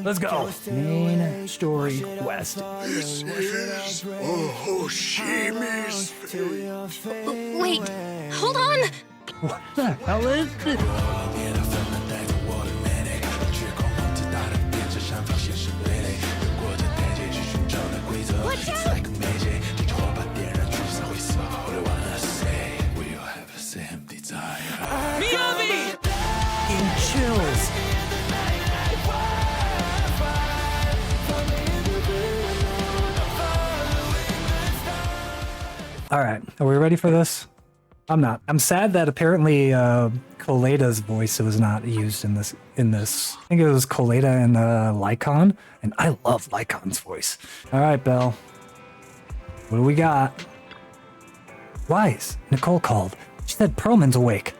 Let's go. Main story quest. This is Ohoshime's Wait, hold on! What the hell is this? Watch out! Miyabi! In chills. All right, are we ready for this? I'm not. I'm sad that apparently Koleda's voice was not used in this. I think it was Koleda and Lycon, and I love Lycon's voice. All right, Belle. What do we got? Wise, Nicole called. She said Perlman's awake.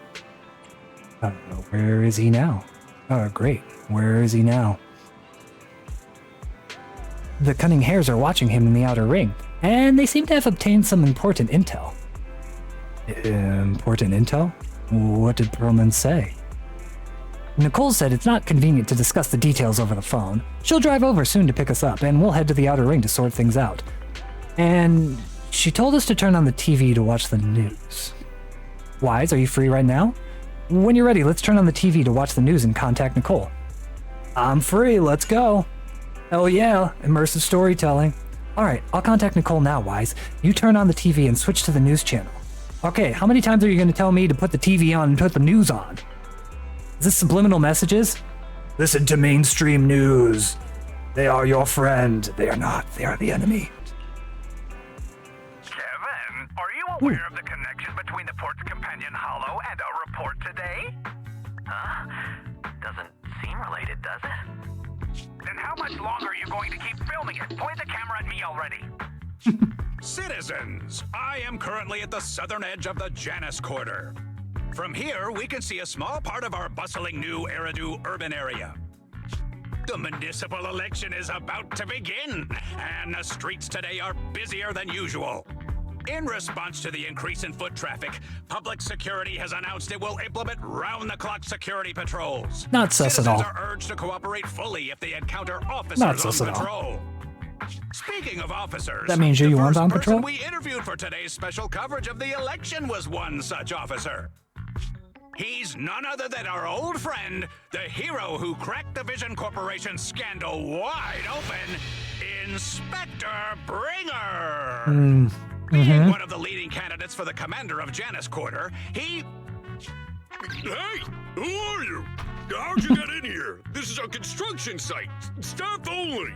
I don't know. Where is he now? Oh, great. Where is he now? The cunning hares are watching him in the outer ring, and they seem to have obtained some important intel. Important intel? What did Perlman say? Nicole said it's not convenient to discuss the details over the phone. She'll drive over soon to pick us up, and we'll head to the outer ring to sort things out. And she told us to turn on the TV to watch the news. Wise, are you free right now? When you're ready, let's turn on the TV to watch the news and contact Nicole. I'm free, let's go. Hell yeah, immersive storytelling. Alright, I'll contact Nicole now, Wise. You turn on the TV and switch to the news channel. Okay, how many times are you going to tell me to put the TV on and put the news on? Is this subliminal messages? Listen to mainstream news. They are your friend. They are not. They are the enemy. Kevin, are you aware of the connection between the port's companion Hollow and our report today? Huh? Doesn't seem related, does it? Then how much longer are you going to keep filming it? Point the camera at me already. Citizens, I am currently at the southern edge of the Janus Quarter. From here, we can see a small part of our bustling new Eridu urban area. The municipal election is about to begin, and the streets today are busier than usual. In response to the increase in foot traffic, public security has announced it will implement round-the-clock security patrols. Not sus at all. Citizens are urged to cooperate fully if they encounter officers Not sus on at all. patrol. Speaking of officers, That means the you aren't first on person patrol? we interviewed for today's special coverage of the election was one such officer. He's none other than our old friend, the hero who cracked the Vision Corporation scandal wide open, Inspector Bringer. Being one of the leading candidates for the commander of Janus Quarter, he... Hey, who are you? How'd you get in here? This is a construction site. Staff only.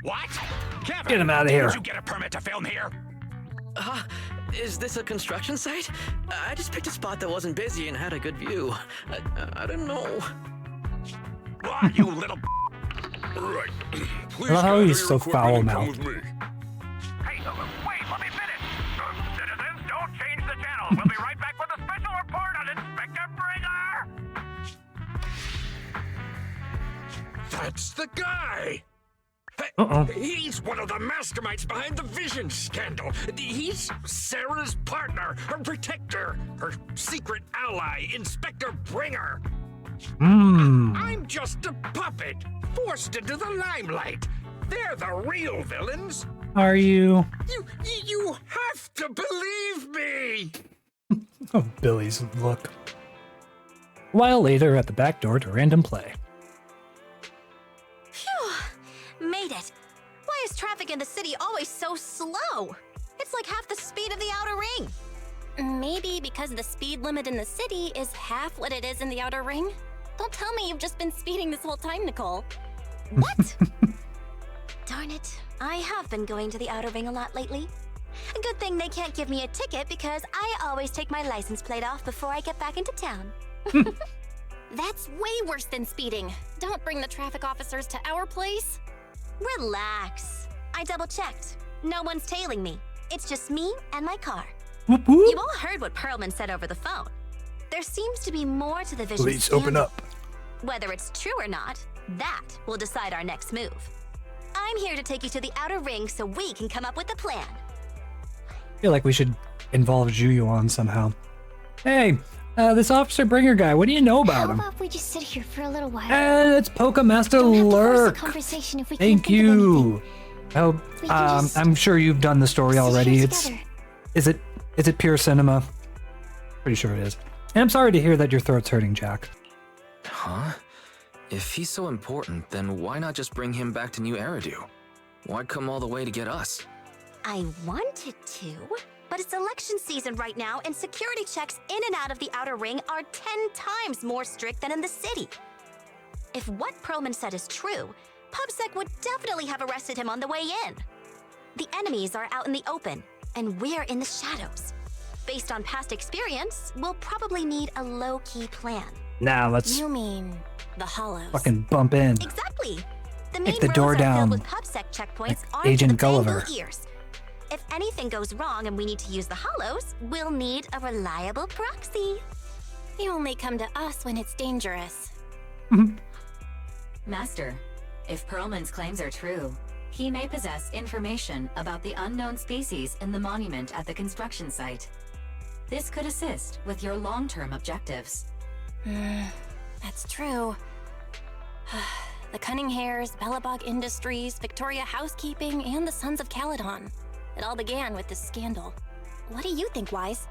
What? Kevin, Get him outta here. Did you get a permit to film here? Is this a construction site? I just picked a spot that wasn't busy and had a good view. I don't know. Why, you little... Right. Please I love how gather he's your so equipment and come foul-mouthed. with me. Hey, wait, let me finish. Citizens, don't change the channel. We'll be right back with a special report on Inspector Bringer. That's the guy. He's one of the masterminds behind the Vision scandal. He's Sarah's partner, her protector, her secret ally, Inspector Bringer. I'm just a puppet, forced into the limelight. They're the real villains. Are you? You have to believe me. Oh, Billy's look. A while later, at the back door to random play. Phew! Made it. Why is traffic in the city always so slow? It's like half the speed of the outer ring. Maybe because the speed limit in the city is half what it is in the outer ring? Don't tell me you've just been speeding this whole time, Nicole. What? Darn it. I have been going to the outer ring a lot lately. A good thing they can't give me a ticket because I always take my license plate off before I get back into town. That's way worse than speeding. Don't bring the traffic officers to our place. Relax. I double-checked. No one's tailing me. It's just me and my car. Whoop, whoop. You all heard what Perlman said over the phone. There seems to be more to the Vision Please scandal. open up. Whether it's true or not, that will decide our next move. I'm here to take you to the outer ring so we can come up with a plan. I feel like we should involve Juyuan somehow. Hey, This Officer Bringer guy, what do you know How about him? about we just sit here for a little while? It's Pokemaster Don't have to force a Lurk. conversation if we Thank can't think of anything. you. Oh, We can just I'm sure you've done the story sit already. here It's together. is it pure cinema? Pretty sure it is. And I'm sorry to hear that your throat's hurting, Jack. Huh? If he's so important, then why not just bring him back to New Eridu? Why come all the way to get us? I wanted to, but it's election season right now, and security checks in and out of the Outer Ring are 10 times more strict than in the city. If what Perlman said is true, PubSec would definitely have arrested him on the way in. The enemies are out in the open, and we're in the shadows. Based on past experience, we'll probably need a low-key plan. Now let's You mean the Hollows? fucking bump in. Exactly. The main Kick the door roads are down, filled with PubSec checkpoints like armed Agent with dangle Gulliver. ears. If anything goes wrong and we need to use the Hollows, we'll need a reliable proxy. They only come to us when it's dangerous. Master, if Perlman's claims are true, he may possess information about the unknown species in the monument at the construction site. This could assist with your long-term objectives. That's true. The Cunning Hares, Bellabog Industries, Victoria Housekeeping, and the Sons of Caledon. It all began with this scandal. What do you think, Wise?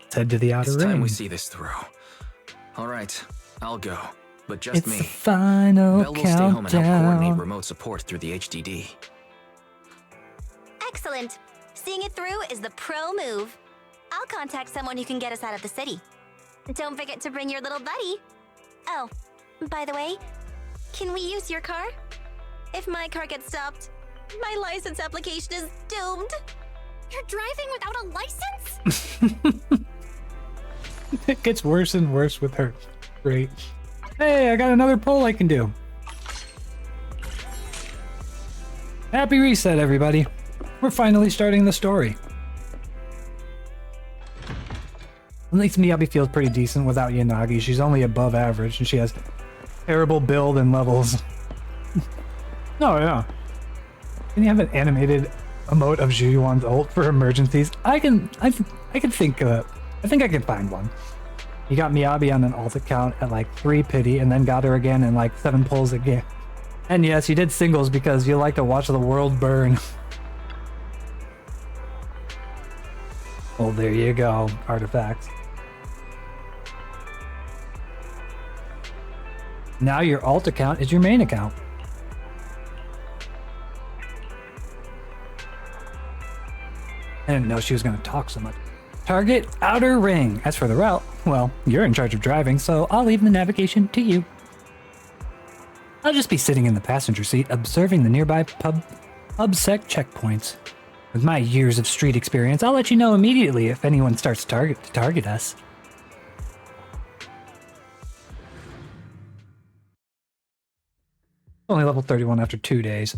Let's head to the Outer It's Ring. time we see this through. All right, I'll go, but just It's me. the final Belle will stay home and help coordinate countdown. remote support through the HDD. Excellent. Seeing it through is the pro move. I'll contact someone who can get us out of the city. Don't forget to bring your little buddy. Oh, by the way, can we use your car? If my car gets stopped, my license application is doomed. You're driving without a license? It gets worse and worse with her. Great. Hey, I got another poll I can do. Happy reset, everybody. We're finally starting the story. At least Miyabi feels pretty decent without Yanagi. She's only above average, and she has terrible build and levels. Oh, yeah. Can you have an animated emote of Zhuyuan's ult for emergencies? I think I can find one. You got Miyabi on an alt account at like 3 pity, and then got her again in like 7 pulls again. And yes, you did singles because you like to watch the world burn. Well, there you go, artifacts. Now your alt account is your main account. I didn't know she was going to talk so much. Target Outer Ring. As for the route, well, you're in charge of driving, so I'll leave the navigation to you. I'll just be sitting in the passenger seat, observing the nearby PubSec checkpoints. With my years of street experience, I'll let you know immediately if anyone starts to target us. Only level 31 after 2 days.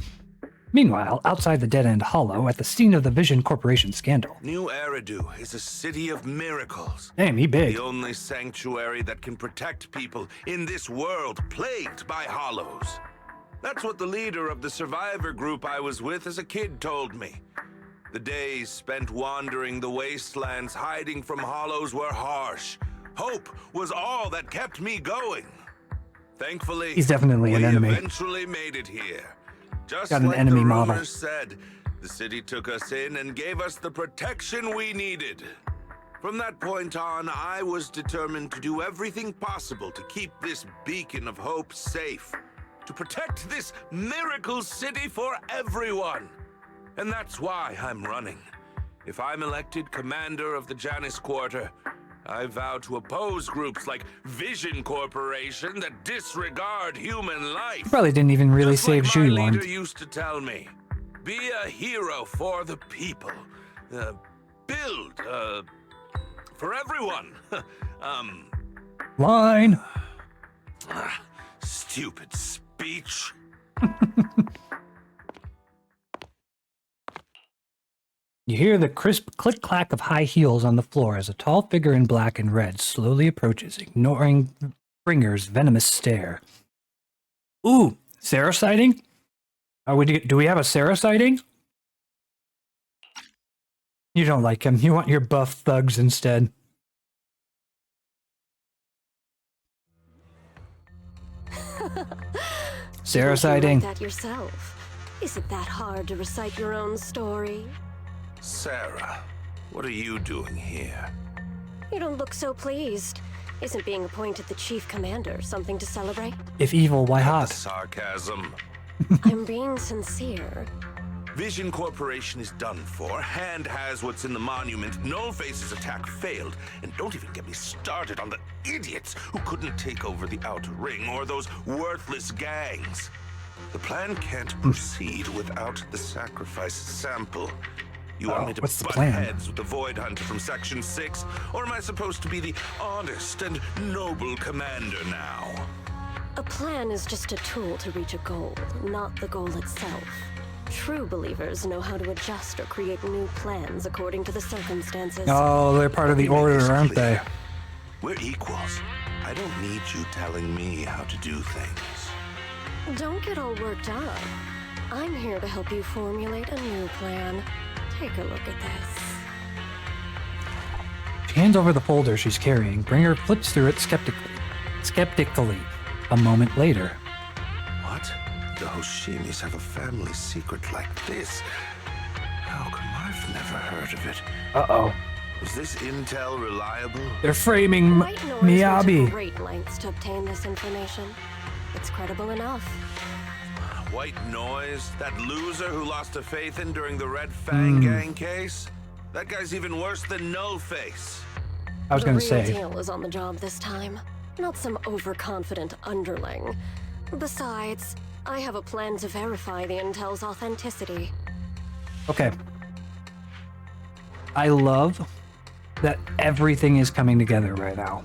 Meanwhile, outside the Dead End Hollow, at the scene of the Vision Corporation scandal. New Eridu is a city of miracles. Damn, he big. The only sanctuary that can protect people in this world plagued by hollows. That's what the leader of the survivor group I was with as a kid told me. The days spent wandering the wastelands hiding from hollows were harsh. Hope was all that kept me going. Thankfully, He's definitely an we enemy. eventually made it here. Just Got an like enemy the model. rumors said, the city took us in and gave us the protection we needed. From that point on, I was determined to do everything possible to keep this beacon of hope safe, to protect this miracle city for everyone. And that's why I'm running. If I'm elected commander of the Janus Quarter, I vow to oppose groups like Vision Corporation that disregard human life. He probably didn't even really Just save like my Zhuyuan. leader used to tell me, be a hero for the people. Build, for everyone. Line. Stupid speech. You hear the crisp click-clack of high heels on the floor as a tall figure in black and red slowly approaches, ignoring Bringer's venomous stare. Ooh, Sarah sighting? Do we have a Sarah sighting? You don't like him. You want your buff thugs instead. Sarah You sighting. write that yourself. Is it that hard to recite your own story? Sarah, what are you doing here? You don't look so pleased. Isn't being appointed the chief commander something to celebrate? If evil, why The hot? sarcasm. I'm being sincere. Vision Corporation is done for. Hand has what's in the monument. Nullface's attack failed. And don't even get me started on the idiots who couldn't take over the Outer Ring or those worthless gangs. The plan can't proceed without the sacrifice sample. You want me to what's the butt plan? heads with the Void Hunter from Section 6? Or am I supposed to be the honest and noble commander now? A plan is just a tool to reach a goal, not the goal itself. True believers know how to adjust or create new plans according to the circumstances. Oh, they're part of the order, aren't they? We're equals. I don't need you telling me how to do things. Don't get all worked up. I'm here to help you formulate a new plan. Take a look at this. She hands over the folder she's carrying. Bringer flips through it skeptically. A moment later. What? The Hoshimis have a family secret like this? How come I've never heard of it? Uh-oh. Is this intel reliable? They're framing White Noise went to Miyabi. great lengths to obtain this information. It's credible enough. White Noise? That loser who lost a faith in during the Red Fang Gang case? That guy's even worse than Nullface. I was going to The real say. deal is on the job this time, not some overconfident underling. Besides, I have a plan to verify the intel's authenticity. Okay. I love that everything is coming together right now.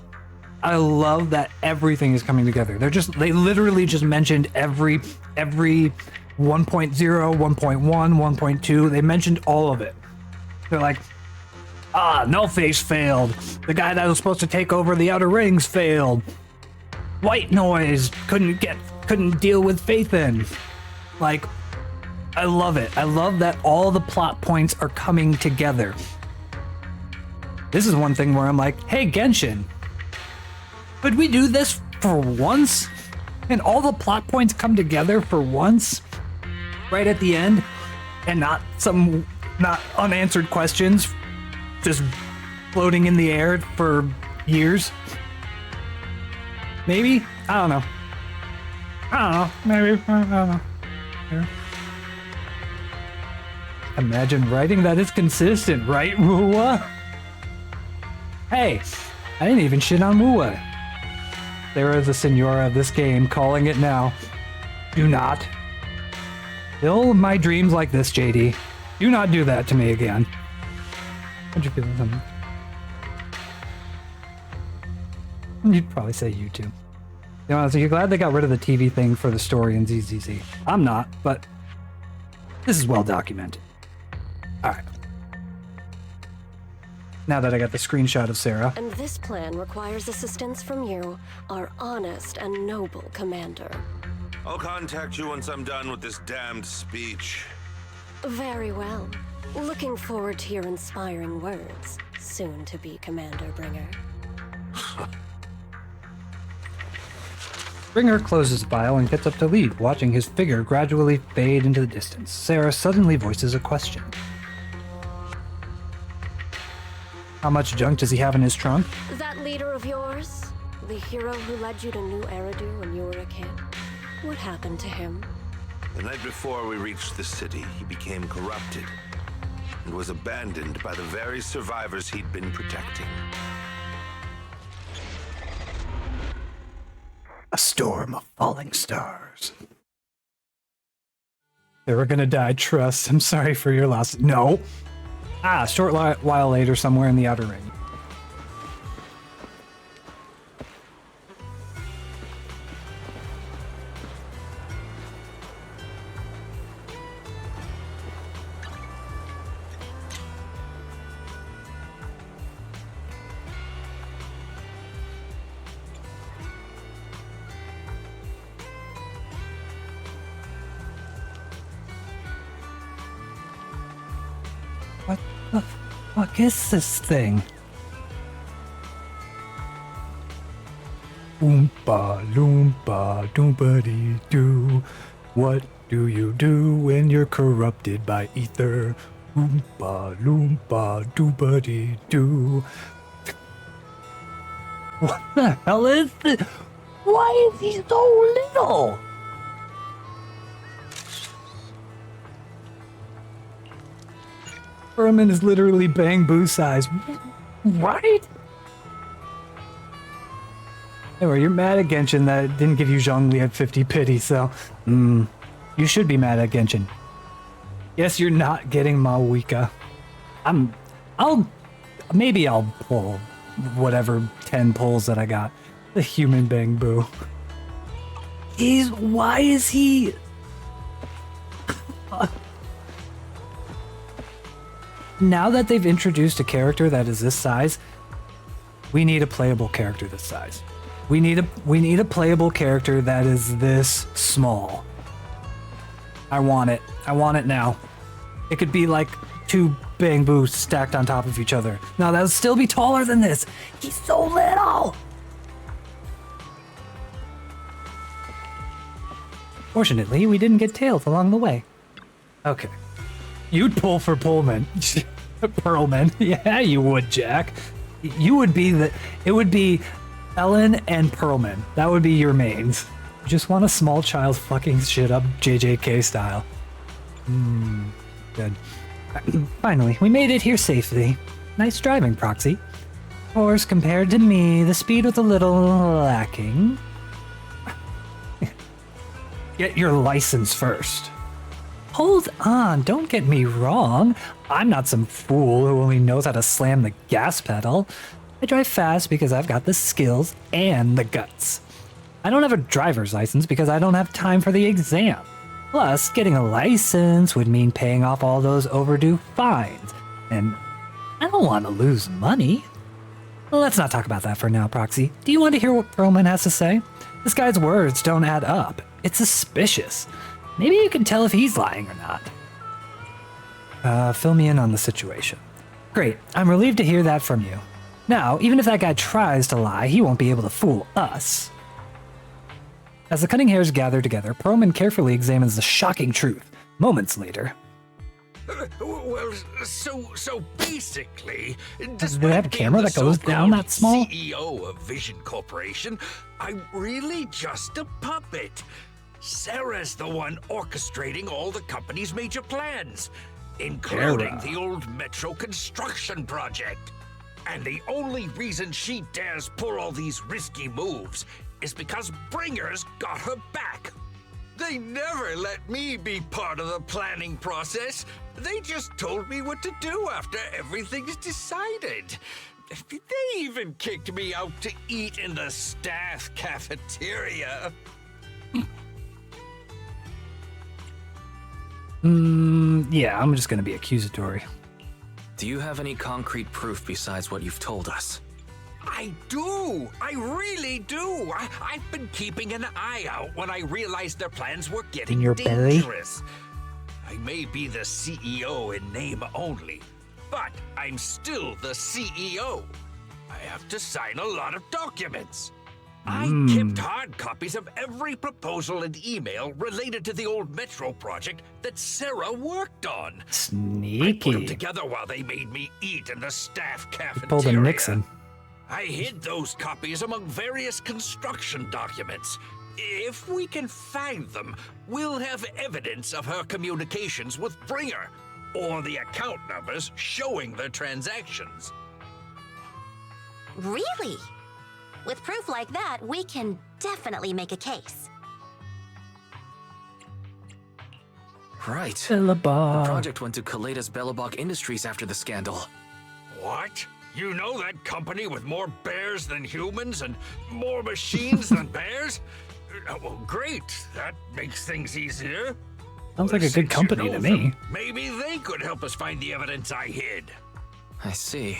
I love that everything is coming together. They literally just mentioned every 1.0, 1.1, 1.2. They mentioned all of it. They're like, Nullface failed. The guy that was supposed to take over the Outer Rings failed. White Noise couldn't deal with Faithin. Like, I love it. I love that all the plot points are coming together. This is one thing where I'm like, hey, Genshin, could we do this for once? And all the plot points come together for once? Right at the end? And not unanswered questions just floating in the air for years? Maybe? I don't know. Maybe. I don't know. Yeah. Imagine writing that is consistent, right, Wuwa? Hey, I didn't even shit on Wuwa. There is a senora of this game calling it now. Do not. Fill my dreams like this, JD. Do not do that to me again. How'd you feel something? You'd probably say you too. You know, so you're glad they got rid of the TV thing for the story in ZZZ. I'm not, but this is well documented. Alright. Now that I got the screenshot of Sarah. And this plan requires assistance from you, our honest and noble commander. I'll contact you once I'm done with this damned speech. Very well. Looking forward to your inspiring words, soon to be Commander Bringer. Bringer closes the file and gets up to leave, watching his figure gradually fade into the distance. Sarah suddenly voices a question. How much junk does he have in his trunk? That leader of yours, the hero who led you to New Eridu when you were a kid, what happened to him? The night before we reached the city, he became corrupted and was abandoned by the very survivors he'd been protecting. A storm of falling stars. They were gonna die, trust. I'm sorry for your loss. No. A short while later, somewhere in the Outer Ring. What the fuck is this thing? Oompa loompa doompa doo. What do you do when you're corrupted by ether? Oompa loompa doompa doo. What the hell is this? Why is he so little? Furman is literally Bang Boo size. Right? Anyway, you're mad at Genshin that didn't give you Zhongli at 50 pity, so... you should be mad at Genshin. Yes, you're not getting Mawika. Maybe I'll pull whatever 10 pulls that I got. The human Bang Boo. Why is he... Now that they've introduced a character that is this size, we need a playable character this size. We need a playable character that is this small. I want it. I want it now. It could be like 2 Bang Boos stacked on top of each other. Now that would still be taller than this. He's so little. Fortunately, we didn't get tails along the way. Okay. You'd pull for Pullman. Pearlman. Yeah, you would, Jack. You would be it would be Ellen and Pearlman. That would be your mains. You just want a small child fucking shit up JJK style. Good. Finally, we made it here safely. Nice driving, Proxy. Of course, compared to me, the speed was a little lacking. Get your license first. Hold on, don't get me wrong. I'm not some fool who only knows how to slam the gas pedal. I drive fast because I've got the skills and the guts. I don't have a driver's license because I don't have time for the exam. Plus, getting a license would mean paying off all those overdue fines. And I don't want to lose money. Let's not talk about that for now, Proxy. Do you want to hear what Perlman has to say? This guy's words don't add up. It's suspicious. Maybe you can tell if he's lying or not. Fill me in on the situation. Great, I'm relieved to hear that from you. Now, even if that guy tries to lie, he won't be able to fool us. As the cunning hairs gather together, Perlman carefully examines the shocking truth. Moments later... Well, so basically, Does it have a camera that goes down that small? CEO of Vision Corporation, I'm really just a puppet. Sarah's the one orchestrating all the company's major plans, including the old metro construction project. And the only reason she dares pull all these risky moves is because Bringer's got her back. They never let me be part of the planning process. They just told me what to do after everything's decided. They even kicked me out to eat in the staff cafeteria. Yeah, I'm just gonna be accusatory. Do you have any concrete proof besides what you've told us? I do! I really do! I've been keeping an eye out when I realized their plans were getting In your belly? dangerous. I may be the CEO in name only, but I'm still the CEO. I have to sign a lot of documents. I kept hard copies of every proposal and email related to the old metro project that Sarah worked on. I put them Sneaky. together while they made me eat in the staff cafeteria. Pulled a Nixon. I hid those copies among various construction documents. If we can find them, we'll have evidence of her communications with Bringer, or the account numbers showing their transactions. Really? With proof like that, we can definitely make a case. Right. The Bellabog. project went to Kaleda's Bellabog Industries after the scandal. What? You know that company with more bears than humans and more machines than bears? Well, great. That makes things easier. Sounds like a Since good you company know to me. them, maybe they could help us find the evidence I hid. I see.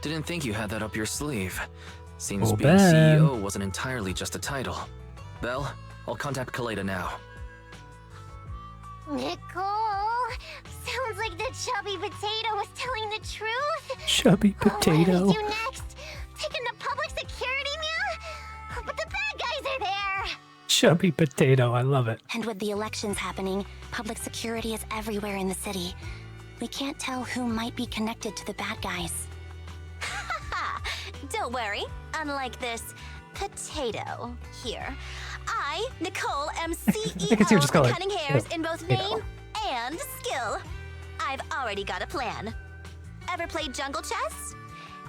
Didn't think you had that up your sleeve. Seems Oh, being Ben. CEO wasn't entirely just a title. Belle, I'll contact Kaleda now. Nicole, sounds like the chubby potato was telling the truth. Chubby What do potato. we do next? Taking the public security man? But the Chubby potato, I love it. And with the elections happening, public security is everywhere in the city. We can't tell who might be connected to the bad guys. Don't worry. Unlike this potato here, I, Nicole, am CEO can see her just of call the it Cunning Hairs in both potato. name and skill. I've already got a plan. Ever played jungle chess?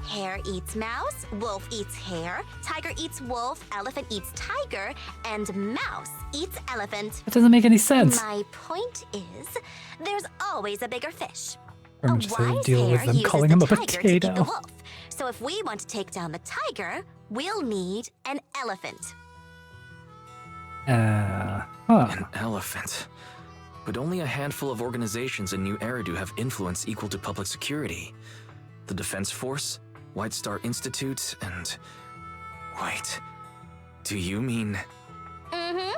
Hare eats mouse, wolf eats hare, tiger eats wolf, elephant eats tiger, and mouse eats elephant. That doesn't make any sense. My point is, there's always a bigger fish. I'm A just gonna wise deal with hare them uses calling the him a tiger to eat the potato. wolf. So if we want to take down the tiger, we'll need an elephant. Huh. An elephant. But only a handful of organizations in New Eridu have influence equal to public security. The Defense Force, White Star Institute, and... Wait. Do you mean... Mm-hmm.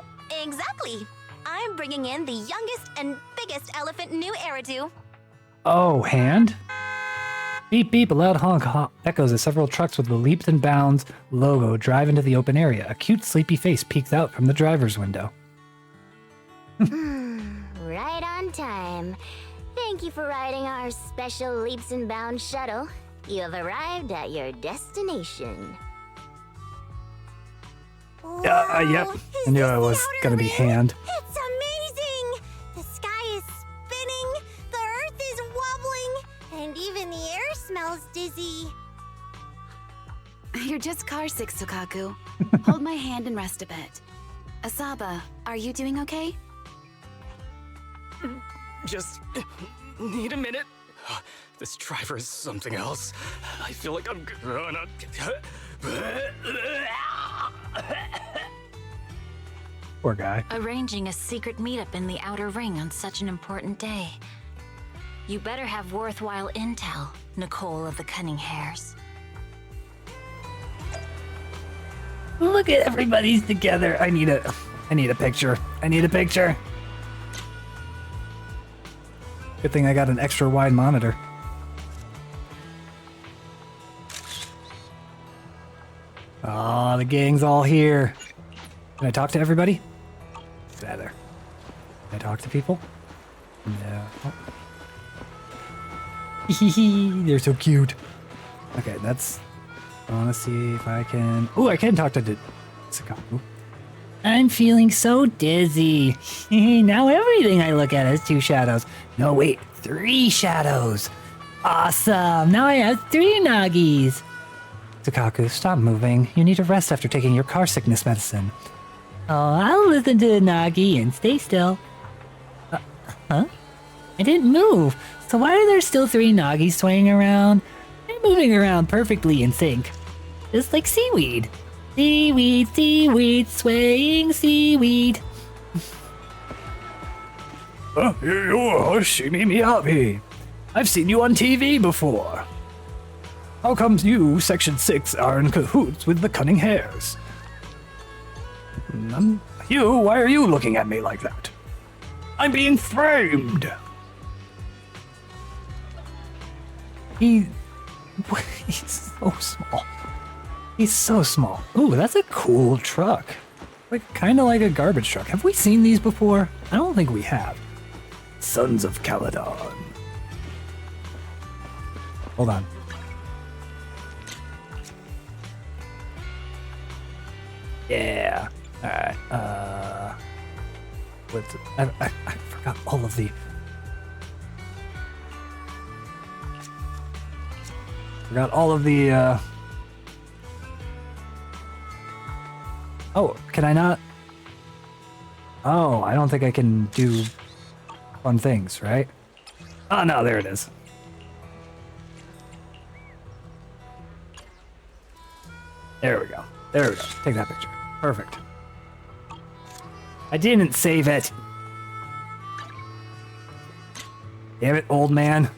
Exactly. I'm bringing in the youngest and biggest elephant in New Eridu. Oh, hand? Beep beep, a loud honk echoes as several trucks with the Leaps and Bounds logo drive into the open area. A cute, sleepy face peeks out from the driver's window. Right on time. Thank you for riding our special Leaps and Bounds shuttle. You have arrived at your destination. Yep. Wow, I knew is it this was the gonna be outer ring? hand. It's amazing! The sky is spinning, the earth is wobbling, and even the air smells dizzy. You're just carsick, Sukaku. Hold my hand and rest a bit. Asaba, are you doing okay? Just need a minute. This driver is something else. I feel like I'm gonna... Poor guy. Arranging a secret meetup in the Outer Ring on such an important day. You better have worthwhile intel, Nicole of the Cunning Hairs. Look at everybody's together. I need a picture. I need a picture. Good thing I got an extra wide monitor. Oh, the gang's all here. Can I talk to everybody? Better. Can I talk to people? No. Oh. They're so cute. Okay, that's... I want to see if I can... Oh, I can talk to Sukaku. I'm feeling so dizzy. Now everything I look at has 2 shadows. No, wait, 3 shadows. Awesome. Now I have 3 Nagis. Sukaku, stop moving. You need to rest after taking your car sickness medicine. Oh, I'll listen to the Nagi and stay still. Huh? I didn't move. So why are there still 3 Nagis swaying around? They're moving around perfectly in sync. Just like seaweed. Seaweed, seaweed, swaying seaweed. You're Shimi Miyabi. I've seen you on TV before. How comes you, Section 6, are in cahoots with the Cunning Hairs? You, why are you looking at me like that? I'm being framed. He's so small. He's so small. Ooh, that's a cool truck. Like, kind of like a garbage truck. Have we seen these before? I don't think we have. Sons of Caledon. Hold on. Yeah. Alright, what's... I forgot all of the... Forgot all of the, Oh, can I not? Oh, I don't think I can do fun things, right? Oh, no, there it is. There we go. There we go. Take that picture. Perfect. I didn't save it. Damn it, old man.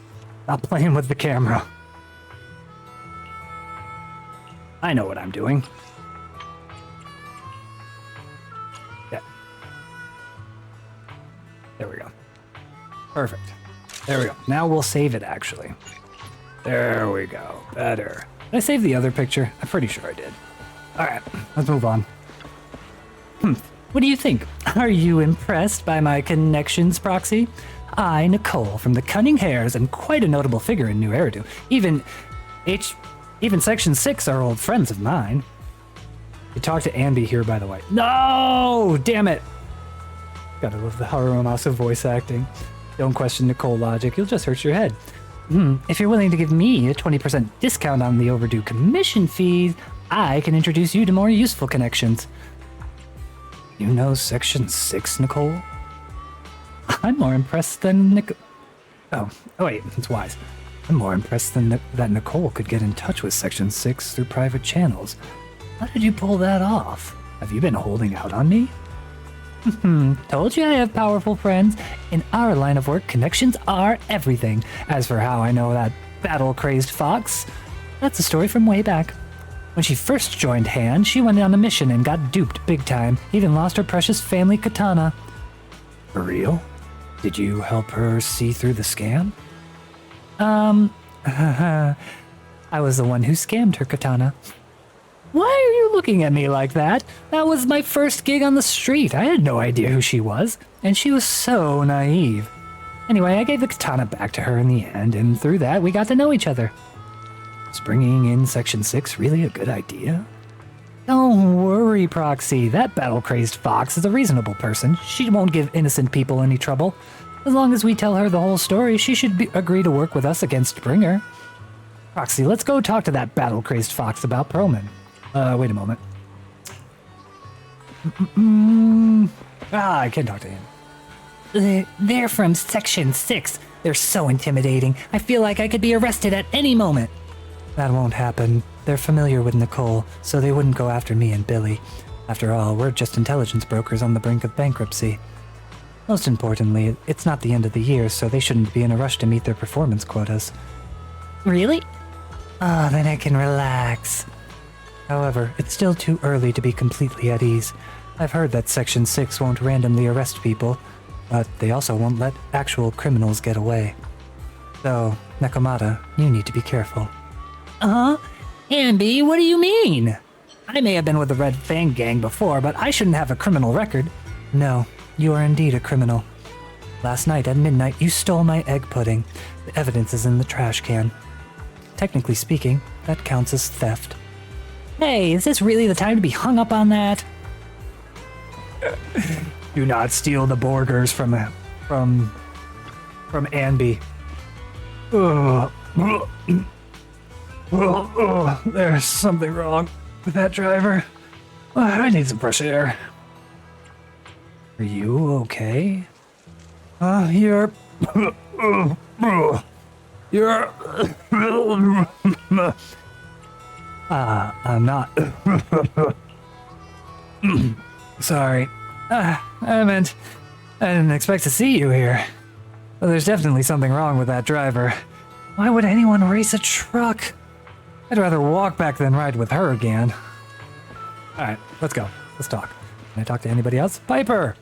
Stop playing with the camera. I know what I'm doing. Yeah. There we go. Perfect. There we go. Now we'll save it, actually. There we go. Better. Did I save the other picture? I'm pretty sure I did. Alright, let's move on. What do you think? Are you impressed by my connections, Proxy? I, Nicole, from the Cunning Hares, and quite a notable figure in New Eridu. Even Section 6 are old friends of mine. You talk to Ambi here, by the way. No! Damn it! Gotta love the Haruo Masa voice acting. Don't question Nicole logic, you'll just hurt your head. If you're willing to give me a 20% discount on the overdue commission fees, I can introduce you to more useful connections. You know Section 6, Nicole? I'm more impressed than Oh, wait, it's Wise. I'm more impressed than that Nicole could get in touch with Section 6 through private channels. How did you pull that off? Have you been holding out on me? Told you I have powerful friends. In our line of work, connections are everything. As for how I know that battle-crazed fox, that's a story from way back. When she first joined Han, she went on a mission and got duped big time, even lost her precious family katana. For real? Did you help her see through the scam? I was the one who scammed her katana. Why are you looking at me like that? That was my first gig on the street. I had no idea who she was, and she was so naive. Anyway, I gave the katana back to her in the end, and through that, we got to know each other. Is bringing in Section 6 really a good idea? Don't worry, Proxy. That battle-crazed fox is a reasonable person. She won't give innocent people any trouble. As long as we tell her the whole story, she should agree to work with us against Bringer. Proxy, let's go talk to that battle-crazed fox about Proman. Wait a moment. I can't talk to him. They're from Section 6. They're so intimidating. I feel like I could be arrested at any moment. That won't happen. They're familiar with Nicole, so they wouldn't go after me and Billy. After all, we're just intelligence brokers on the brink of bankruptcy. Most importantly, it's not the end of the year, so they shouldn't be in a rush to meet their performance quotas. Really? Ah, then I can relax. However, it's still too early to be completely at ease. I've heard that Section 6 won't randomly arrest people, but they also won't let actual criminals get away. So, Nekomata, you need to be careful. Ambi, what do you mean? I may have been with the Red Fang gang before, but I shouldn't have a criminal record. No, you are indeed a criminal. Last night at midnight, you stole my egg pudding. The evidence is in the trash can. Technically speaking, that counts as theft. Hey, is this really the time to be hung up on that? Do not steal the burgers from Ambi. There's something wrong with that driver. I need some fresh air. Are you okay? You're I'm not. Sorry. I didn't expect to see you here. Well, there's definitely something wrong with that driver. Why would anyone race a truck? I'd rather walk back than ride with her again. Alright, let's go. Let's talk. Can I talk to anybody else? Piper!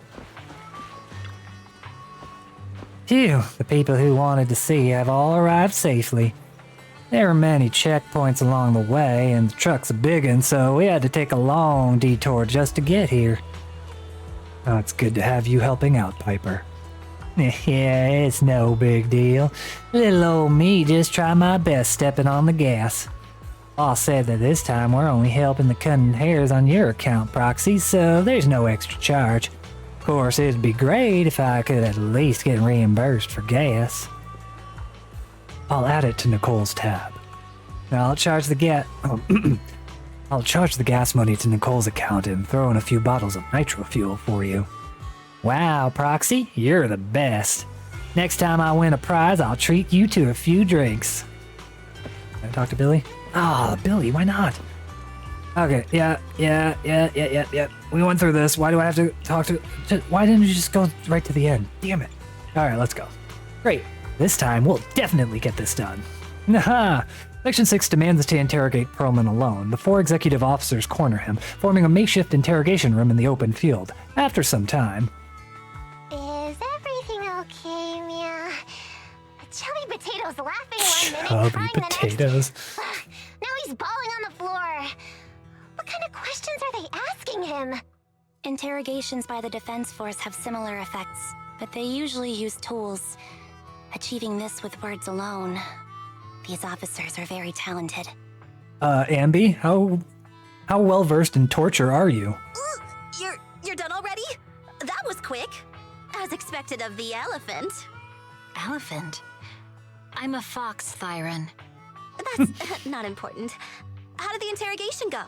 Phew, the people who wanted to see have all arrived safely. There were many checkpoints along the way, and the truck's a big one, so we had to take a long detour just to get here. Oh, it's good to have you helping out, Piper. Yeah, it's no big deal. Little old me just try my best stepping on the gas. Boss said that this time we're only helping the Cunning Hares on your account, Proxy, so there's no extra charge. Of course, it'd be great if I could at least get reimbursed for gas. I'll add it to Nicole's tab. Now I'll charge the gas money to Nicole's account and throw in a few bottles of nitro fuel for you. Wow, Proxy, you're the best. Next time I win a prize, I'll treat you to a few drinks. Can I talk to Billy? Ah, Billy, why not? Okay, yeah. We went through this. Why do I have to talk to... Why didn't you just go right to the end? Damn it. Alright, let's go. Great. This time, we'll definitely get this done. Naha! Section 6 demands to interrogate Perlman alone. The 4 executive officers corner him, forming a makeshift interrogation room in the open field. After some time... Is everything okay, Mia? Chubby Potato's laughing one minute, Chubby crying Potatoes. the next. Now he's bawling on the floor. What kind of questions are they asking him? Interrogations by the Defense Force have similar effects, but they usually use tools. Achieving this with words alone. These officers are very talented. Ambi, how well versed in torture are you? Ooh, you're done already? That was quick. As expected of the elephant. Elephant? I'm a fox, Thyron. That's not important. How did the interrogation go?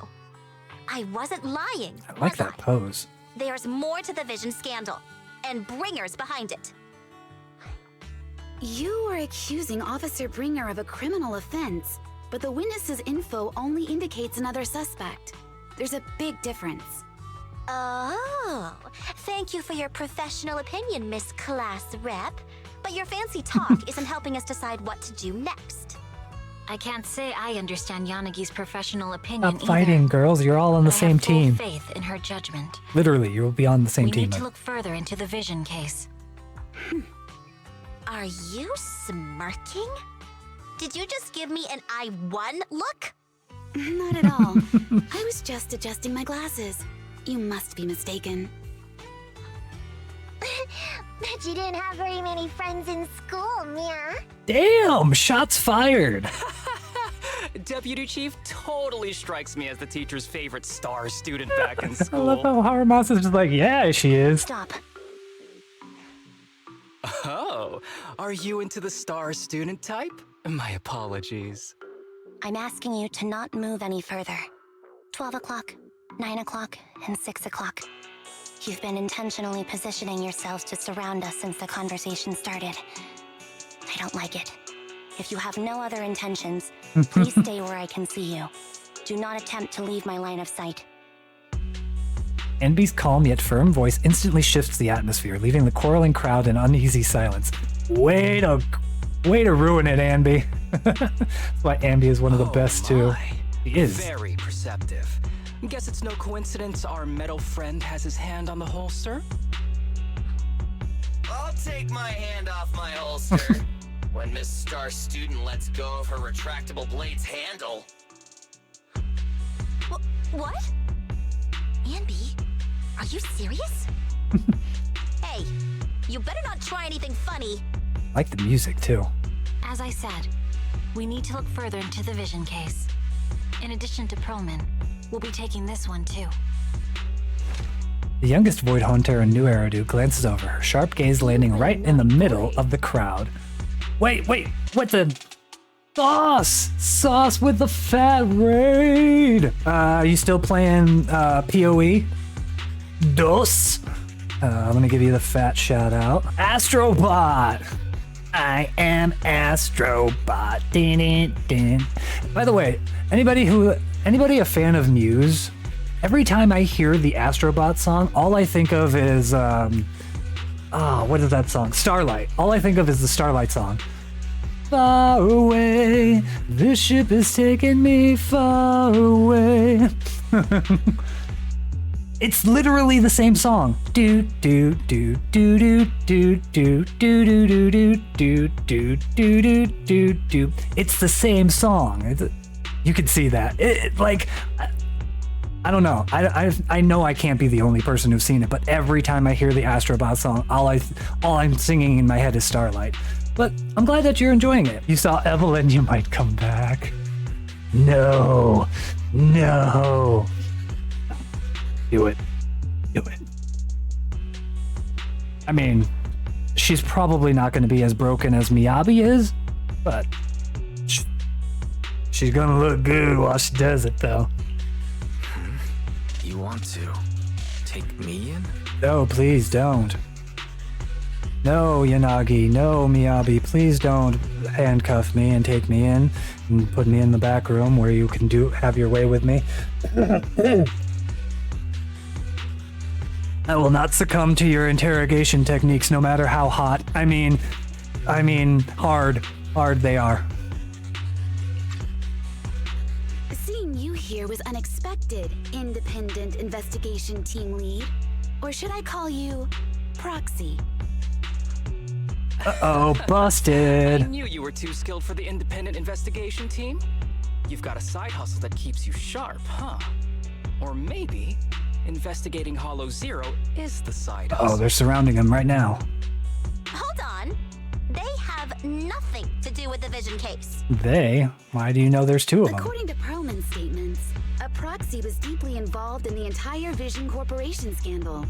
I wasn't lying. I like that pose. There's more to the Vision scandal, and Bringer's behind it. You were accusing Officer Bringer of a criminal offense, but the witness's info only indicates another suspect. There's a big difference. Oh, thank you for your professional opinion, Miss Class Rep. But your fancy talk isn't helping us decide what to do next. I can't say I understand Yanagi's professional opinion Stop fighting, girls. You're all on the same team. I have full faith in her judgment. Literally, you'll be on the same team. We need to look further into the Vision case. Are you smirking? Did you just give me an I won look? Not at all. I was just adjusting my glasses. You must be mistaken. Bet you didn't have very many friends in school, Mia. Damn, shots fired. Deputy Chief totally strikes me as the teacher's favorite star student back in school. I love how Haramasa's just like, yeah, she is. Stop. Oh, are you into the star student type? My apologies. I'm asking you to not move any further. 12 o'clock, 9 o'clock, and 6 o'clock. You've been intentionally positioning yourselves to surround us since the conversation started. I don't like it. If you have no other intentions, please stay where I can see you. Do not attempt to leave my line of sight. Enby's calm yet firm voice instantly shifts the atmosphere, leaving the quarreling crowd in uneasy silence. Way to ruin it, Anby. That's why Ambi is one of the best too. He is. Very perceptive. Guess it's no coincidence our metal friend has his hand on the holster. I'll take my hand off my holster when Miss Star Student lets go of her retractable blade's handle. What? Anby, are you serious? Hey, you better not try anything funny. I like the music too. As I said, we need to look further into the Vision case. In addition to Perlman, we'll be taking this one too. The youngest Void Haunter in New Eridu glances over, her sharp gaze landing right in the middle of the crowd. Wait, what the? Sauce with the fat raid. You still playing PoE? Dos. I'm gonna give you the fat shout out. Astrobot. I am Astrobot. Din, din, din. By the way, anybody a fan of Muse? Every time I hear the Astrobot song, all I think of is what is that song? Starlight. All I think of is the Starlight song. Far away, this ship is taking me far away. It's literally the same song. Do do do do do do do do do do do do do do do do. It's the same song. You can see that. I don't know. I know I can't be the only person who's seen it, but every time I hear the Astrobot song, all I'm singing in my head is Starlight. But I'm glad that you're enjoying it. You saw Evelyn, you might come back. No. Do it. I mean, she's probably not going to be as broken as Miyabi is, but she's going to look good while she does it, though. You want to take me in? No, please don't. No, Yanagi, no, Miyabi, please don't handcuff me and take me in and put me in the back room where you can have your way with me. I will not succumb to your interrogation techniques, no matter how hot. I mean, hard they are. Seeing you here was unexpected, independent investigation team lead. Or should I call you proxy? Uh-oh, busted. I knew you were too skilled for the independent investigation team. You've got a side hustle that keeps you sharp, huh? Or maybe investigating Hollow Zero is the side Oh, hustle. they're surrounding him right now. Hold on. They have nothing to do with the Vision case. They? Why do you know there's two of them? According to Perlman's statements, a proxy was deeply involved in the entire Vision Corporation scandal.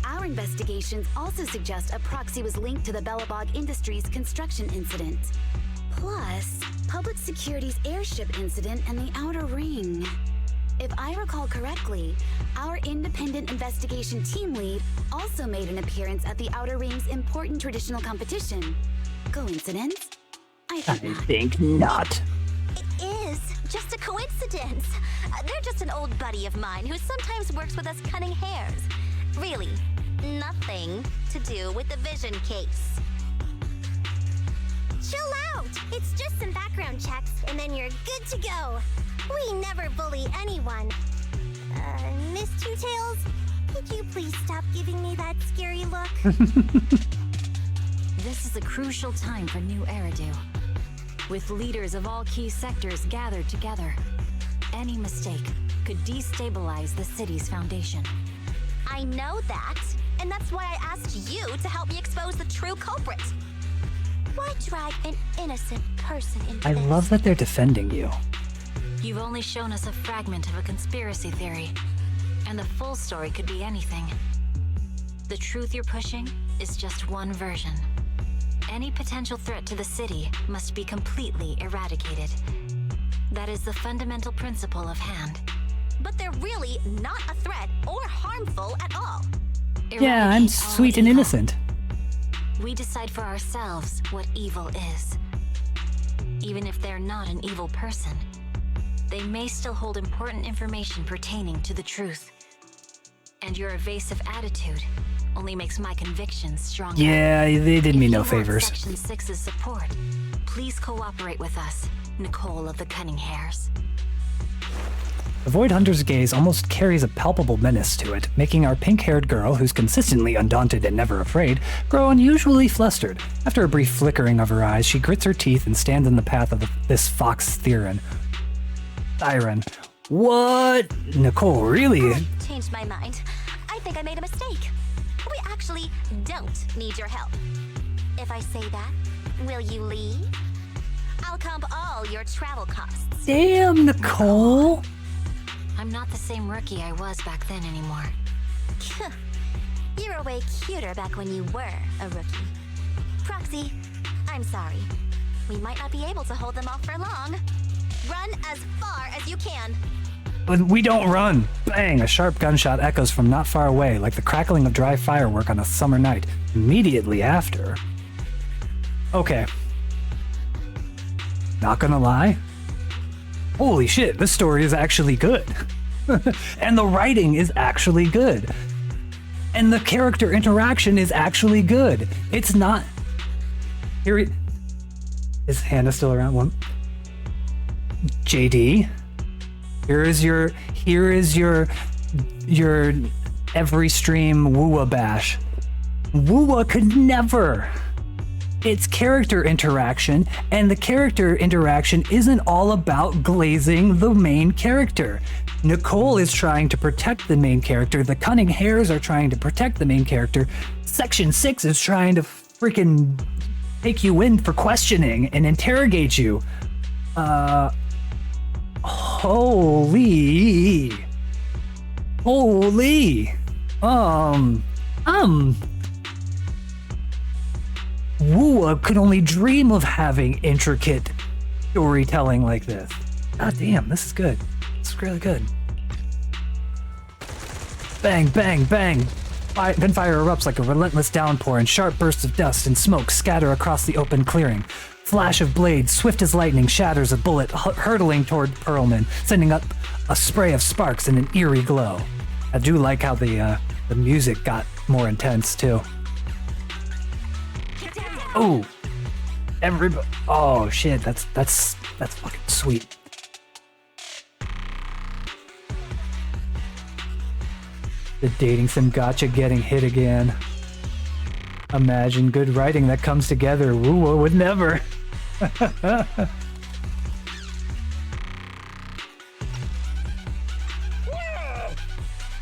Our investigations also suggest a proxy was linked to the Belobog Industries construction incident. Plus, Public Security's airship incident and the Outer Ring. If I recall correctly, our independent investigation team lead also made an appearance at the Outer Ring's important traditional competition. Coincidence? I think not. It is just a coincidence. They're just an old buddy of mine who sometimes works with us cunning hares. Really, nothing to do with the Vision case. Chill out! It's just some background checks, and then you're good to go. We never bully anyone. Miss Two Tails, could you please stop giving me that scary look? This is a crucial time for New Eridu. With leaders of all key sectors gathered together, any mistake could destabilize the city's foundation. I know that, and that's why I asked you to help me expose the true culprit. Why drag an innocent person into I this? love that they're defending you. You've only shown us a fragment of a conspiracy theory, and the full story could be anything. The truth you're pushing is just one version. Any potential threat to the city must be completely eradicated. That is the fundamental principle of hand. But they're really not a threat or harmful at all. Yeah, I'm sweet and innocent. We decide for ourselves what evil is. Even if they're not an evil person, they may still hold important information pertaining to the truth. And your evasive attitude only makes my convictions stronger. Yeah, they did me no favors. Section 6's support. Please cooperate with us, Nicole of the Cunning Hares. The Void Hunter's gaze almost carries a palpable menace to it, making our pink-haired girl, who's consistently undaunted and never afraid, grow unusually flustered. After a brief flickering of her eyes, she grits her teeth and stands in the path of this fox Siren. What? Nicole, really? Changed my mind. I think I made a mistake. We actually don't need your help. If I say that, will you leave? I'll comp all your travel costs. Damn, Nicole! I'm not the same rookie I was back then anymore. You were way cuter back when you were a rookie. Proxy, I'm sorry. We might not be able to hold them off for long. Run as far as you can. But we don't run! Bang! A sharp gunshot echoes from not far away, like the crackling of dry firework on a summer night. Immediately after... Okay. Not gonna lie. Holy shit, this story is actually good. And the writing is actually good. And the character interaction is actually good. It's not... Is Hannah still around? One. JD? Here is your every stream Woowa bash. Woowa could never. It's character interaction, and the character interaction isn't all about glazing the main character. Nicole is trying to protect the main character, the Cunning Hares are trying to protect the main character, Section 6 is trying to freaking take you in for questioning and interrogate you. Holy. Woowa could only dream of having intricate storytelling like this. God damn, this is good. It's really good. Bang, bang, bang. Gunfire erupts like a relentless downpour, and sharp bursts of dust and smoke scatter across the open clearing. Flash of blades, swift as lightning, shatters a bullet hurtling toward Perlman, sending up a spray of sparks and an eerie glow. I do like how the music got more intense too. Oh, everybody! Oh shit, that's fucking sweet. The dating sim gacha getting hit again. Imagine good writing that comes together. Woowa would never.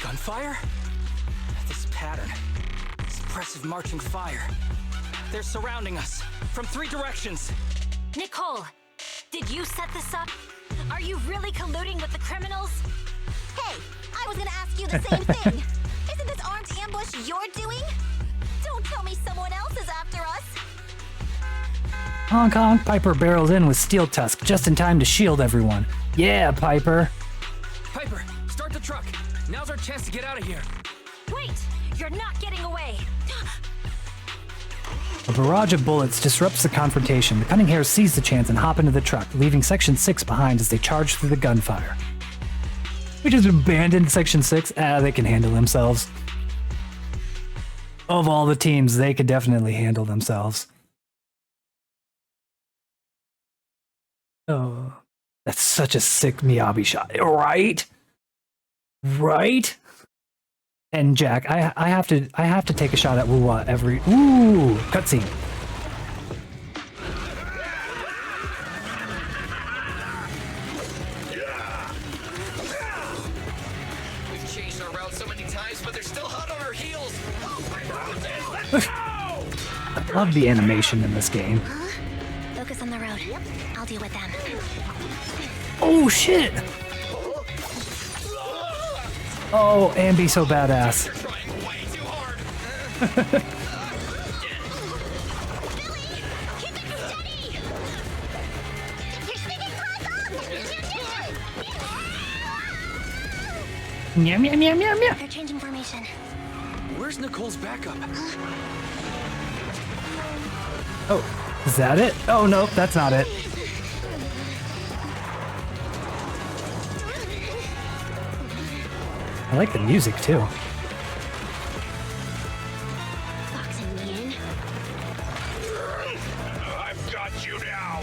Gunfire? impressive marching fire. They're surrounding us from 3 directions. Nicole, did you set this up? Are you really colluding with the criminals? Hey, I was gonna ask you the same thing. Isn't this armed ambush you're doing? Don't tell me someone else is after us. Honk honk, Piper barrels in with Steel Tusk just in time to shield everyone. Yeah, Piper. Piper, start the truck. Now's our chance to get out of here. Wait, you're not getting away. A barrage of bullets disrupts the confrontation. The Cunning Hares seize the chance and hop into the truck, leaving Section 6 behind as they charge through the gunfire. We just abandoned Section 6? They can handle themselves. Of all the teams, they could definitely handle themselves. Oh, that's such a sick Miyabi shot, right? Right? And Jack, I have to take a shot at Wuwa every cutscene. We've changed our route so many times, but they're still hot on our heels. I love the animation in this game. Focus on the road. I'll deal with them. Oh shit! Oh, and be so badass. Meow meow meow meow meow. They're changing formation. Where's Nicole's backup? Oh, is that it? Oh no, that's not it. I like the music too. Boxing me in. I've got you now.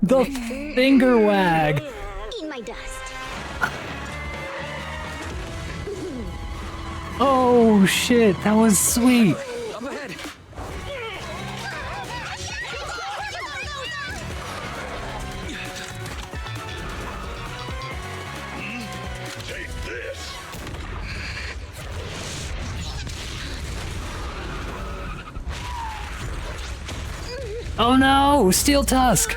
The finger wag. Eat my dust. Oh shit, that was sweet. Up ahead. Take this. Oh no, Steel Tusk.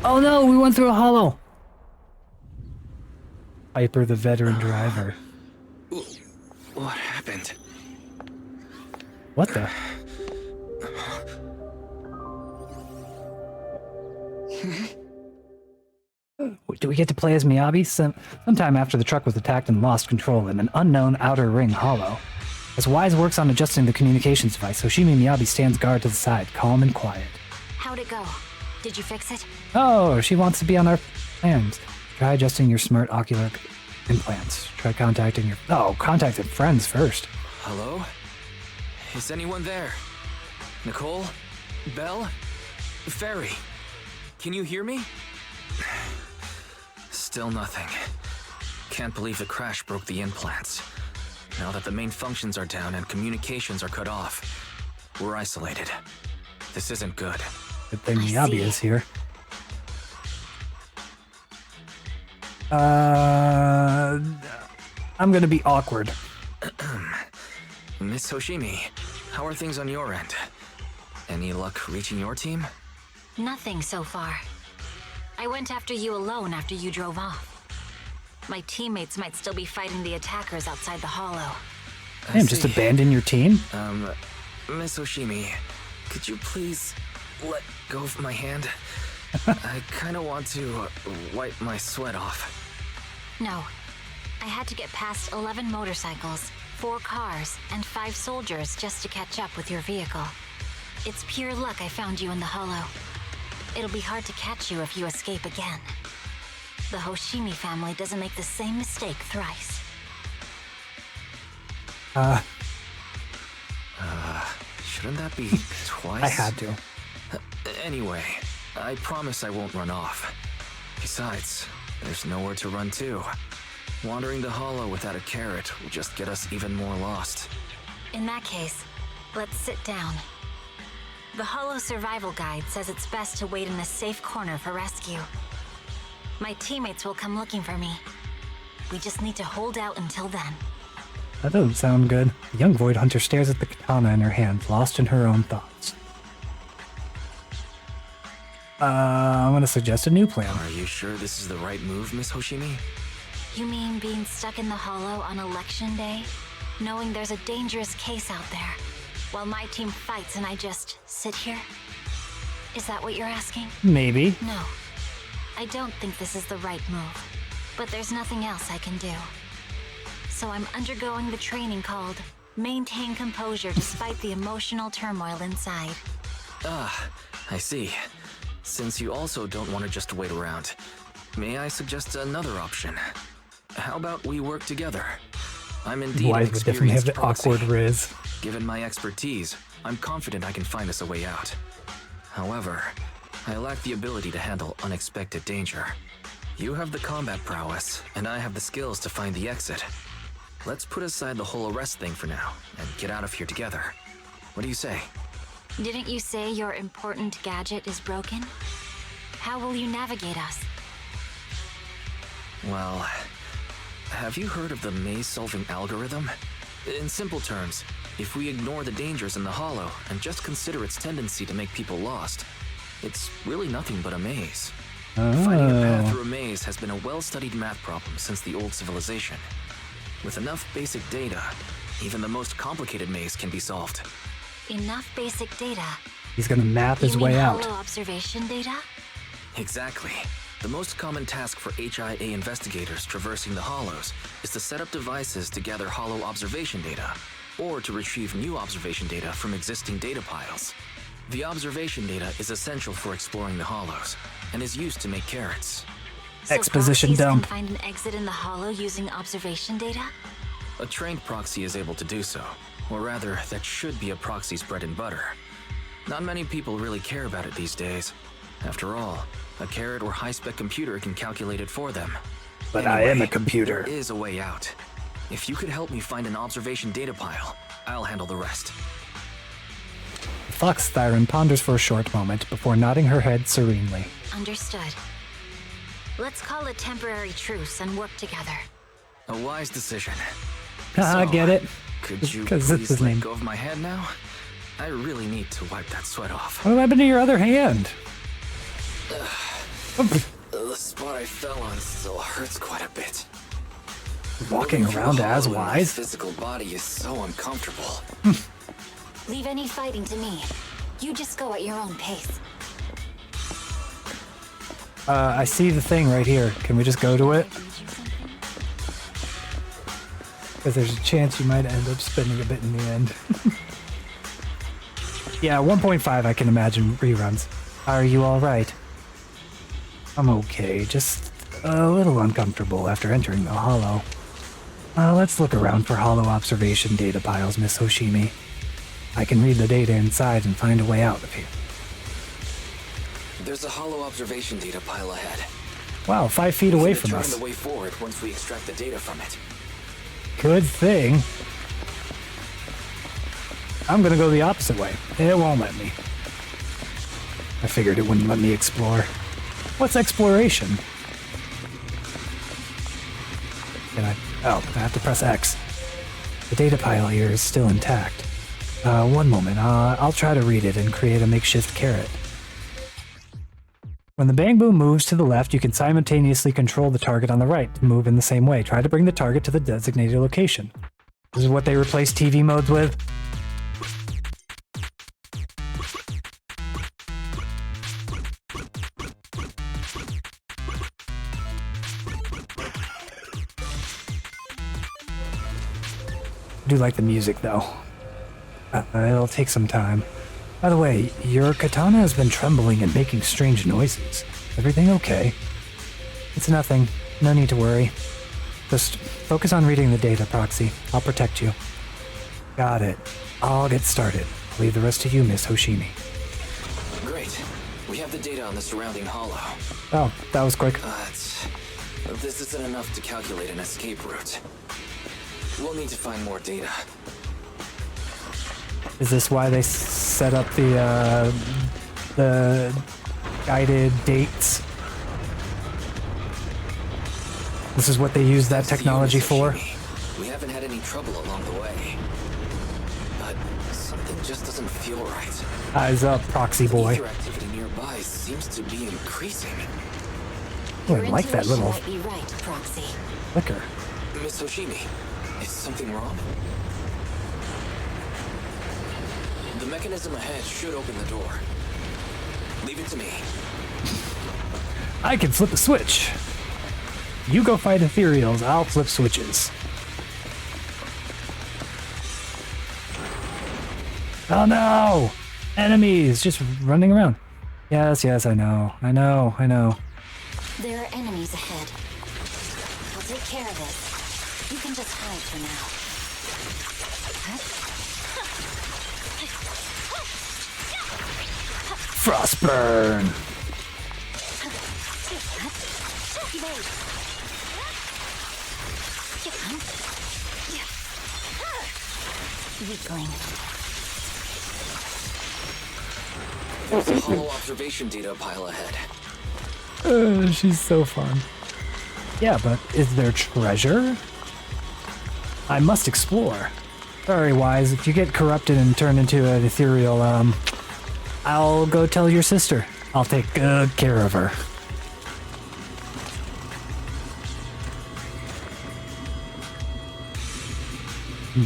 Oh no, we went through a hollow. Piper, the veteran driver. What happened? What the? Do we get to play as Miyabi? Sometime after the truck was attacked and lost control in an unknown outer ring hollow. As Wise works on adjusting the communications device, Hoshimi Miyabi stands guard to the side, calm and quiet. How'd it go? Did you fix it? Oh, she wants to be on our plans. Try adjusting your smart ocular implants. Try contacting your... Oh, contacted friends first. Hello? Is anyone there? Nicole? Belle? Ferry? Can you hear me? Still nothing. Can't believe the crash broke the implants. Now that the main functions are down and communications are cut off, we're isolated. This isn't good. Good thing Miyabi is here. I'm gonna be awkward. Miss Hoshimi, how are things on your end? Any luck reaching your team? Nothing so far. I went after you alone after you drove off. My teammates might still be fighting the attackers outside the hollow. Damn, just abandon your team? Miss Hoshimi, could you please let go of my hand? I kinda want to wipe my sweat off. No. I had to get past 11 motorcycles, 4 cars, and 5 soldiers just to catch up with your vehicle. It's pure luck I found you in the hollow. It'll be hard to catch you if you escape again. The Hoshimi family doesn't make the same mistake thrice. Shouldn't that be twice? I had to. Anyway, I promise I won't run off. Besides, there's nowhere to run to. Wandering the hollow without a carrot will just get us even more lost. In that case, let's sit down. The Hollow Survival Guide says it's best to wait in a safe corner for rescue. My teammates will come looking for me. We just need to hold out until then. That doesn't sound good. The young Void Hunter stares at the katana in her hand, lost in her own thoughts. I'm gonna suggest a new plan. Are you sure this is the right move, Miss Hoshimi? You mean being stuck in the Hollow on election day? Knowing there's a dangerous case out there, while my team fights and I just sit here? Is that what you're asking? Maybe. No. I don't think this is the right move. But there's nothing else I can do. So I'm undergoing the training called Maintain Composure Despite the Emotional Turmoil Inside. Ah, I see. Since you also don't want to just wait around, may I suggest another option? How about we work together? I'm indeed Why an would definitely have experienced the awkward proxy. riz? Given my expertise, I'm confident I can find us a way out. However, I lack the ability to handle unexpected danger. You have the combat prowess, and I have the skills to find the exit. Let's put aside the whole arrest thing for now, and get out of here together. What do you say? Didn't you say your important gadget is broken? How will you navigate us? Well, have you heard of the maze-solving algorithm? In simple terms, if we ignore the dangers in the Hollow and just consider its tendency to make people lost, it's really nothing but a maze. Finding a path through a maze has been a well-studied math problem since the old civilization. With enough basic data, even the most complicated maze can be solved. Enough basic data? He's gonna math his way out. Hollow observation data? Exactly. The most common task for HIA investigators traversing the Hollows is to set up devices to gather Hollow observation data, or to retrieve new observation data from existing data piles. The observation data is essential for exploring the Hollows, and is used to make carrots. Exposition proxies dump. can find an exit in the Hollow using observation data? A trained proxy is able to do so, or rather, that should be a proxy's bread and butter. Not many people really care about it these days. After all, a carrot or high-spec computer can calculate it for them. But I am a computer. There is a way out. If you could help me find an observation data pile, I'll handle the rest. Fox Thyron ponders for a short moment before nodding her head serenely. Understood. Let's call a temporary truce and work together. A wise decision. I get it. Could you Because it's please his let name. go of my hand now? I really need to wipe that sweat off. What happened to your other hand? The spot I fell on still hurts quite a bit. Walking Moving through around a as hollow in my wise? physical body is so uncomfortable. Leave any fighting to me. You just go at your own pace. I see the thing right here. Can we just go to it? Because there's a chance you might end up spending a bit in the end. Yeah, 1.5 I can imagine reruns. Are you alright? I'm okay, just a little uncomfortable after entering the Hollow. Let's look around for Hollow observation data piles, Miss Hoshimi. I can read the data inside and find a way out of here. There's a Hollow observation data pile ahead. Wow, 5 feet away We from can us. determine the way forward once we extract the data from it. Good thing. I'm gonna go the opposite way. It won't let me. I figured it wouldn't let me explore. What's exploration? Can I? Oh, I have to press X. The data pile here is still intact. One moment. I'll try to read it and create a makeshift carrot. When the bang boom moves to the left, you can simultaneously control the target on the right to move in the same way. Try to bring the target to the designated location. This is what they replaced TV modes with. I do like the music though. It'll take some time. By the way, your katana has been trembling and making strange noises. Everything okay? It's nothing. No need to worry. Just focus on reading the data, Proxy. I'll protect you. Got it. I'll get started. Leave the rest to you, Miss Hoshimi. Great. We have the data on the surrounding hollow. Oh, that was quick. This isn't enough to calculate an escape route. We'll need to find more data. Is this why they set up the guided dates? This is what they use that technology for? We haven't had any trouble along the way. But something just doesn't feel right. Eyes up, proxy boy. Ether activity nearby seems to be increasing. Oh, I like that little might be right, Proxy. flicker. Miss Hoshimi, is something wrong? The mechanism ahead should open the door. Leave it to me. I can flip a switch. You go fight ethereals, I'll flip switches. Oh no! Enemies just running around. Yes, I know. There are enemies ahead. I'll take care of this. You can just hide for now. Frostburn! Weakling. There's a hollow observation data pile ahead. She's so fun. Yeah, but is there treasure? I must explore. Very wise. If you get corrupted and turned into an ethereal, I'll go tell your sister. I'll take good care of her.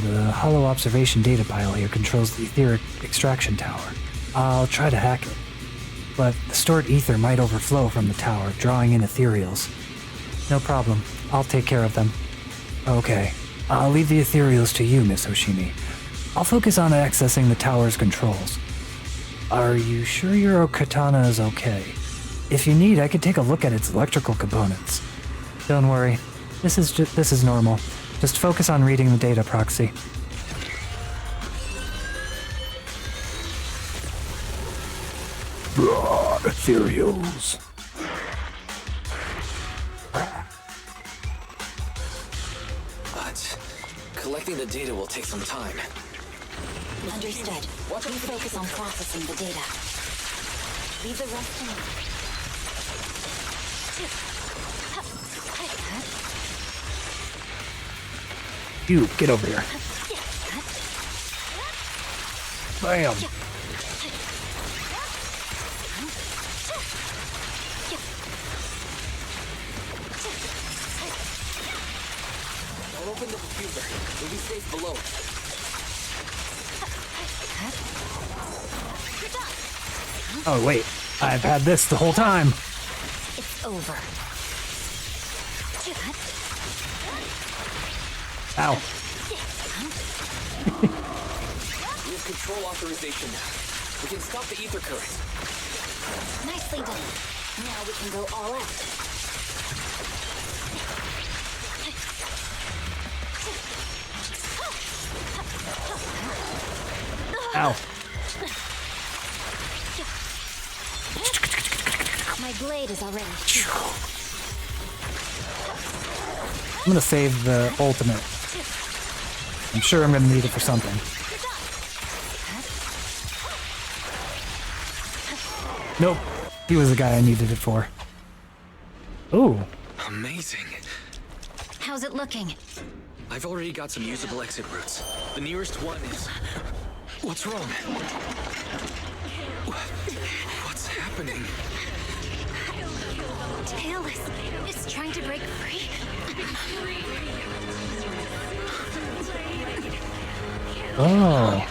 The hollow observation data pile here controls the etheric extraction tower. I'll try to hack it. But the stored ether might overflow from the tower, drawing in ethereals. No problem. I'll take care of them. Okay. I'll leave the ethereals to you, Miss Hoshimi. I'll focus on accessing the tower's controls. Are you sure your katana is okay? If you need, I could take a look at its electrical components. Don't worry. This is normal. Just focus on reading the data, Proxy. Ethereals. But collecting the data will take some time. Understood. You focus on processing the data. Leave the rest to me. You, get over here. Bam. I'll open the diffuser. We'll be safe below. Oh, wait. I've had this the whole time. It's over. Ow. We have control authorization now. We can stop the ether current. Nicely done. Now we can go all out. Ow. My blade is already. I'm gonna save the ultimate. I'm sure I'm gonna need it for something. Nope. He was the guy I needed it for. Ooh. Amazing. How's it looking? I've already got some usable exit routes. The nearest one is... What's wrong? What's happening? Tail is trying to break free. Oh.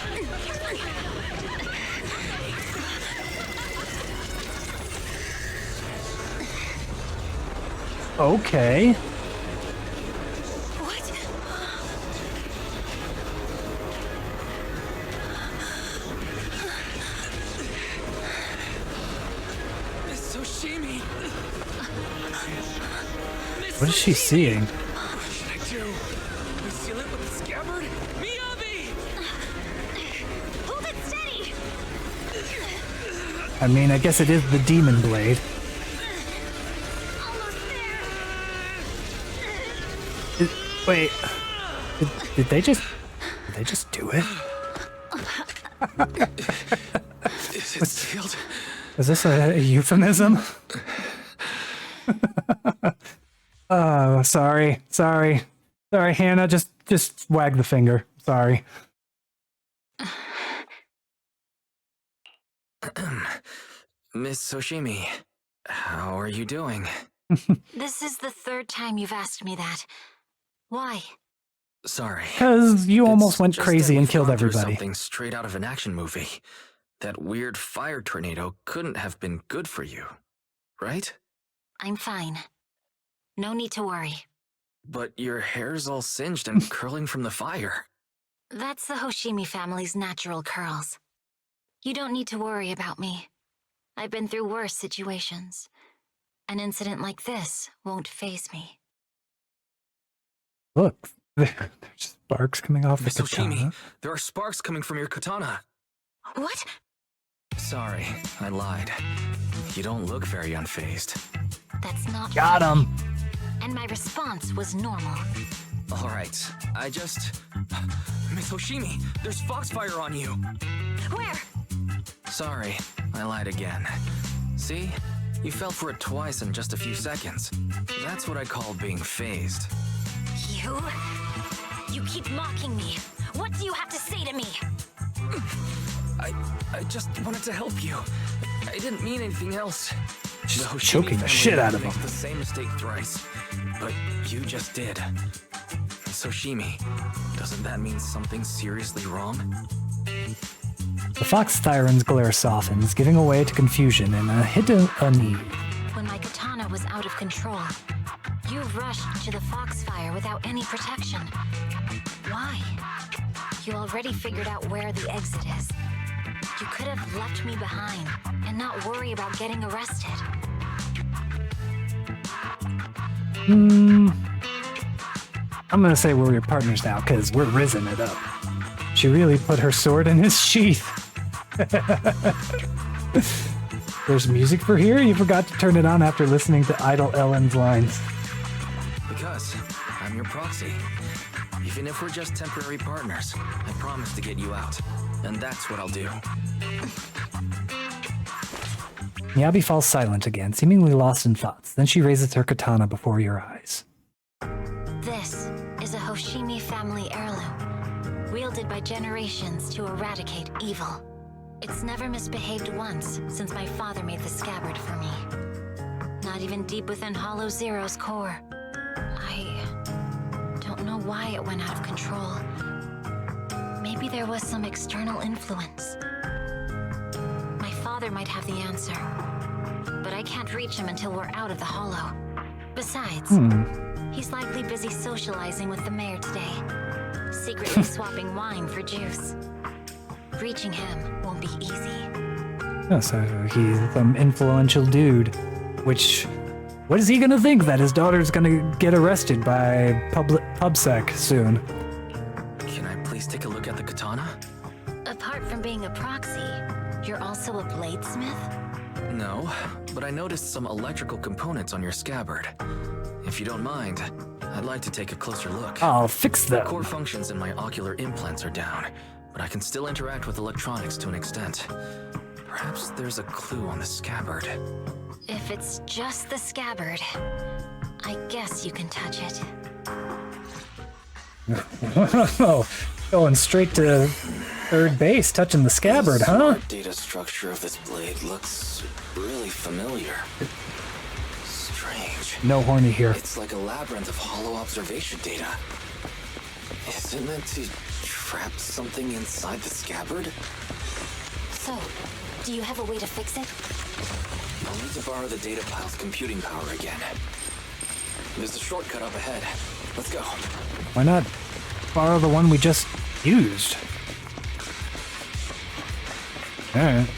Okay. What? Miss Hoshimi! What is she seeing? What should I do? We seal it with the scabbard? Miyabi! Hold it steady! I mean, I guess it is the demon blade. Wait. Did they just do it? Is it sealed? Is this a euphemism? Oh, sorry, Hannah. Just wag the finger. Sorry. Miss Soshimi, how are you doing? This is the third time you've asked me that. Why? Sorry. Because you almost went Just crazy that and we've killed gone through everybody. Something straight out of an action movie. That weird fire tornado couldn't have been good for you, right? I'm fine. No need to worry. But your hair's all singed and curling from the fire. That's the Hoshimi family's natural curls. You don't need to worry about me. I've been through worse situations. An incident like this won't faze me. Look, there's sparks coming off the Miss katana. Soshimi, there are sparks coming from your katana. What? Sorry, I lied. You don't look very unfazed. That's not Got him. And my response was normal. All right, Miss Hoshimi, there's foxfire on you. Where? Sorry, I lied again. See? You fell for it twice in just a few seconds. That's what I call being phased. You keep mocking me. What do you have to say to me? I just wanted to help you. I didn't mean anything else. She's The Hoshimi choking the family shit out of makes him. the same mistake thrice, but you just did. Soshimi, doesn't that mean something seriously wrong? The fox siren's glare softens, giving way to confusion and a hit of unease. When my katana was out of control, you rushed to the foxfire without any protection. Why? You already figured out where the exit is. You could have left me behind and not worry about getting arrested. I'm gonna say we're your partners now, because we're rizzing it up. She really put her sword in his sheath. There's music for here? You forgot to turn it on after listening to Idle Ellen's lines. Because I'm your proxy. Even if we're just temporary partners, I promise to get you out. And that's what I'll do. Miyabi falls silent again, seemingly lost in thoughts. Then she raises her katana before your eyes. This is a Hoshimi family heirloom, wielded by generations to eradicate evil. It's never misbehaved once since my father made the scabbard for me. Not even deep within Hollow Zero's core. I don't know why it went out of control. Maybe there was some external influence. My father might have the answer, but I can't reach him until we're out of the Hollow. Besides, he's likely busy socializing with the mayor today, secretly swapping wine for juice. Reaching him won't be easy. Oh, so he's some influential dude. What is he gonna think that his daughter's gonna get arrested by PubSec soon? Can I please take a look at the katana? Apart from being a proxy, you're also a bladesmith? No, but I noticed some electrical components on your scabbard. If you don't mind, I'd like to take a closer look. I'll fix them. Core functions in my ocular implants are down, but I can still interact with electronics to an extent. Perhaps there's a clue on the scabbard. If it's just the scabbard, I guess you can touch it. Oh, going straight to third base, touching the scabbard, huh? The data structure of this blade looks really familiar. Strange. No horny here. It's like a labyrinth of hollow observation data. Is it meant to trap something inside the scabbard? So, do you have a way to fix it? I'll need to borrow the data pile's computing power again. There's a shortcut up ahead. Let's go. Why not borrow the one we just used? Alright.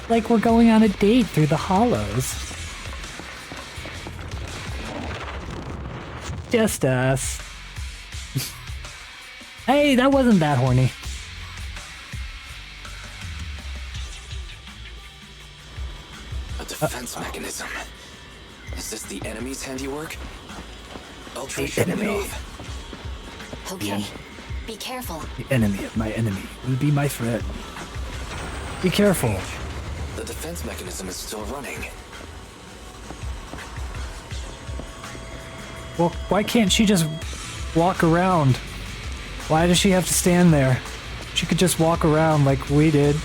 Like we're going on a date through the hollows. Just us. Hey, that wasn't that horny. A defense mechanism. Is this the enemy's handiwork? I'll try shutting it off. Okay, be careful. The enemy of my enemy will be my friend. Be careful. The defense mechanism is still running. Well, why can't she just walk around? Why does she have to stand there? She could just walk around like we did.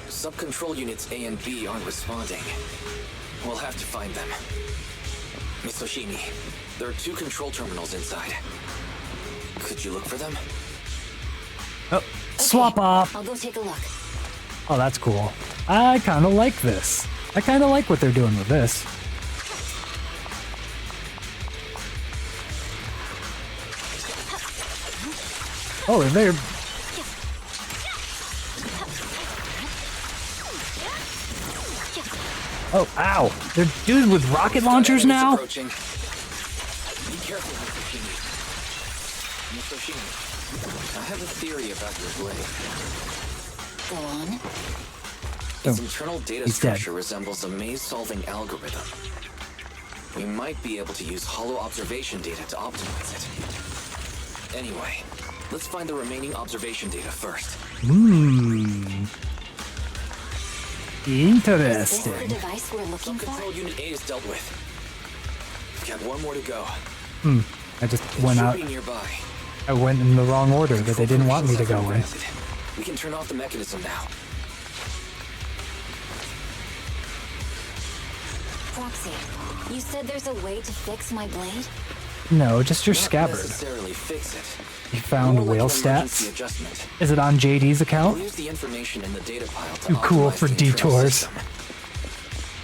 Sub-control units A and B aren't responding. We'll have to find them. Miss Oshimi, there are 2 control terminals inside. Could you look for them? Oh, swap off. I'll go take a look. Oh, that's cool. I kind of like this. I kind of like what they're doing with this. Oh, they're... Oh, ow. They're dudes with rocket launchers now? Be careful, Miss Oshimi. I have a theory about your blade. Go on. Its internal data structure resembles a maze-solving algorithm. We might be able to use hollow observation data to optimize it. Anyway, let's find the remaining observation data first. Interesting. Is this the device we're looking for? Control unit A is dealt with. We've got 1 more to go. I just went out. Nearby. I went in the wrong order that they didn't want me to go in. We can turn off the mechanism now. Proxy, you said there's a way to fix my blade? No, just your Not scabbard. necessarily fix it. You found More like whale an emergency stats? adjustment. Is it on JD's account? We'll use the information in the data pile to Too cool optimize for the internal detours. system.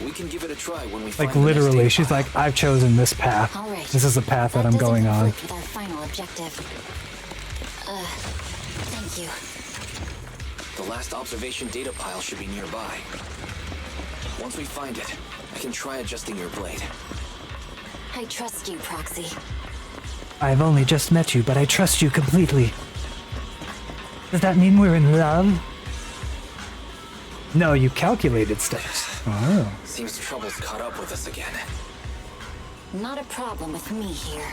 We can give it a try when we Like find the next literally, data she's pile. like, I've chosen this path. All right. This is the path that I'm doesn't going on. conflict with our final objective. Thank you. The last observation data pile should be nearby. Once we find it, I can try adjusting your blade. I trust you, Proxy. I've only just met you, but I trust you completely. Does that mean we're in love? No, you calculated steps. Oh. Seems trouble's caught up with us again. Not a problem with me here.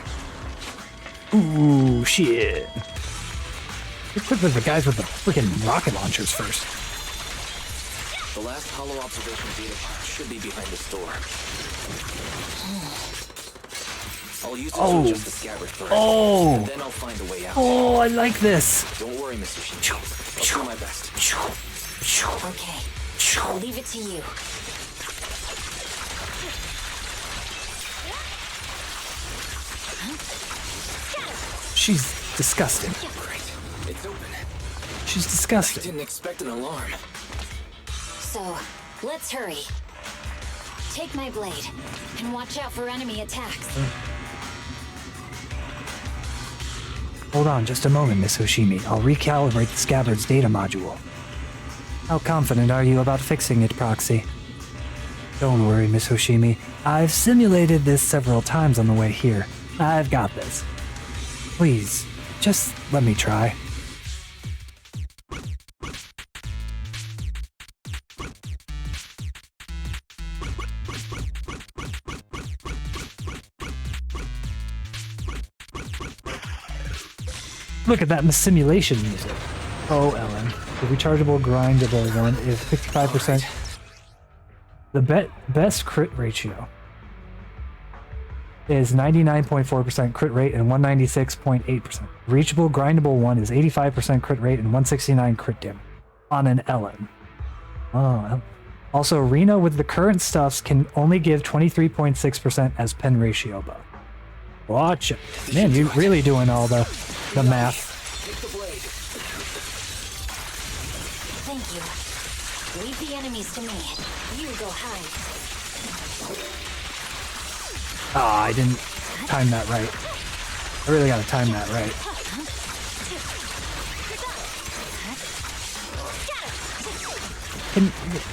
Ooh, shit. Let's put the guys with the freaking rocket launchers first. The last hollow observation data pile should be behind this door. I'll use it to adjust the scabbard first, and then I'll find a way out. Oh, I like this. Don't worry, Mr. Oshimi. I'll do my best. Okay, I'll leave it to you. She's disgusting. Great. It's open. She's I disgusting. didn't expect an alarm. So, let's hurry. Take my blade, and watch out for enemy attacks. Hold on just a moment, Miss Hoshimi. I'll recalibrate the scabbard's data module. How confident are you about fixing it, Proxy? Don't worry, Miss Hoshimi. I've simulated this several times on the way here. I've got this. Please, just let me try. Look at that simulation music. Oh, Ellen. The rechargeable grindable one is 55%. The best crit ratio is 99.4% crit rate and 196.8%. Reachable grindable one is 85% crit rate and 169 crit damage on an Ellen. Oh, also Rena with the current stuffs can only give 23.6% as pen ratio buff. Watch it. Man, you're really doing all the math. Thank you. Leave the enemies to me. You go hide. Ah, I didn't time that right. I really gotta time that right.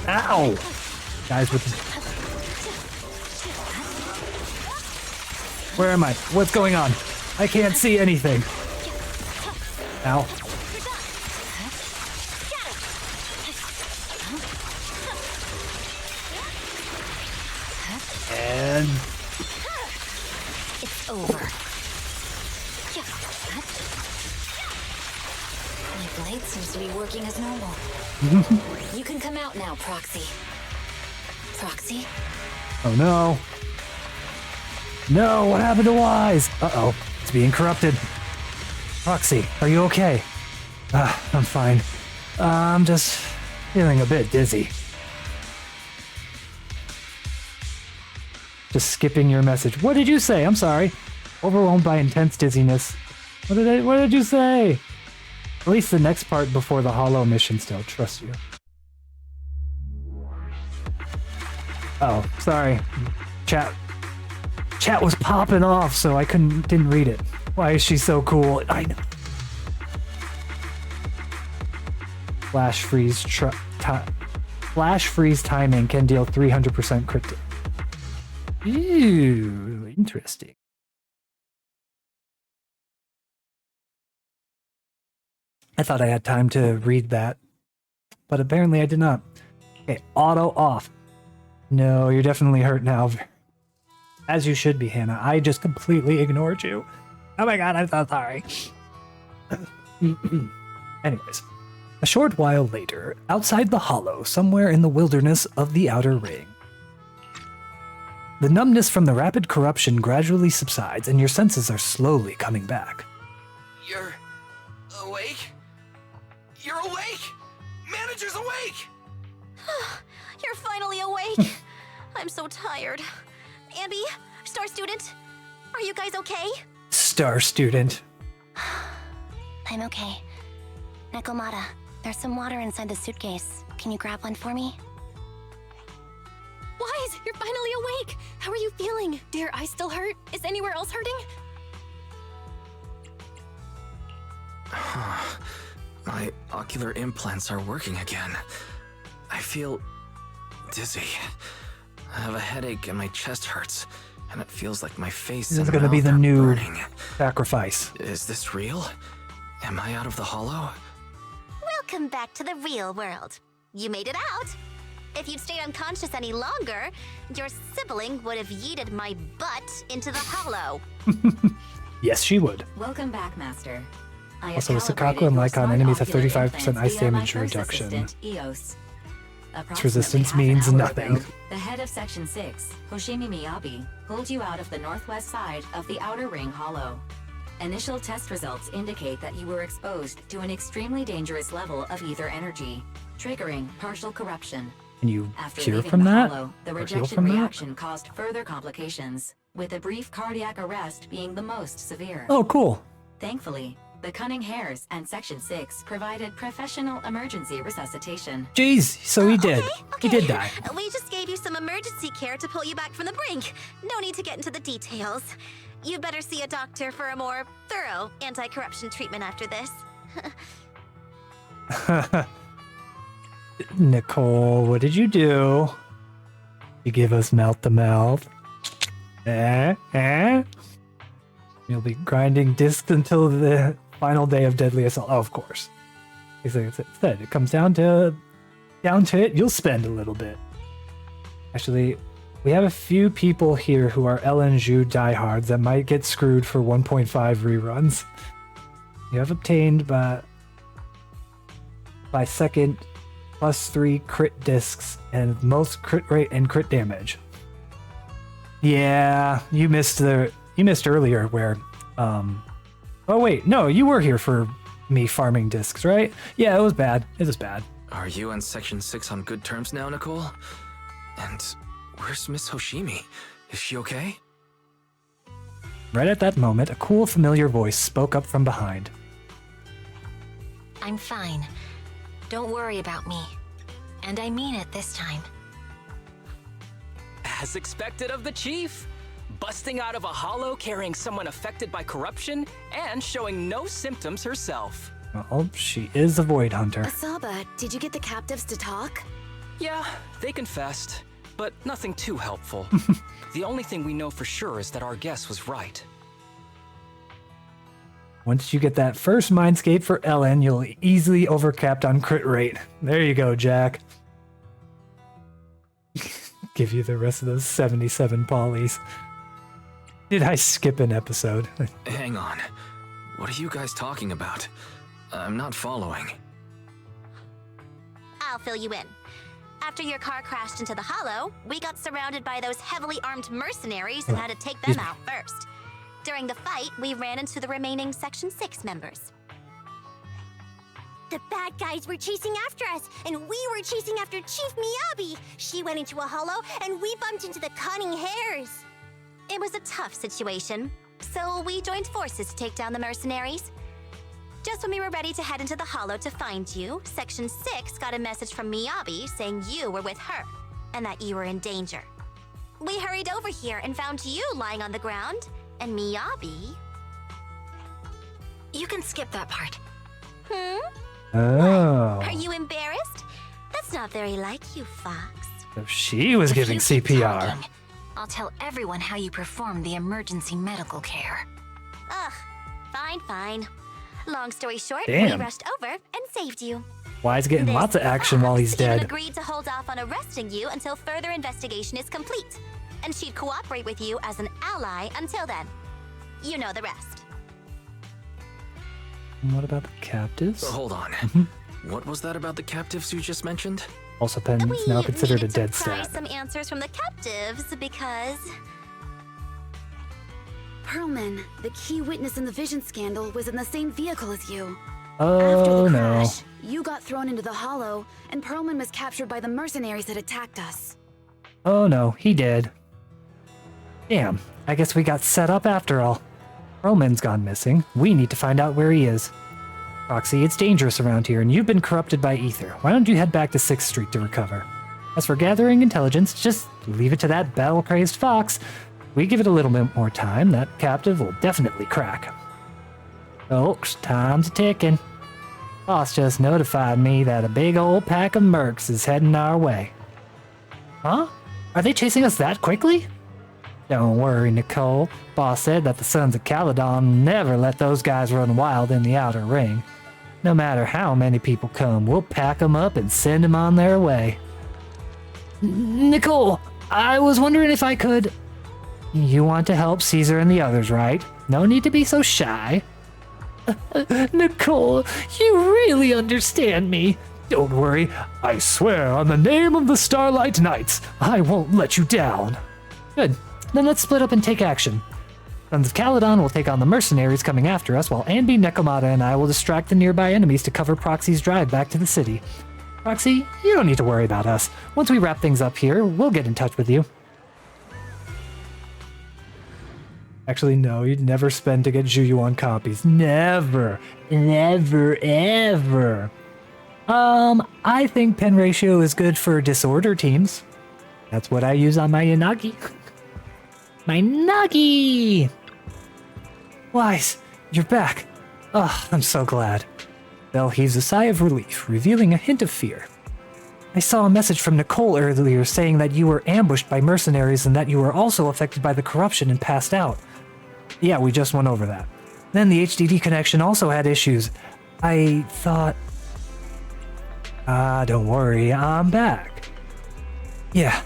Ow! Guys with... Where am I? What's going on? I can't see anything. Ow. And... It's over. My blade seems to be working as normal. You can come out now, Proxy. Proxy? Oh no. No, what happened to Wise? Uh-oh, it's being corrupted. Proxy, are you okay? I'm fine. I'm just feeling a bit dizzy. Just skipping your message. What did you say? I'm sorry. Overwhelmed by intense dizziness. What did you say? At least the next part before the hollow mission still. Trust you. Oh, sorry. Chat was popping off, so I didn't read it. Why is she so cool? I know. Flash freeze timing can deal 300% crit. Ew, interesting. I thought I had time to read that, but apparently I did not. Okay, auto off. No, you're definitely hurt now. As you should be, Hannah. I just completely ignored you. Oh my god, I'm so sorry. Anyways, a short while later, outside the hollow, somewhere in the wilderness of the Outer Ring, the numbness from the rapid corruption gradually subsides and your senses are slowly coming back. You're awake? You're awake! Manager's awake! You're finally awake. I'm so tired. Ambi, Star Student, are you guys okay? Star Student. I'm okay. Nekomata, there's some water inside the suitcase. Can you grab one for me? Wise, you're finally awake. How are you feeling? Do your eyes still hurt? Is anywhere else hurting? My ocular implants are working again. I feel dizzy. I have a headache and my chest hurts, and it feels like my face This is and going to be mouth the are new burning. sacrifice. Is this real? Am I out of the hollow? Welcome back to the real world. You made it out. If you'd stayed unconscious any longer, your sibling would have yeeted my butt into the hollow. Yes, she would. Welcome back, Master. Also, Sakaku and Lycon enemies have 35% ice damage reduction. EOS. Its resistance means nothing. The head of Section 6, Hoshimi Miyabi, pulled you out of the northwest side of the Outer Ring Hollow. Initial test results indicate that you were exposed to an extremely dangerous level of ether energy, triggering partial corruption. Can you After cure leaving from the that? hollow, the Or heal rejection from that? reaction caused further complications, with a brief cardiac arrest being the most severe. Oh, cool. Thankfully, the Cunning Hares and Section 6 provided professional emergency resuscitation. Jeez, so he did. He did die. We just gave you some emergency care to pull you back from the brink. No need to get into the details. You better see a doctor for a more thorough anti-corruption treatment after this. Nicole, what did you do? You give us mouth to mouth. You'll be grinding discs until the final day of Deadly Assault. Oh, of course. As I said, it comes down to it, you'll spend a little bit. Actually, we have a few people here who are LNJU diehards that might get screwed for 1.5 reruns. You have obtained by second +3 crit discs and most crit rate and crit damage. Yeah, you missed earlier where oh wait, no, you were here for me farming discs, right? Yeah, it was bad. It was bad. Are you and Section 6 on good terms now, Nicole? And where's Miss Hoshimi? Is she okay? Right at that moment, a cool, familiar voice spoke up from behind. I'm fine. Don't worry about me. And I mean it this time. As expected of the chief. Busting out of a hollow carrying someone affected by corruption and showing no symptoms herself. Well, she is a void hunter. Asaba, did you get the captives to talk? Yeah, they confessed, but nothing too helpful. The only thing we know for sure is that our guess was right. Once you get that first Mindscape for Ellen, you'll easily overcapped on crit rate. There you go, Jack. Give you the rest of those 77 polys. Did I skip an episode? Hang on. What are you guys talking about? I'm not following. I'll fill you in. After your car crashed into the hollow, we got surrounded by those heavily armed mercenaries and had to take them out first. During the fight, we ran into the remaining Section 6 members. The bad guys were chasing after us, and we were chasing after Chief Miyabi. She went into a hollow, and we bumped into the cunning hares. It was a tough situation, so we joined forces to take down the mercenaries. Just when we were ready to head into the hollow to find you, Section 6 got a message from Miyabi saying you were with her, and that you were in danger. We hurried over here and found you lying on the ground, and Miyabi... You can skip that part. Hmm? Oh. Are you embarrassed? That's not very like you, Fox. So she was giving CPR. Talking, I'll tell everyone how you performed the emergency medical care. Ugh, fine. Long story short, Damn. we rushed over and saved you. Why's getting lots of action while he's Even dead? agreed to hold off on arresting you until further investigation is complete. And she'd cooperate with you as an ally until then. You know the rest. What about the captives? So hold on. What was that about the captives you just mentioned? Also, Pen's now considered a dead Try stat. some answers from the captives because... Perlman, the key witness in the Vision scandal, was in the same vehicle as you. After Oh the no. crash, you got thrown into the hollow, and Perlman was captured by the mercenaries that attacked us. Oh no, he did. Damn, I guess we got set up after all. Roman's gone missing. We need to find out where he is. Roxy, it's dangerous around here, and you've been corrupted by ether. Why don't you head back to 6th Street to recover? As for gathering intelligence, just leave it to that battle-crazed Fox. We give it a little bit more time, that captive will definitely crack. Folks, time's a-ticking. Boss just notified me that a big old pack of mercs is heading our way. Huh? Are they chasing us that quickly? Don't worry, Nicole. Boss said that the Sons of Caledon never let those guys run wild in the Outer Ring. No matter how many people come, we'll pack them up and send them on their way. Nicole, I was wondering if I could... You want to help Caesar and the others, right? No need to be so shy. Nicole, you really understand me. Don't worry, I swear on the name of the Starlight Knights, I won't let you down. Good, then let's split up and take action. Sons of Caledon will take on the mercenaries coming after us, while Anby, Nekomata, and I will distract the nearby enemies to cover Proxy's drive back to the city. Proxy, you don't need to worry about us. Once we wrap things up here, we'll get in touch with you. Actually, no, you'd never spend to get Juyuan copies. Never. Never, ever. I think pen ratio is good for disorder teams. That's what I use on my Yanagi. My Nagi! Wise, you're back. Oh, I'm so glad. Belle heaves a sigh of relief, revealing a hint of fear. I saw a message from Nicole earlier saying that you were ambushed by mercenaries and that you were also affected by the corruption and passed out. Yeah, we just went over that. Then the HDD connection also had issues. I thought... don't worry, I'm back. Yeah,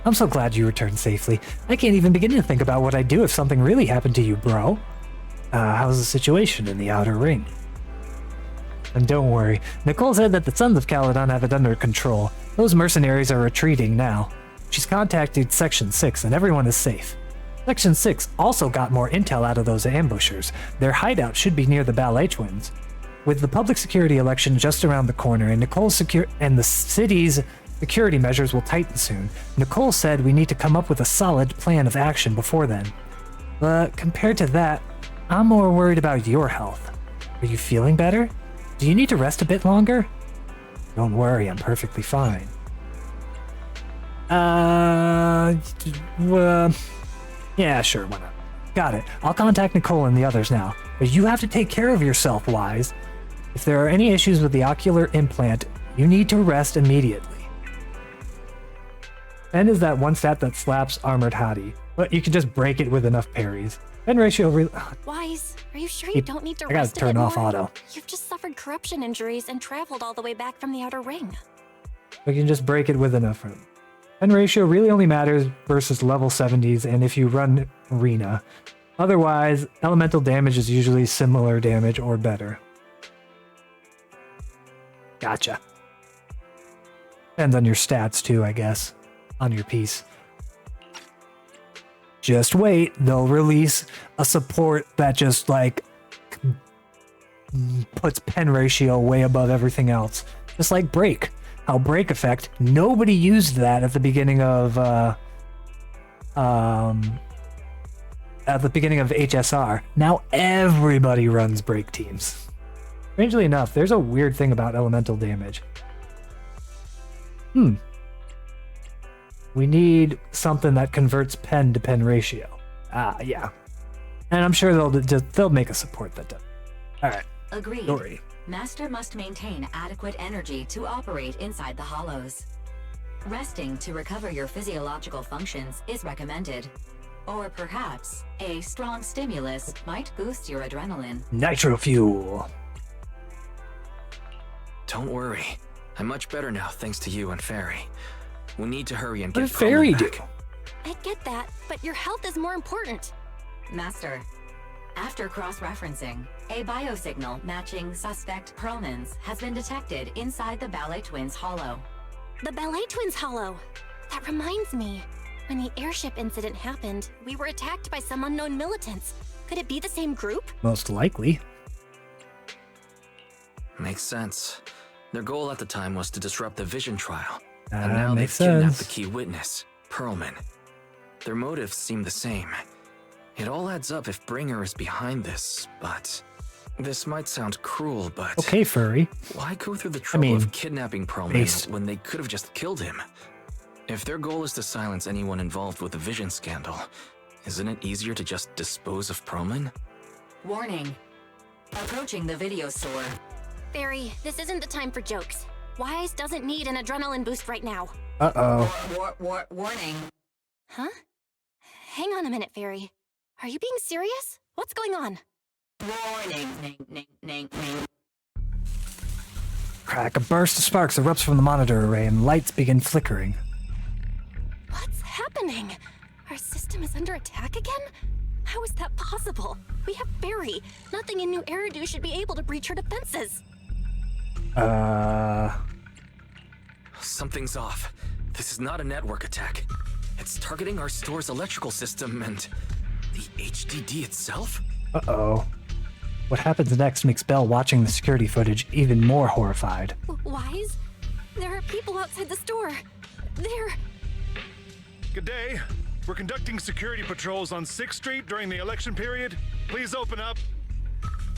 I'm so glad you returned safely. I can't even begin to think about what I'd do if something really happened to you, bro. How's the situation in the Outer Ring? And don't worry, Nicole said that the Sons of Caledon have it under control. Those mercenaries are retreating now. She's contacted Section 6 and everyone is safe. Section 6 also got more intel out of those ambushers. Their hideout should be near the Ballet Twins. With the public security election just around the corner and the city's security measures will tighten soon, Nicole said we need to come up with a solid plan of action before then. But compared to that, I'm more worried about your health. Are you feeling better? Do you need to rest a bit longer? Don't worry, I'm perfectly fine. Yeah, sure, why not? Got it. I'll contact Nicole and the others now. But you have to take care of yourself, Wise. If there are any issues with the ocular implant, you need to rest immediately. Pen is that one stat that slaps armored Hottie, but you can just break it with enough parries. Pen ratio really... Wise, are you sure you don't need to I gotta rest a turn bit off more? auto. You've just suffered corruption injuries and traveled all the way back from the Outer Ring. We can just break it with enough room. Pen ratio really only matters versus level 70s and if you run arena. Otherwise, elemental damage is usually similar damage or better. Gotcha. Depends on your stats too, I guess. On your piece. Just wait, they'll release a support that just like puts pen ratio way above everything else. Just like break. How break effect, nobody used that at the beginning of HSR. Now everybody runs break teams. Strangely enough, there's a weird thing about elemental damage. We need something that converts pen to pen ratio. Yeah. And I'm sure they'll make a support that does. All right. Agreed. Story. Master must maintain adequate energy to operate inside the hollows. Resting to recover your physiological functions is recommended. Or perhaps, a strong stimulus might boost your adrenaline. Nitro fuel. Don't worry. I'm much better now thanks to you and Fairy. We need to hurry and What get did Fairy Perlman do? back. I get that, but your health is more important. Master, after cross-referencing, a biosignal matching suspect Perlman's has been detected inside the Ballet Twins hollow. The Ballet Twins hollow. That reminds me. When the airship incident happened, we were attacked by some unknown militants. Could it be the same group? Most likely. Makes sense. Their goal at the time was to disrupt the Vision trial. That And now they've makes kidnapped the sense. key witness, Perlman. Their motives seem the same. It all adds up if Bringer is behind this, but... This might sound cruel, but... Okay, Furry. Why go through the trouble mean, of kidnapping Perlman based. when they could have just killed him? If their goal is to silence anyone involved with the Vision scandal, isn't it easier to just dispose of Perlman? Warning. Approaching the video store. Barry, this isn't the time for jokes. Wise doesn't need an adrenaline boost right now. Uh-oh. Warning. Huh? Hang on a minute, Fairy. Are you being serious? What's going on? Warning. Crack, a burst of sparks erupts from the monitor array and lights begin flickering. What's happening? Our system is under attack again? How is that possible? We have Barry. Nothing in New Eridu should be able to breach her defenses. Something's off. This is not a network attack. It's targeting our store's electrical system and the HDD itself? Uh-oh. What happens next makes Belle watching the security footage even more horrified. Wise? There are people outside the store. They're... Good day. We're conducting security patrols on 6th Street during the election period. Please open up.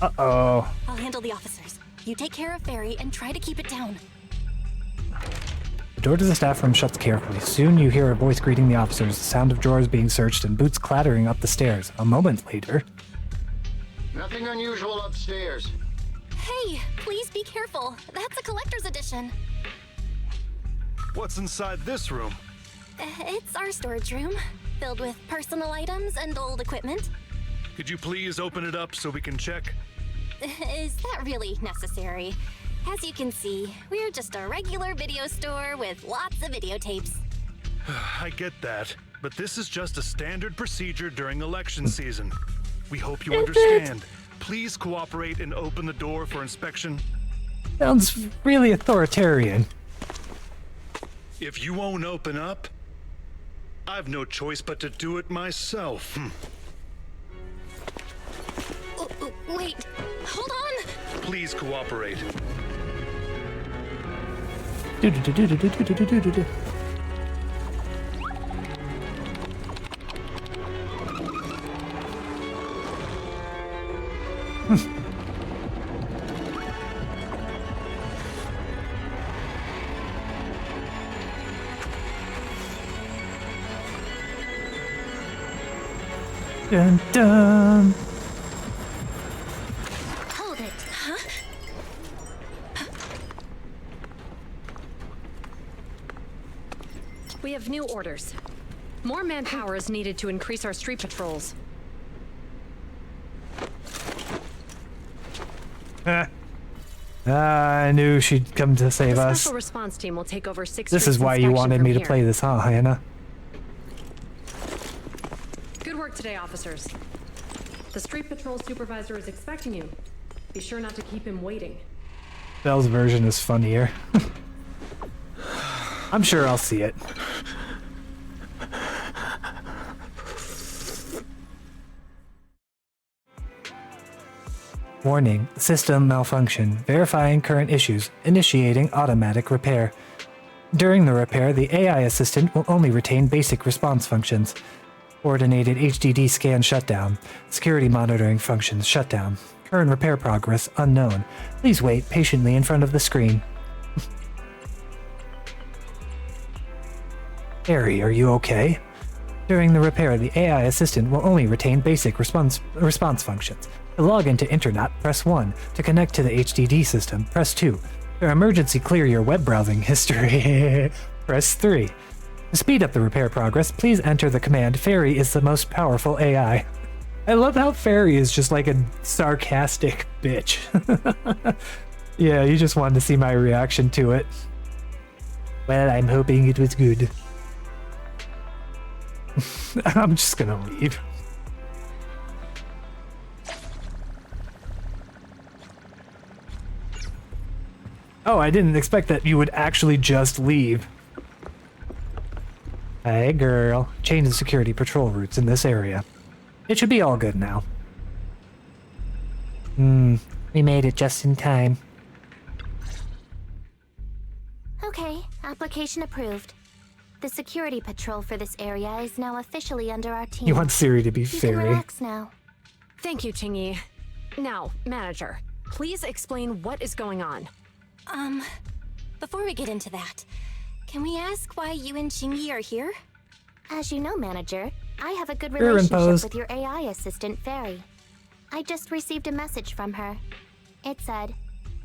Uh-oh. I'll handle the officers. You take care of Fairy and try to keep it down. The door to the staff room shuts carefully. Soon you hear a voice greeting the officers, the sound of drawers being searched, and boots clattering up the stairs. A moment later... Nothing unusual upstairs. Hey, please be careful. That's a collector's edition. What's inside this room? It's our storage room, filled with personal items and old equipment. Could you please open it up so we can check? Is that really necessary? As you can see, we're just a regular video store with lots of videotapes. I get that, but this is just a standard procedure during election season. We hope you understand. Please cooperate and open the door for inspection. Sounds really authoritarian. If you won't open up, I've no choice but to do it myself. Wait, hold on! Please cooperate. Do-do-do-do-do-do-do-do-do-do. Dun dun. Hold it, huh? We have new orders. More manpower is needed to increase our street patrols. I knew she'd come to save The us. special response team will take over 6 This is streets why you inspection wanted from me to here. play this, huh, Hannah? Good work today, officers. The street patrol supervisor is expecting you. Be sure not to keep him waiting. Belle's version is funnier. I'm sure I'll see it. Warning, system malfunction. Verifying current issues. Initiating automatic repair. During the repair, the AI assistant will only retain basic response functions. Coordinated HDD scan shutdown. Security monitoring functions shutdown. Current repair progress unknown. Please wait patiently in front of the screen. Harry, are you okay? During the repair, the AI assistant will only retain basic response functions. To log into internet, press 1. To connect to the HDD system, press 2. To emergency clear your web browsing history, press 3. To speed up the repair progress, please enter the command Fairy is the most powerful AI. I love how Fairy is just like a sarcastic bitch. Yeah, you just wanted to see my reaction to it. Well, I'm hoping it was good. I'm just gonna leave. Oh, I didn't expect that you would actually just leave. Hey girl, change the security patrol routes in this area. It should be all good now. We made it just in time. Okay, application approved. The security patrol for this area is now officially under our team. You want Siri to be You can Fairy. relax now. Thank you, Chingy. Now, manager, please explain what is going on. Before we get into that, can we ask why you and Chingy are here? As you know, manager, I have a good You're relationship imposed. with your AI assistant, Fairy. I just received a message from her. It said,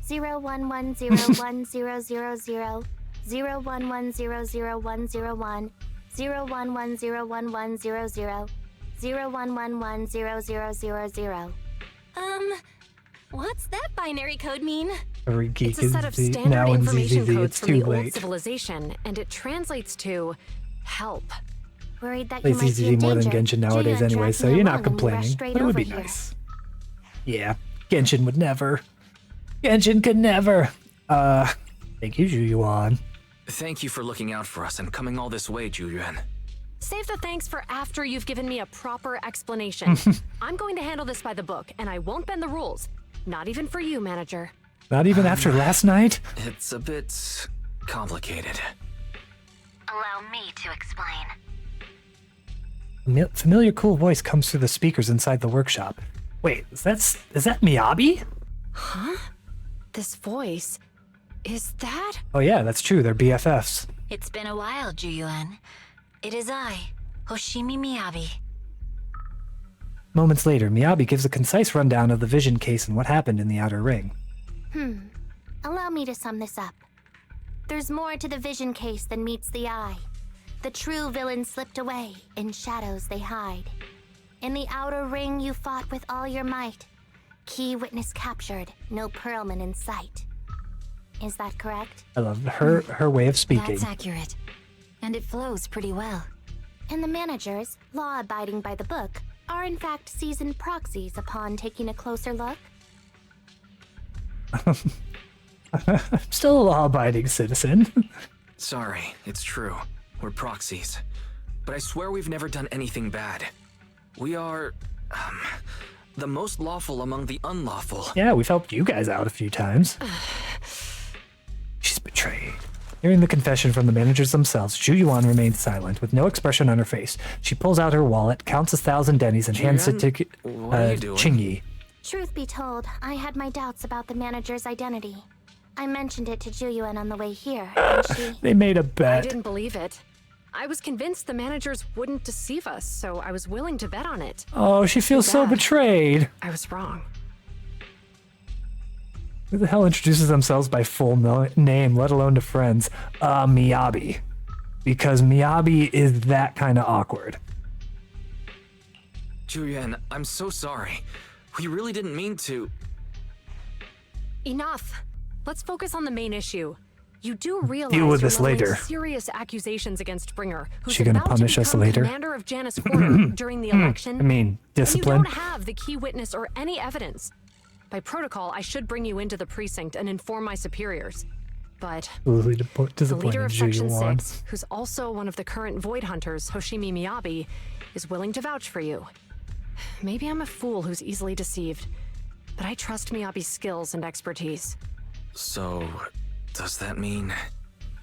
011010000, 011000101, 011011100, 0111000. What's that binary code mean? Every geek It's a set of is standard now in information ZZZ. codes It's from too the old late. civilization, and it translates to help. Worried that Play you might be ZZZ in more than danger. Genshin nowadays Julian anyway, dragged so me you're along not and we rushed complaining. straight But it would over be here. nice. Yeah, Genshin would never. Genshin could never. Thank you, Zhuyuan. Thank you for looking out for us and coming all this way, Julian. Save the thanks for after you've given me a proper explanation. I'm going to handle this by the book, and I won't bend the rules. Not even for you, manager. Not even after last night? It's a bit complicated. Allow me to explain. A familiar cool voice comes through the speakers inside the workshop. Wait, is that Miyabi? Huh? This voice... is that... Oh yeah, that's true, they're BFFs. It's been a while, Juyuan. It is I, Hoshimi Miyabi. Moments later, Miyabi gives a concise rundown of the vision case and what happened in the Outer Ring. Allow me to sum this up. There's more to the vision case than meets the eye. The true villain slipped away, in shadows they hide. In the Outer Ring you fought with all your might. Key witness captured, no Pearlman in sight. Is that correct? I love her way of speaking. That's accurate. And it flows pretty well. And the managers, law-abiding by the book, are in fact seasoned proxies upon taking a closer look? I'm still a law-abiding citizen. Sorry, it's true. We're proxies. But I swear we've never done anything bad. We are, the most lawful among the unlawful. Yeah, we've helped you guys out a few times. She's betrayed. Hearing the confession from the managers themselves, Zhuyuan remains silent, with no expression on her face. She pulls out her wallet, counts 1,000 dennies, and hands it to what are you doing? Chingy. Truth be told, I had my doubts about the manager's identity. I mentioned it to Juyuan on the way here, and she... They made a I bet. didn't believe it. I was convinced the managers wouldn't deceive us, so I was willing to bet on it. Oh, she feels so bad. betrayed. I was wrong. Who the hell introduces themselves by full name, let alone to friends? Miyabi. because Miyabi is that kind of awkward. Julian, I'm so sorry. We really didn't mean to. Enough. Let's focus on the main issue. You do realize Deal with you're this leveling later. serious accusations against Bringer, who's She gonna about punish to us become later? commander of Janus Quarter during the election. I mean, discipline. And you don't have the key witness or any evidence. By protocol, I should bring you into the precinct and inform my superiors. But the leader of Section 6, who's also one of the current Void Hunters, Hoshimi Miyabi, is willing to vouch for you. Maybe I'm a fool who's easily deceived, but I trust Miyabi's skills and expertise. So, does that mean...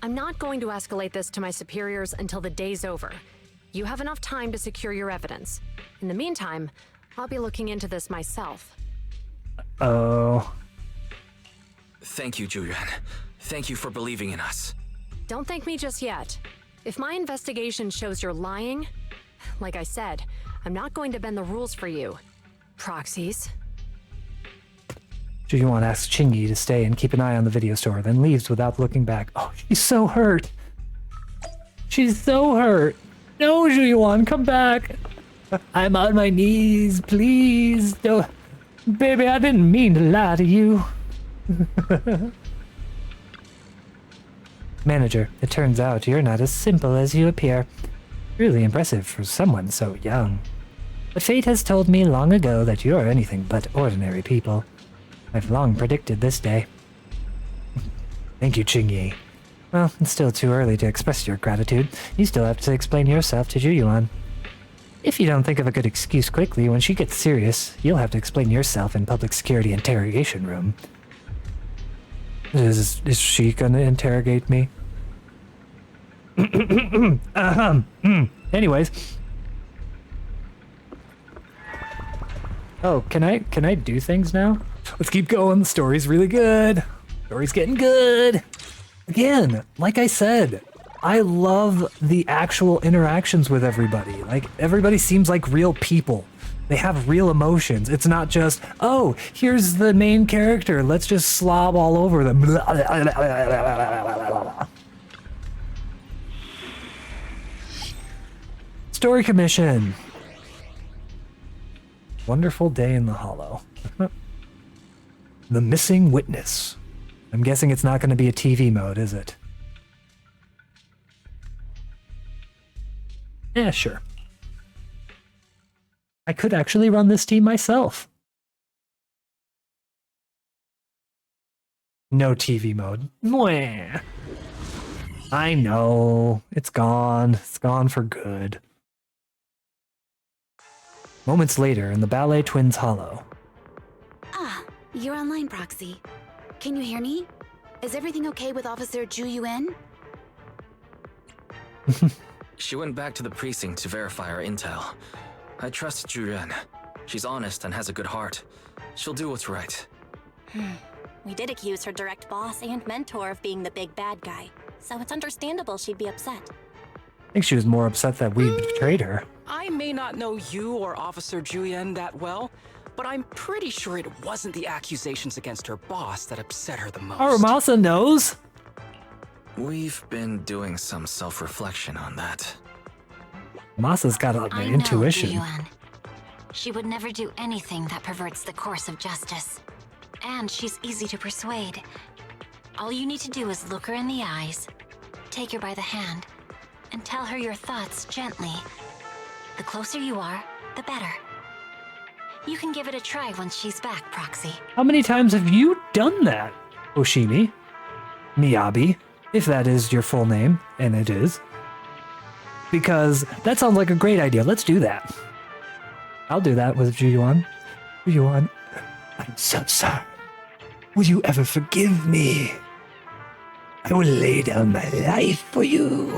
I'm not going to escalate this to my superiors until the day's over. You have enough time to secure your evidence. In the meantime, I'll be looking into this myself. Oh. Thank you, Julian. Thank you for believing in us. Don't thank me just yet. If my investigation shows you're lying, like I said, I'm not going to bend the rules for you. Proxies. Juyuan asks Chingy to stay and keep an eye on the video store, then leaves without looking back. Oh, she's so hurt. She's so hurt. No, Juyuan, come back. I'm on my knees, please. Don't... Baby, I didn't mean to lie to you. Manager, it turns out you're not as simple as you appear. Really impressive for someone so young. But fate has told me long ago that you're anything but ordinary people. I've long predicted this day. Thank you, Qingyi. Well, it's still too early to express your gratitude. You still have to explain yourself to Juyuan. If you don't think of a good excuse quickly, when she gets serious, you'll have to explain yourself in public security interrogation room. Is she gonna interrogate me? Anyways. Oh, can I do things now? Let's keep going. The story's really good. Story's getting good. Again, like I said, I love the actual interactions with everybody. Like, everybody seems like real people. They have real emotions. It's not just, oh, here's the main character. Let's just slob all over them. Story commission. Wonderful day in the Hollow. The missing witness. I'm guessing it's not going to be a TV mode, is it? Yeah, sure. I could actually run this team myself. No TV mode. Mwah. I know. It's gone. It's gone for good. Moments later in the Ballet Twins Hollow. Ah, you're online, Proxy. Can you hear me? Is everything okay with Officer Ju Yuen? She went back to the precinct to verify our intel. I trust Juren. She's honest and has a good heart. She'll do what's right. We did accuse her direct boss and mentor of being the big bad guy, so it's understandable she'd be upset. I think she was more upset that we betrayed her. I may not know you or Officer Julian that well, but I'm pretty sure it wasn't the accusations against her boss that upset her the most. Aramasa knows. We've been doing some self-reflection on that. Masa's got an I intuition. know Yuan. She would never do anything that perverts the course of justice. And she's easy to persuade. All you need to do is look her in the eyes, take her by the hand, and tell her your thoughts gently. The closer you are, the better. You can give it a try once she's back, Proxy. How many times have you done that, Oshimi? Miyabi, if that is your full name, and it is. Because that sounds like a great idea. Let's do that. I'll do that with Juyuan. Juyuan, I'm so sorry. Will you ever forgive me? I will lay down my life for you.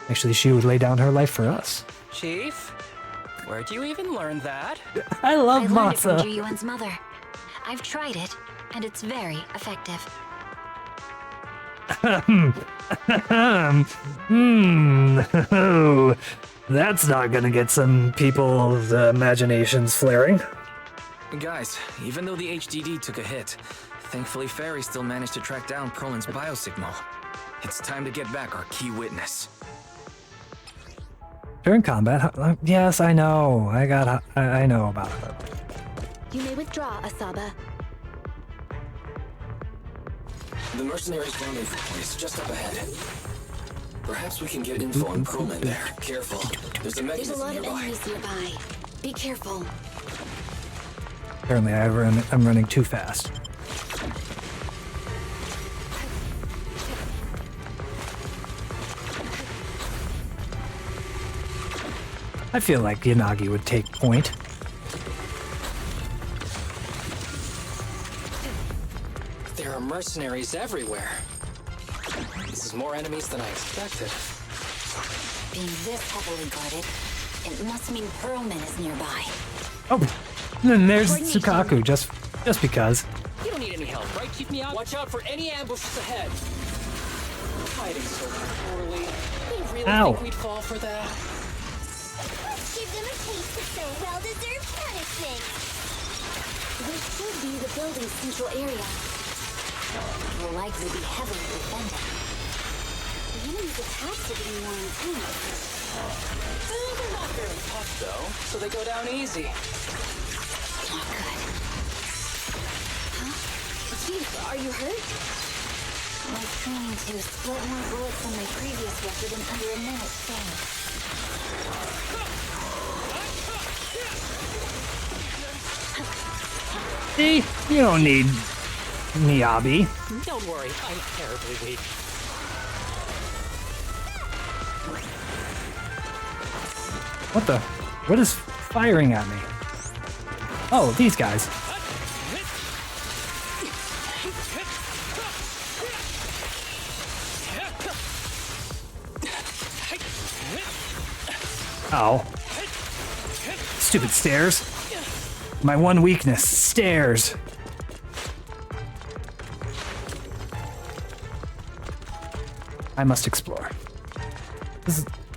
Actually, she would lay down her life for us. Chief, where'd you even learn that? I love I learned it from Masa. Ju Yuan's mother. I've tried it, and it's very effective. That's not gonna get some people's imaginations flaring. Guys, even though the HDD took a hit, thankfully Fairy still managed to track down Prolin's biosignal. It's time to get back our key witness. During combat, yes, I know. I know about her. You may withdraw, Asaba. The mercenaries' rendezvous point is just up ahead. Perhaps we can get info on Perlman there. Careful. There's a mechanism lot of nearby. enemies nearby. Be careful. Apparently I'm running too fast. I feel like Yanagi would take point. There are mercenaries everywhere. This is more enemies than I expected. Being this heavily guarded, it must mean Perlman is nearby. Oh, and then there's Tsukaku, just because. You don't need any help, right? Keep me out. Watch out for any ambushes ahead. Hiding so poorly. They really think we'd fall for that? Let's give them a taste of their well-deserved punishment. This should be the building's central area. It will likely be heavily defended. The enemy's attacks are getting more intense. They're not very tough, though, so they go down easy. Not good. Chief, are you hurt? My training to split more bullets than my previous record in under a minute failed. See, you don't need Miyabi. Don't worry, I'm terribly weak. What is firing at me? Oh, these guys. Ow. Stupid stairs. My one weakness, stairs. I must explore.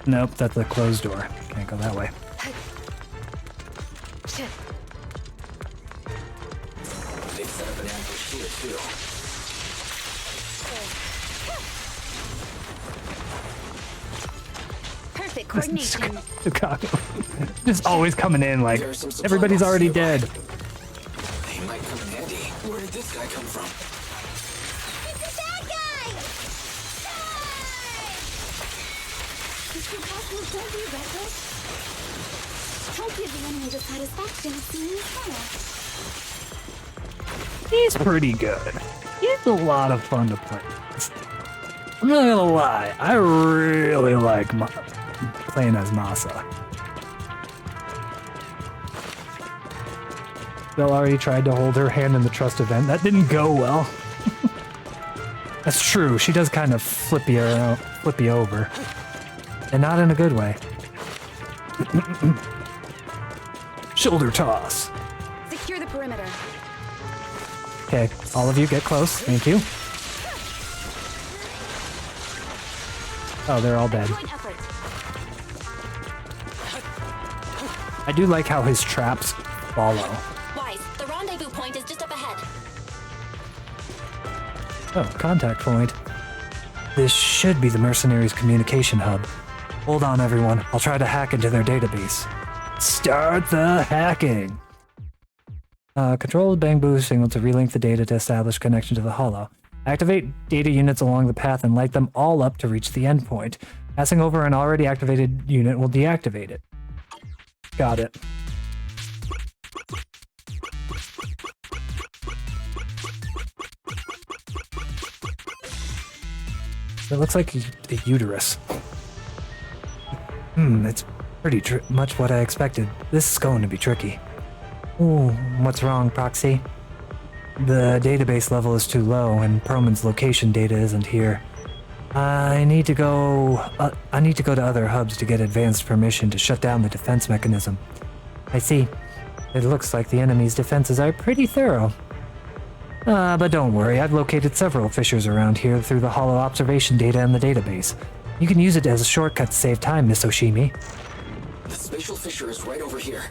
Nope, that's a closed door. Can't go that way. They've set up an ambush here, too. Perfect coordination. Tsukaku. Just always coming in like, everybody's already dead. They might come in handy. Where did this guy come from? It's a bad guy! Don't be reckless. Don't give the enemy the satisfaction of seeing you fall. He's pretty good. He's a lot of fun to play. I'm not gonna lie, I really like playing as Masa. Belle already tried to hold her hand in the trust event. That didn't go well. That's true, she does kind of flippy over. And not in a good way. Shoulder toss. Secure the perimeter. Okay, all of you get close. Thank you. Oh, they're all dead. I do like how his traps follow. Wise, the rendezvous point is just up ahead. Oh, contact point. This should be the mercenaries' communication hub. Hold on, everyone. I'll try to hack into their database. Start the hacking! Control the bamboo signal to relink the data to establish connection to the holo. Activate data units along the path and light them all up to reach the endpoint. Passing over an already activated unit will deactivate it. Got it. It looks like a uterus. It's pretty much what I expected. This is going to be tricky. Ooh, what's wrong, Proxy? The database level is too low, and Perlman's location data isn't here. I need to go to other hubs to get advanced permission to shut down the defense mechanism. I see. It looks like the enemy's defenses are pretty thorough. But don't worry, I've located several fissures around here through the holo observation data in the database. You can use it as a shortcut to save time, Miss Oshimi. The spatial fissure is right over here.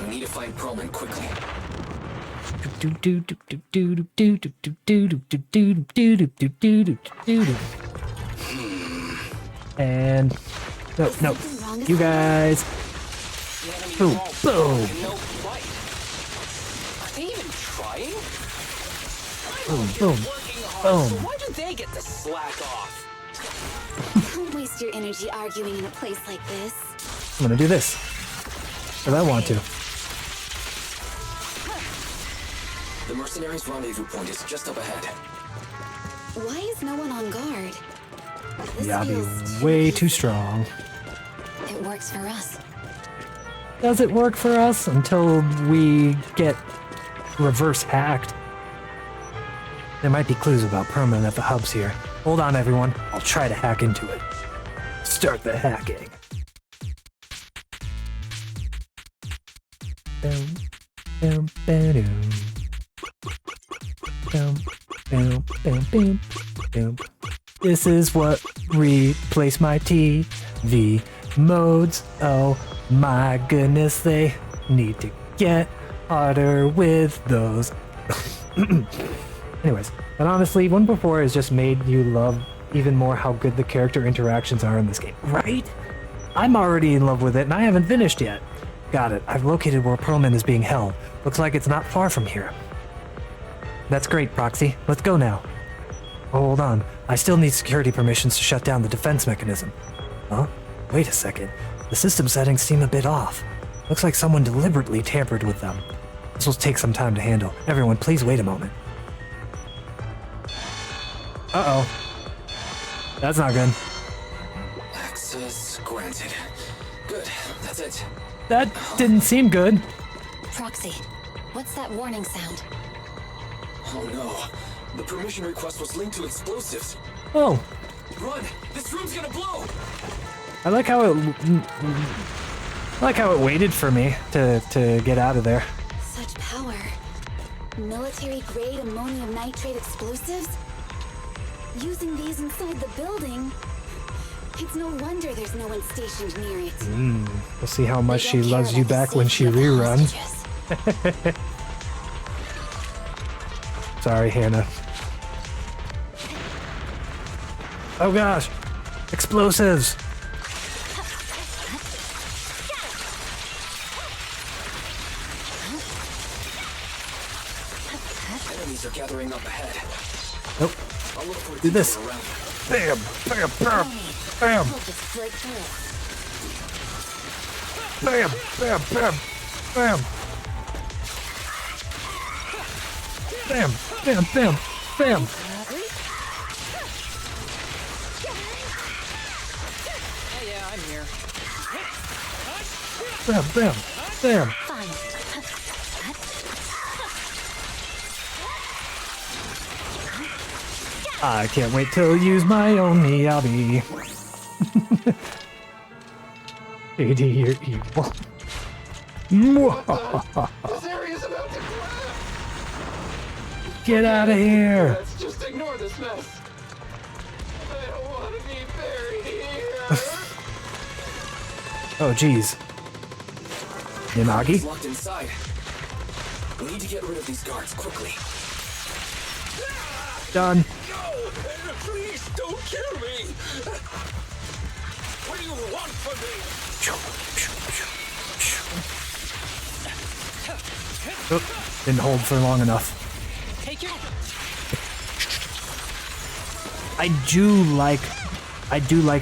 We need to find Perlman quickly. And no, you guys. Boom, boom. Are they even trying? Boom, boom, boom. Why do they get to slack off? Don't waste your energy arguing in a place like this. I'm gonna do this. Because I want to. The mercenaries' rendezvous point is just up ahead. Why is no one on guard? This Yeah, I'll feels be way too strong. It works for us. Does it work for us until we get reverse hacked? There might be clues about permanent at the hubs here. Hold on, everyone. I'll try to hack into it. Start the hacking. Boom, boom, boom, boom, boom, boom, boom, boom. This is what replace my TV modes. Oh my goodness, they need to get harder with those. Anyways, but honestly, 1.4 has just made you love even more how good the character interactions are in this game, right? I'm already in love with it and I haven't finished yet. Got it. I've located where Perlman is being held. Looks like it's not far from here. That's great, Proxy. Let's go now. Oh, hold on. I still need security permissions to shut down the defense mechanism. Huh? Wait a second. The system settings seem a bit off. Looks like someone deliberately tampered with them. This will take some time to handle. Everyone, please wait a moment. Uh-oh. That's not good. Access granted. Good, that's it. That didn't seem good. Proxy, what's that warning sound? Oh no. The permission request was linked to explosives. Oh. Run! This room's gonna blow! I like how it waited for me to get out of there. such power. Military-grade ammonium nitrate explosives? Using these inside the building? It's no wonder there's no one stationed near it. We'll see how much she loves you back when she reruns. Sorry, Hannah. Oh gosh! Explosives! Enemies are gathering up ahead. Nope. Do this. Bam! Bam! Bam! Bam! Bam! Bam! Bam! Bam! Bam! Bam! Bam! Bam! Yeah, I'm here. Bam! Bam! Bam! I can't wait to use my own Miyabi. AD, you're evil. This area's about to collapse. Get out of here! Let's just ignore this mess. I don't want to be buried here. Oh, jeez. Yanagi? Locked inside. We need to get rid of these guards quickly. Done. No! Please don't kill me! What do you want from me? Oh, didn't hold for long enough. Take your... I do like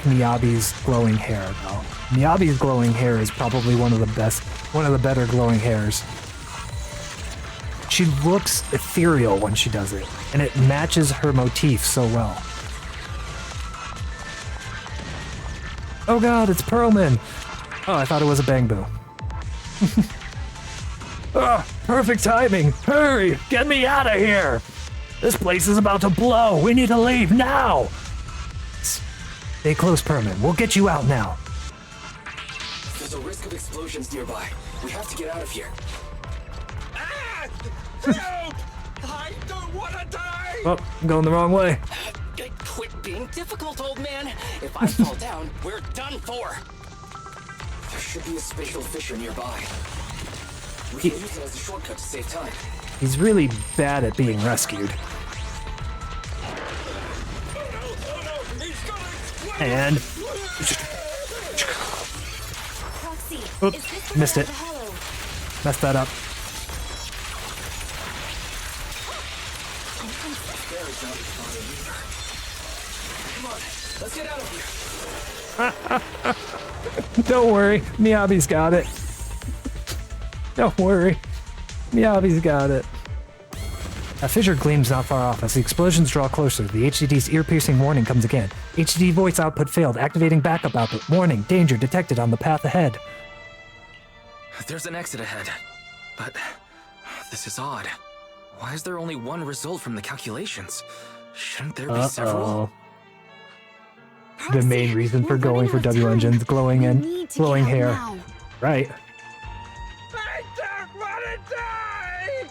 Miyabi's glowing hair though. Miyabi's glowing hair is probably one of the better glowing hairs. She looks ethereal when she does it, and it matches her motif so well. Oh god, it's Perlman! Oh, I thought it was a Bangbu. Ah, perfect timing! Hurry! Get me out of here! This place is about to blow! We need to leave now! Stay close, Perlman. We'll get you out now. There's a risk of explosions nearby. We have to get out of here. Help! I don't want to die! Oh, I'm going the wrong way. Quit being difficult, old man. If I fall down, we're done for. There should be a spatial fissure nearby. We can use it as a shortcut to save time. He's really bad at being rescued. And... Oops, missed it. Messed that up. Let's get out of here. Don't worry, Miyabi's got it. Don't worry, Miyabi's got it. A fissure gleams not far off as the explosions draw closer. The HDD's ear-piercing warning comes again. HDD voice output failed, activating backup output. Warning, danger detected on the path ahead. There's an exit ahead, but this is odd. Why is there only one result from the calculations? Shouldn't there be several? The main reason for going for W engines, glowing hair. Now. Right. I don't want to die!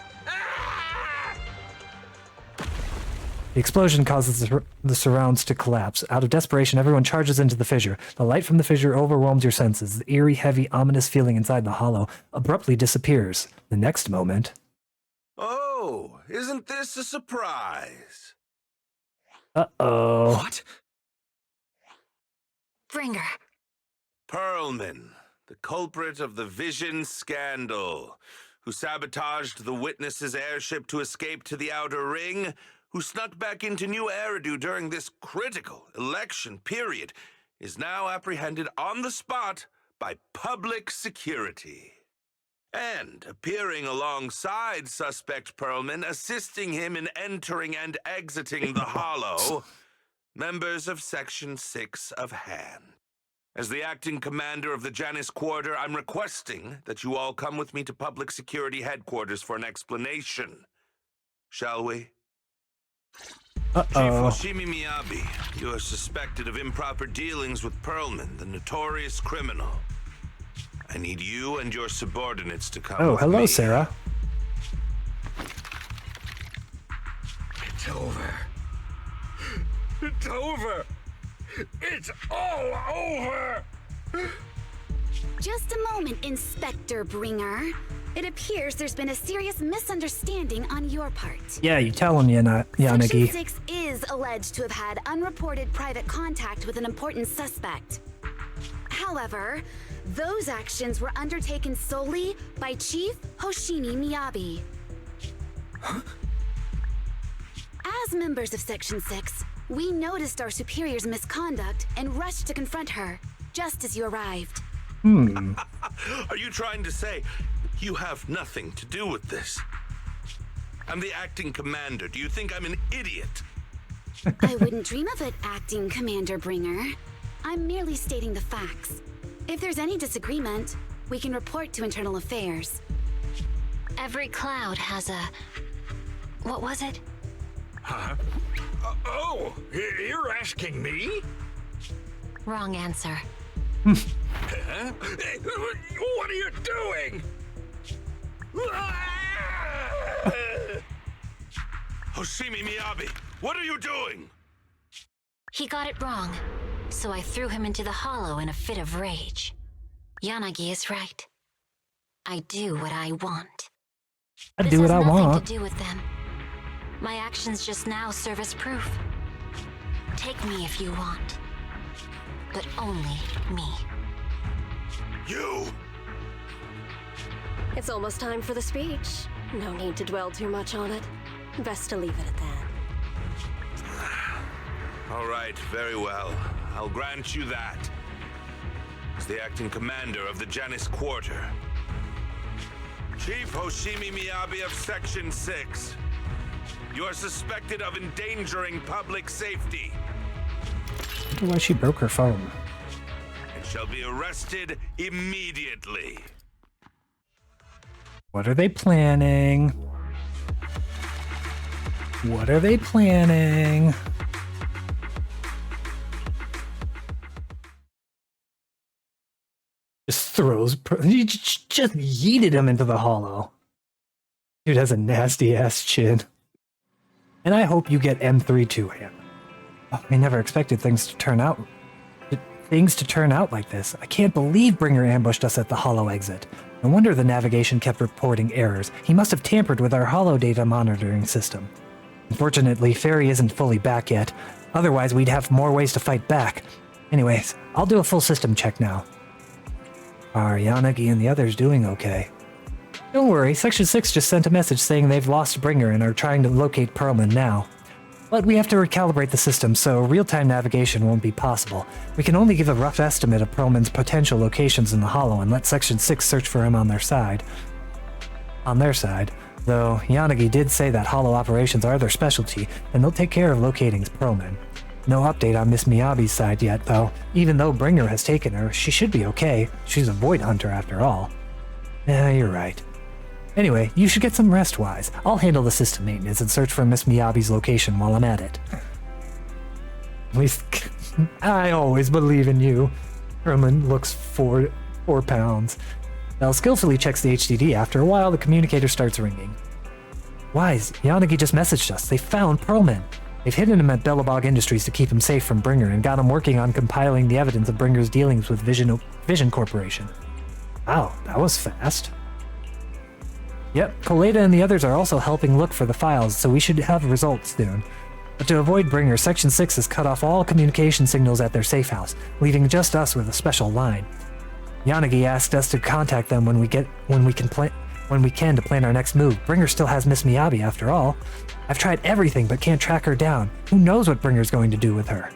The explosion causes the surrounds to collapse. Out of desperation, everyone charges into the fissure. The light from the fissure overwhelms your senses. The eerie, heavy, ominous feeling inside the hollow abruptly disappears. The next moment... Oh, isn't this a surprise? Uh-oh. What? Bringer. Pearlman, the culprit of the Vision scandal, who sabotaged the Witness's airship to escape to the Outer Ring, who snuck back into New Eridu during this critical election period, is now apprehended on the spot by public security. And appearing alongside suspect Pearlman, assisting him in entering and exiting the Hollow, members of Section 6 of Han. As the acting commander of the Janus Quarter, I'm requesting that you all come with me to Public Security Headquarters for an explanation. Shall we? Chief Hoshimi Miyabi, you are suspected of improper dealings with Pearlman, the notorious criminal. I need you and your subordinates to come with hello, me. Sarah. It's over. It's over. It's all over. Just a moment, Inspector Bringer. It appears there's been a serious misunderstanding on your part. Yeah, you tell him, Section Yanagi. 6 is alleged to have had unreported private contact with an important suspect. However, those actions were undertaken solely by Chief Hoshimi Miyabi. Huh? As members of Section 6, we noticed our superior's misconduct and rushed to confront her, just as you arrived. Are you trying to say you have nothing to do with this? I'm the acting commander. Do you think I'm an idiot? I wouldn't dream of it, Acting Commander Bringer. I'm merely stating the facts. If there's any disagreement, we can report to Internal Affairs. Every cloud has a... What was it? Huh? Oh, you're asking me? Wrong answer. Huh? What are you doing? Hoshimi Miyabi, what are you doing? He got it wrong, so I threw him into the hollow in a fit of rage. Yanagi is right. I do what I want. I do what I want. This has nothing to do with them. My actions just now serve as proof. Take me if you want, but only me. You! It's almost time for the speech. No need to dwell too much on it. Best to leave it at that. All right, very well. I'll grant you that. As the acting commander of the Janus Quarter, Chief Hoshimi Miyabi of Section 6, you are suspected of endangering public safety. I wonder why she broke her phone. And shall be arrested immediately. What are they planning? What are they planning? Just throws... He just yeeted him into the hollow. Dude has a nasty ass chin. And I hope you get M3 to him. Oh, I never expected things to turn out like this. I can't believe Bringer ambushed us at the hollow exit. No wonder the navigation kept reporting errors. He must have tampered with our holodata monitoring system. Unfortunately, Fairy isn't fully back yet. Otherwise, we'd have more ways to fight back. Anyways, I'll do a full system check now. Are Yanagi and the others doing okay? Don't worry, Section 6 just sent a message saying they've lost Bringer and are trying to locate Perlman now. But we have to recalibrate the system, so real-time navigation won't be possible. We can only give a rough estimate of Perlman's potential locations in the Hollow and let Section 6 search for him on their side. Though Yanagi did say that Hollow operations are their specialty, and they'll take care of locating Perlman. No update on Miss Miyabi's side yet, though. Even though Bringer has taken her, she should be okay. She's a Void Hunter after all. Yeah, you're right. Anyway, you should get some rest, Wise. I'll handle the system maintenance and search for Miss Miyabi's location while I'm at it. At least, I always believe in you. Herman looks 4 pounds. Bell skillfully checks the HDD. After a while, the communicator starts ringing. Wise, Yanagi just messaged us. They found Perlman. They've hidden him at Belobog Industries to keep him safe from Bringer and got him working on compiling the evidence of Bringer's dealings with Vision Corporation. Wow, that was fast. Yep, Coleta and the others are also helping look for the files, so we should have results soon. But to avoid Bringer, Section 6 has cut off all communication signals at their safe house, leaving just us with a special line. Yanagi asked us to contact them when we can to plan our next move. Bringer still has Miss Miyabi after all. I've tried everything but can't track her down. Who knows what Bringer's going to do with her?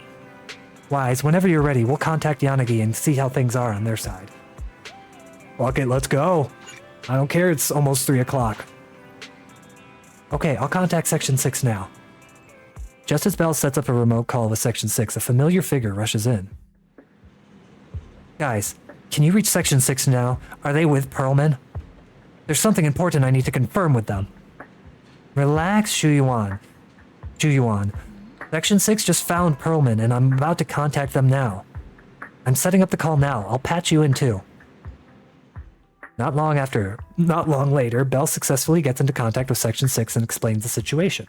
Wise, whenever you're ready, we'll contact Yanagi and see how things are on their side. Fuck it, let's go. I don't care, it's almost 3 o'clock. Okay, I'll contact Section 6 now. Just as Bell sets up a remote call with Section 6, a familiar figure rushes in. Guys, can you reach Section 6 now? Are they with Perlman? There's something important I need to confirm with them. Relax, Shuyuan. Section 6 just found Perlman, and I'm about to contact them now. I'm setting up the call now. I'll patch you in too. Not long later, Bell successfully gets into contact with Section 6 and explains the situation.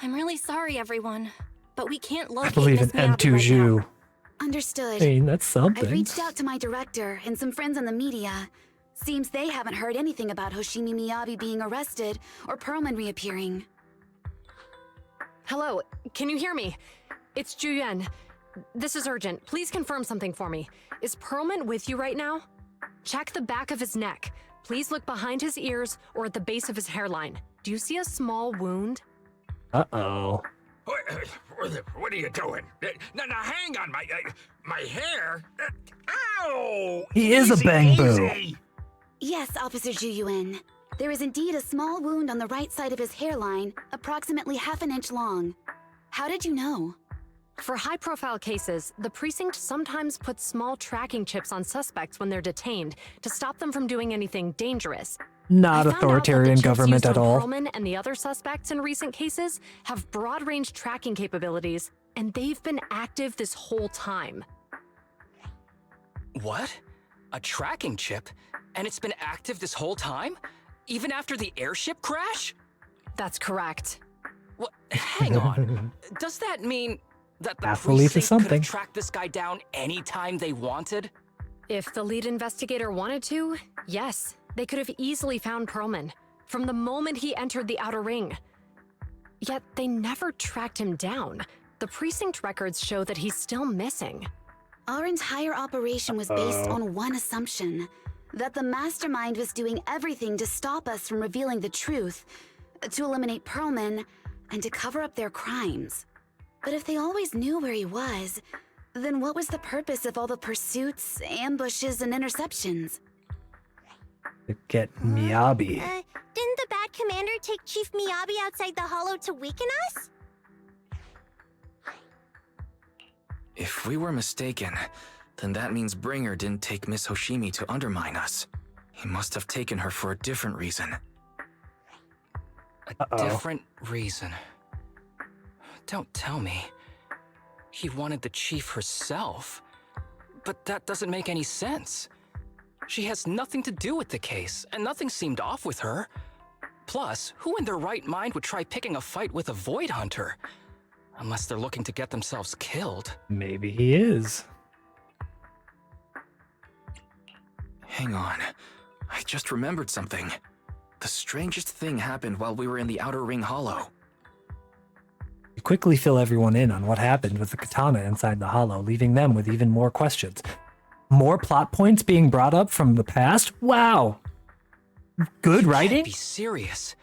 I'm really sorry, everyone, but we can't locate I believe in Miss Miyabi M2Ju. right now. Understood. I mean, that's something. I've reached out to my director and some friends in the media. Seems they haven't heard anything about Hoshimi Miyabi being arrested or Perlman reappearing. Hello, can you hear me? It's Juyen. This is urgent. Please confirm something for me. Is Perlman with you right now? Check the back of his neck. Please look behind his ears or at the base of his hairline. Do you see a small wound? Uh-oh. What are you doing? Now, hang on, my hair. Ow! He is a bang-boo. Yes, Officer Juyuin. There is indeed a small wound on the right side of his hairline, approximately ½ an inch long. How did you know? For high-profile cases, the precinct sometimes puts small tracking chips on suspects when they're detained to stop them from doing anything dangerous. Not authoritarian government at all. Perlman and the other suspects in recent cases have broad-range tracking capabilities, and they've been active this whole time. What? A tracking chip? And it's been active this whole time? Even after the airship crash? That's correct. What? Hang on. Does that mean that the Belief is precinct could something. have tracked this guy down anytime they wanted? If the lead investigator wanted to, yes. They could have easily found Perlman from the moment he entered the Outer Ring. Yet they never tracked him down. The precinct records show that he's still missing. Our entire operation was based on one assumption, that the mastermind was doing everything to stop us from revealing the truth, to eliminate Perlman, and to cover up their crimes. But if they always knew where he was, then what was the purpose of all the pursuits, ambushes, and interceptions? To get Miyabi. Didn't the bad commander take Chief Miyabi outside the hollow to weaken us? If we were mistaken, then that means Bringer didn't take Miss Hoshimi to undermine us. He must have taken her for a different reason. A different reason? Don't tell me. He wanted the chief herself. But that doesn't make any sense. She has nothing to do with the case, and nothing seemed off with her. Plus, who in their right mind would try picking a fight with a Void Hunter? Unless they're looking to get themselves killed. Maybe he is. Hang on. I just remembered something. The strangest thing happened while we were in the Outer Ring Hollow. You quickly fill everyone in on what happened with the katana inside the hollow, leaving them with even more questions. More plot points being brought up from the past? Wow! Good writing? Can't be serious.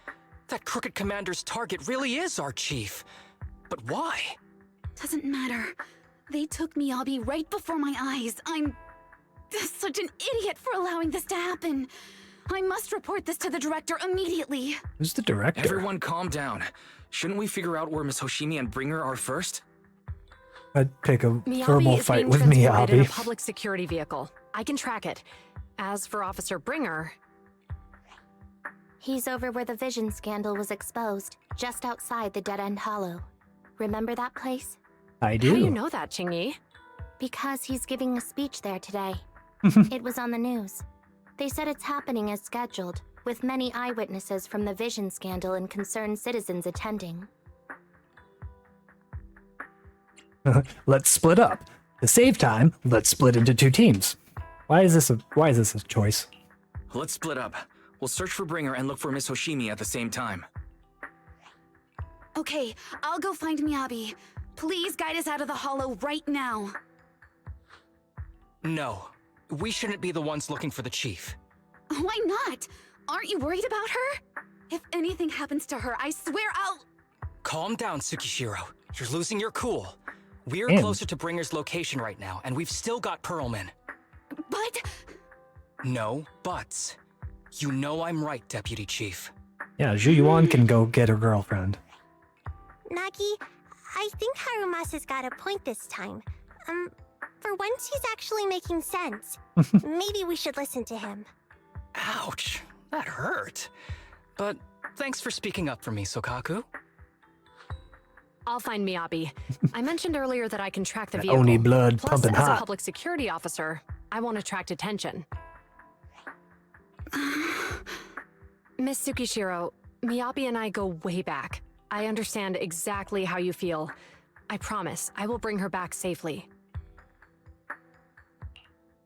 That crooked commander's target really is our chief. But why? Doesn't matter. They took Miyabi right before my eyes. I'm such an idiot for allowing this to happen. I must report this to the director immediately. Who's the director? Everyone calm down. Shouldn't we figure out where Miss Hoshimi and Bringer are first? I'd pick a Miyabi verbal is fight being with transported in a Miyabi. public security vehicle. I can track it. As for Officer Bringer... He's over where the vision scandal was exposed, just outside the Dead End Hollow. Remember that place? I do. How do you know that, Qingyi? Because he's giving a speech there today. It was on the news. They said it's happening as scheduled, with many eyewitnesses from the vision scandal and concerned citizens attending. Let's split up. To save time, let's split into 2 teams. Why is this a choice? Let's split up. We'll search for Bringer and look for Miss Hoshimi at the same time. Okay, I'll go find Miyabi. Please guide us out of the hollow right now. No. We shouldn't be the ones looking for the chief. Why not? Aren't you worried about her? If anything happens to her, I swear I'll... Calm down, Tsukishiro. You're losing your cool. We're closer to Bringer's location right now, and we've still got Pearlman. But... No buts. You know I'm right, Deputy Chief. Yeah, Zhu Yuan can go get her girlfriend. Nagi, I think Harumasa's got a point this time. For once he's actually making sense. Maybe we should listen to him. Ouch, that hurt. But thanks for speaking up for me, Sokaku. I'll find Miyabi. I mentioned earlier that I can track the vehicle. Oni blood Plus, pumping as a hot. public security officer, I won't attract attention. Miss Tsukishiro, Miyabi and I go way back. I understand exactly how you feel. I promise, I will bring her back safely.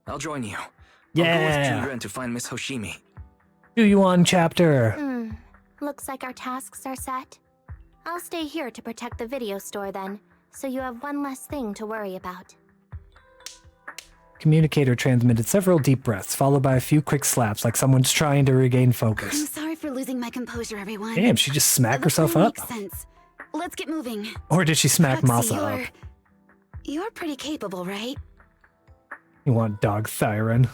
I'll join you. Yeah. I'll go with Juren to find Miss Hoshimi. Zhu Yuan chapter. Looks like our tasks are set. I'll stay here to protect the video store then, so you have one less thing to worry about. Communicator transmitted several deep breaths, followed by a few quick slaps like someone's trying to regain I'm focus. sorry for losing my composure, everyone. Damn, she just smacked The herself plan up? Makes sense. Let's get moving. Or did she smack Proxy, Masa up? You're pretty capable, right? You want dog Thyron.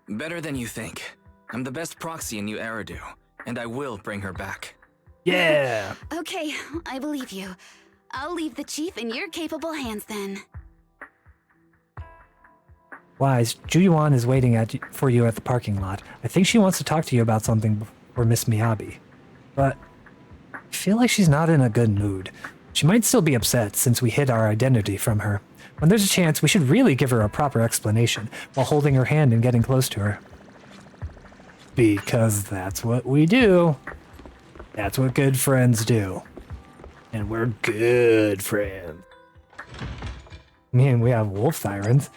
Better than you think. I'm the best proxy in New Eridu, and I will bring her back. Yeah! Okay, I believe you. I'll leave the chief in your capable hands then. Wise, Zhu Yuan is waiting for you at the parking lot. I think she wants to talk to you about something before Miss Miyabi. But I feel like she's not in a good mood. She might still be upset since we hid our identity from her. When there's a chance, we should really give her a proper explanation while holding her hand and getting close to her. Because that's what we do. That's what good friends do. And we're good friends. Man, we have wolf Thyrans.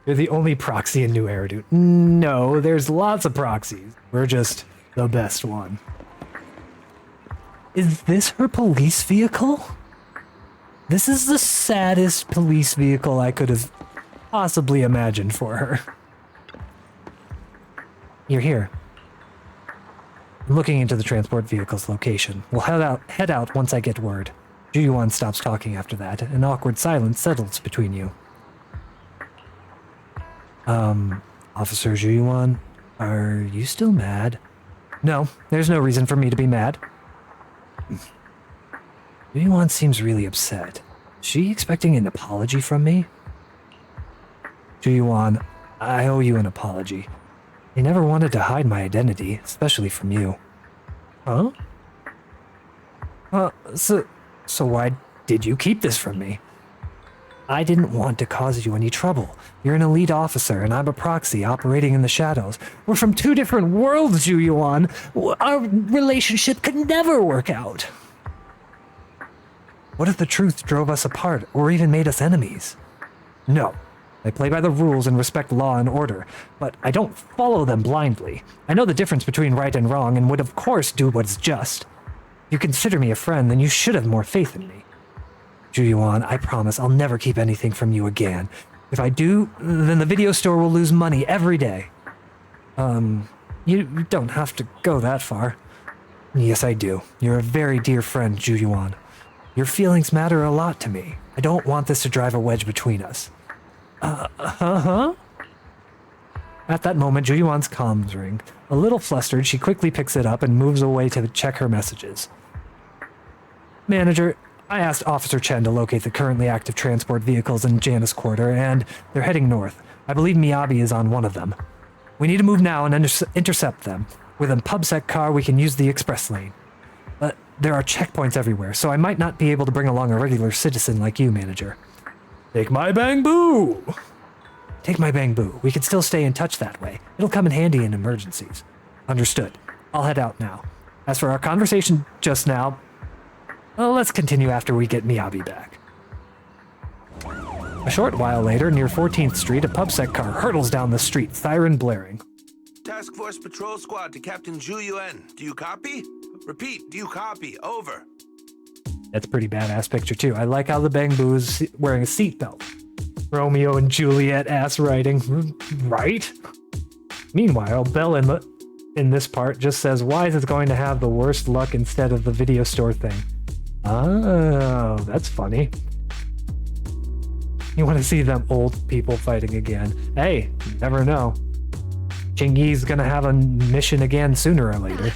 You're the only proxy in New Eridu. No, there's lots of proxies. We're just the best one. Is this her police vehicle? This is the saddest police vehicle I could have possibly imagined for her. You're here. I'm looking into the transport vehicle's location. We'll head out once I get word. Zhu Yuan stops talking after that. An awkward silence settles between you. Officer Zhu Yuan, are you still mad? No, there's no reason for me to be mad. Zhu Yuan seems really upset. Is she expecting an apology from me? Zhu Yuan, I owe you an apology. I never wanted to hide my identity, especially from you. Huh? So why did you keep this from me? I didn't want to cause you any trouble. You're an elite officer, and I'm a proxy operating in the shadows. We're from two different worlds, Zhu Yuan. Our relationship could never work out. What if the truth drove us apart, or even made us enemies? No. I play by the rules and respect law and order, but I don't follow them blindly. I know the difference between right and wrong and would of course do what's just. If you consider me a friend, then you should have more faith in me. Juyuan, I promise I'll never keep anything from you again. If I do, then the video store will lose money every day. You don't have to go that far. Yes, I do. You're a very dear friend, Juyuan. Your feelings matter a lot to me. I don't want this to drive a wedge between us. At that moment, Juyuan's comms ring. A little flustered, she quickly picks it up and moves away to check her messages. Manager, I asked Officer Chen to locate the currently active transport vehicles in Janus Quarter, and they're heading north. I believe Miyabi is on one of them. We need to move now and intercept them. With a PubSec car, we can use the express lane. But there are checkpoints everywhere, so I might not be able to bring along a regular citizen like you, Manager. Take my bamboo! Take my bamboo. We can still stay in touch that way. It'll come in handy in emergencies. Understood. I'll head out now. As for our conversation just now, well, let's continue after we get Miyabi back. A short while later, near 14th Street, a PubSec car hurtles down the street, siren blaring. Task Force Patrol Squad to Captain Zhu Yuan. Do you copy? Repeat, do you copy? Over. That's a pretty badass picture, too. I like how the bamboo is wearing a seatbelt. Romeo and Juliet ass writing. Right? Meanwhile, Belle in this part just says, why is it going to have the worst luck instead of the video store thing? Oh, that's funny. You want to see them old people fighting again. Hey, you never know. Chingy's gonna have a mission again sooner or later.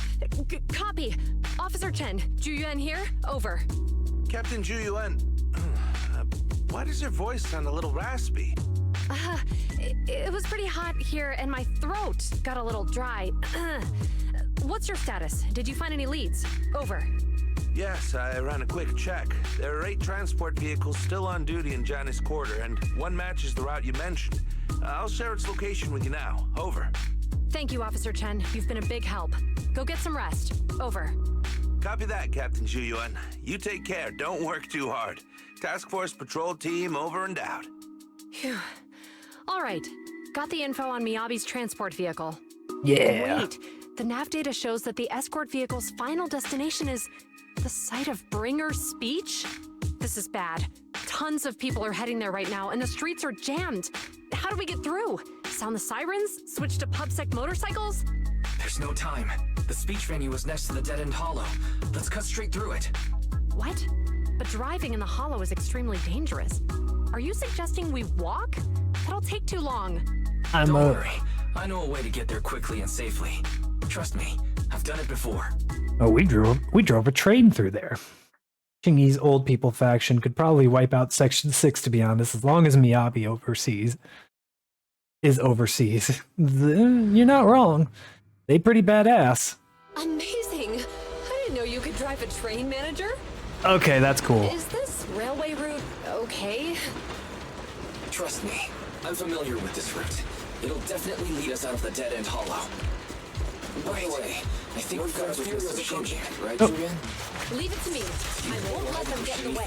Copy. Officer Chen, Juyuan here. Over. Captain Zhu Yuan, why does your voice sound a little raspy? It was pretty hot here and my throat got a little dry. What's your status? Did you find any leads? Over. Yes, I ran a quick check. There are 8 transport vehicles still on duty in Janus Quarter, and one matches the route you mentioned. I'll share its location with you now. Over. Thank you, Officer Chen. You've been a big help. Go get some rest. Over. Copy that, Captain Zhu Yuan. You take care. Don't work too hard. Task Force Patrol Team over and out. Phew. All right. Got the info on Miyabi's transport vehicle. Yeah. Wait. The nav data shows that the escort vehicle's final destination is the site of Bringer's speech? This is bad. Tons of people are heading there right now, and the streets are jammed. How do we get through? Sound the sirens? Switch to PubSec motorcycles? There's no time. The speech venue is next to the dead-end hollow. Let's cut straight through it. What? But driving in the hollow is extremely dangerous. Are you suggesting we walk? That'll take too long. Don't worry. I know a way to get there quickly and safely. Trust me, I've done it before. Oh, we drove a train through there. Chingy's old people faction could probably wipe out Section 6, to be honest, as long as Miyabi is overseas. You're not wrong. They pretty badass. Amazing! I didn't know you could drive a train, Manager. Okay, that's cool. Is this railway route okay? Trust me, I'm familiar with this route. It'll definitely lead us out of the dead-end hollow. By the way, I think we've got a few approaching, right, Julian? Leave it to me. I won't let them get in the way.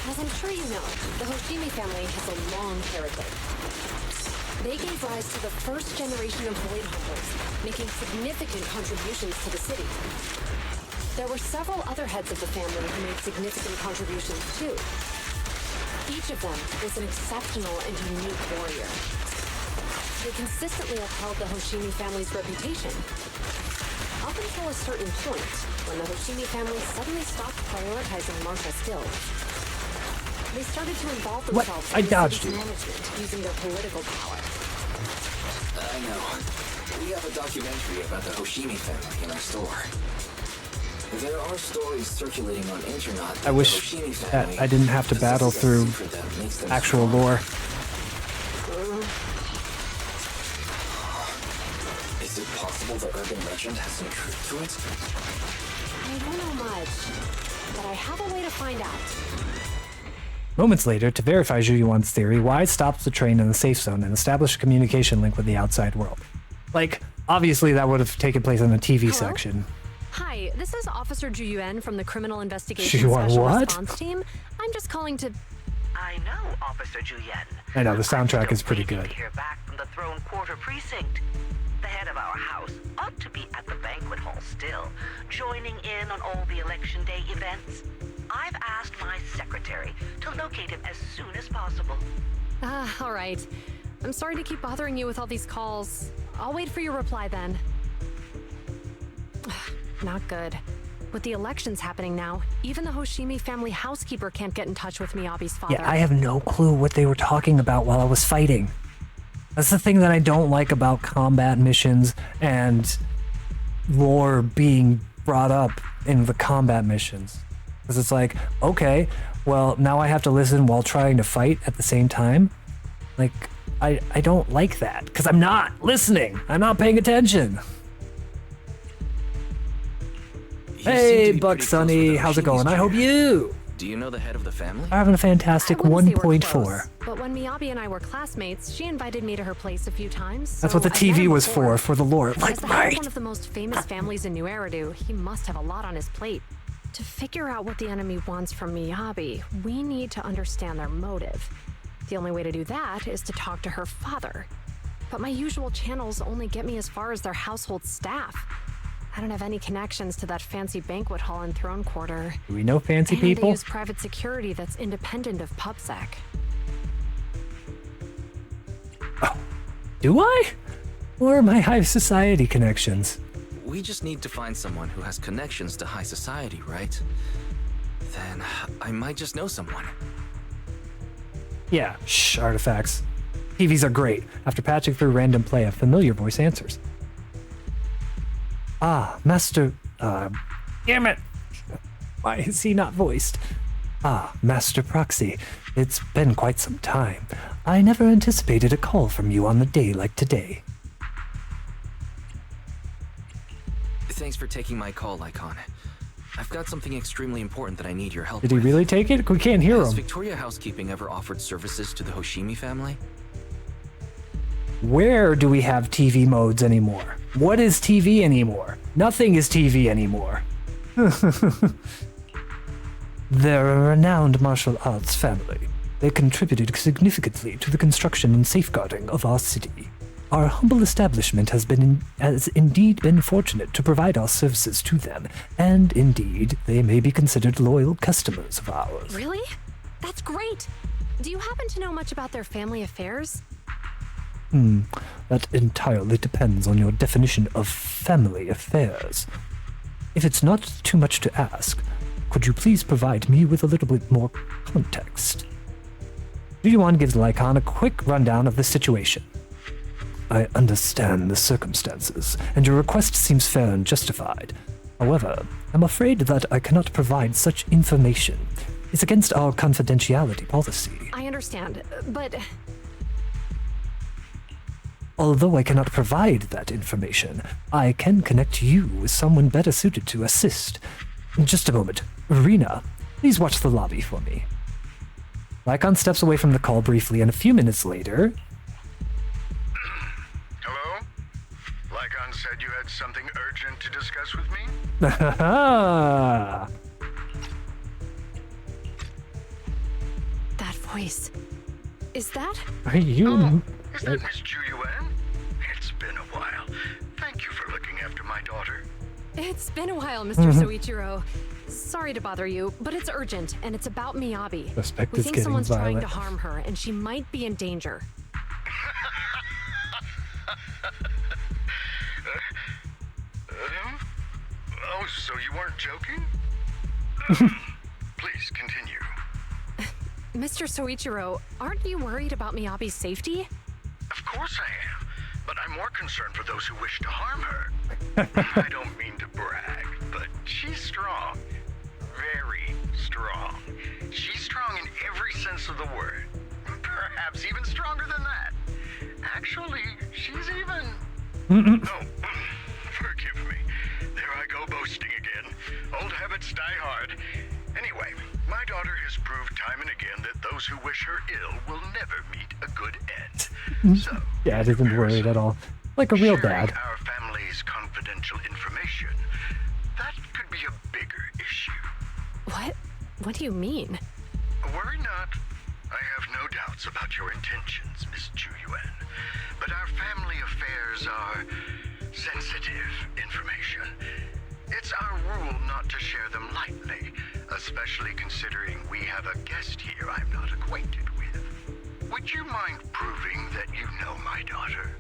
As I'm sure you know, the Hoshimi family has a long heritage. They gave rise to the first generation of Void Hunters, making significant contributions to the city. There were several other heads of the family who made significant contributions too. Each of them was an exceptional and unique warrior. They consistently upheld the Hoshimi family's reputation. Up until a certain point, when the Hoshimi family suddenly stopped prioritizing martial skills. They started to involve themselves in the city's management using their political power. I know. We have a documentary about the Hoshimi family in our store. There are stories circulating on internet. I wish that I didn't have to battle through actual lore. Is it possible the urban legend has some truth to it? I don't know much, but I have a way to find out. Moments later, to verify Zhu Yuan's theory, Wise stops the train in the safe zone and establishes a communication link with the outside world. Like, obviously that would have taken place in the TV section. Hi, this is Officer Juyuan from the Criminal Investigation Juyuan Special what? Response Team. I'm just calling to... I know, Officer Juyen. I know, the soundtrack is pretty good. To hear back from the Throne Quarter Precinct. The head of our house ought to be at the banquet hall still, joining in on all the election day events. I've asked my secretary to locate him as soon as possible. All right. I'm sorry to keep bothering you with all these calls. I'll wait for your reply then. Not good. With the elections happening now, even the Hoshimi family housekeeper can't get in touch with Miyabi's father. Yeah, I have no clue what they were talking about while I was fighting. That's the thing that I don't like about combat missions and lore being brought up in the combat missions. Because it's like, okay, well, now I have to listen while trying to fight at the same time. Like, I don't like that, because I'm not listening. I'm not paying attention. Hey, Buck Sunny, how's it going? I hope you. Do you know the head of the family? I'm having a fantastic 1.4. But when Miyabi and I were classmates, she invited me to her place a few times. That's what the TV was for the lore. As Like, the head of right. one of the most famous families in New Eridu, he must have a lot on his plate. To figure out what the enemy wants from Miyabi, we need to understand their motive. The only way to do that is to talk to her father. But my usual channels only get me as far as their household staff. I don't have any connections to that fancy banquet hall in Throne Quarter. Do we know fancy And they people? use private security that's independent of PubSec. Do I? Or my high society connections? We just need to find someone who has connections to high society, right? Then I might just know someone. Yeah, shh, artifacts. TVs are great. After patching through random play, a familiar voice answers. Ah, Master... damn it! Why is he not voiced? Ah, Master Proxy. It's been quite some time. I never anticipated a call from you on a day like today. Thanks for taking my call, Lycon. I've got something extremely important that I need your help Did he with. really take it? We can't hear Has him. Victoria Housekeeping ever offered services to the Hoshimi family? Where do we have TV modes anymore? What is TV anymore? Nothing is TV anymore. They're a renowned martial arts family. They contributed significantly to the construction and safeguarding of our city. Our humble establishment has indeed been fortunate to provide our services to them, and indeed, they may be considered loyal customers of ours. Really? That's great! Do you happen to know much about their family affairs? That entirely depends on your definition of family affairs. If it's not too much to ask, could you please provide me with a little bit more context? Yuan gives Lycon a quick rundown of the situation. I understand the circumstances, and your request seems fair and justified. However, I'm afraid that I cannot provide such information. It's against our confidentiality policy. I understand, but... Although I cannot provide that information, I can connect you with someone better suited to assist. Just a moment. Rena, please watch the lobby for me. Lycon steps away from the call briefly, and a few minutes later... Hello? Lycon said you had something urgent to discuss with me? That voice... Is that... Are you... Is that Miss Ju-Yuan? It's been a while. Thank you for looking after my daughter. It's been a while, Mr. Soichiro. Sorry to bother you, but it's urgent, and it's about Miyabi. Suspect We is think getting someone's trying to violent. harm her, and she might be in danger. Oh, so you weren't joking? Please continue. Mr. Soichiro, aren't you worried about Miyabi's safety? Of course I am, but I'm more concerned for those who wish to harm her. I don't mean to brag, but she's strong. Very strong. She's strong in every sense of the word. Perhaps even stronger than that. Actually, she's even... Oh, forgive me. There I go boasting again. Old habits die hard. Anyway, my daughter has proved time and again that those who wish her ill will never meet a good end. So, Dad isn't worried at all. Like a real dad. our family's confidential information, that could be a bigger issue. What? What do you mean? Worry not. I have no doubts about your intentions, Miss Chu Yuan, but our family affairs are sensitive information. It's our rule not to share them lightly, especially considering we have a guest here I'm not acquainted with. Would you mind proving that you know my daughter?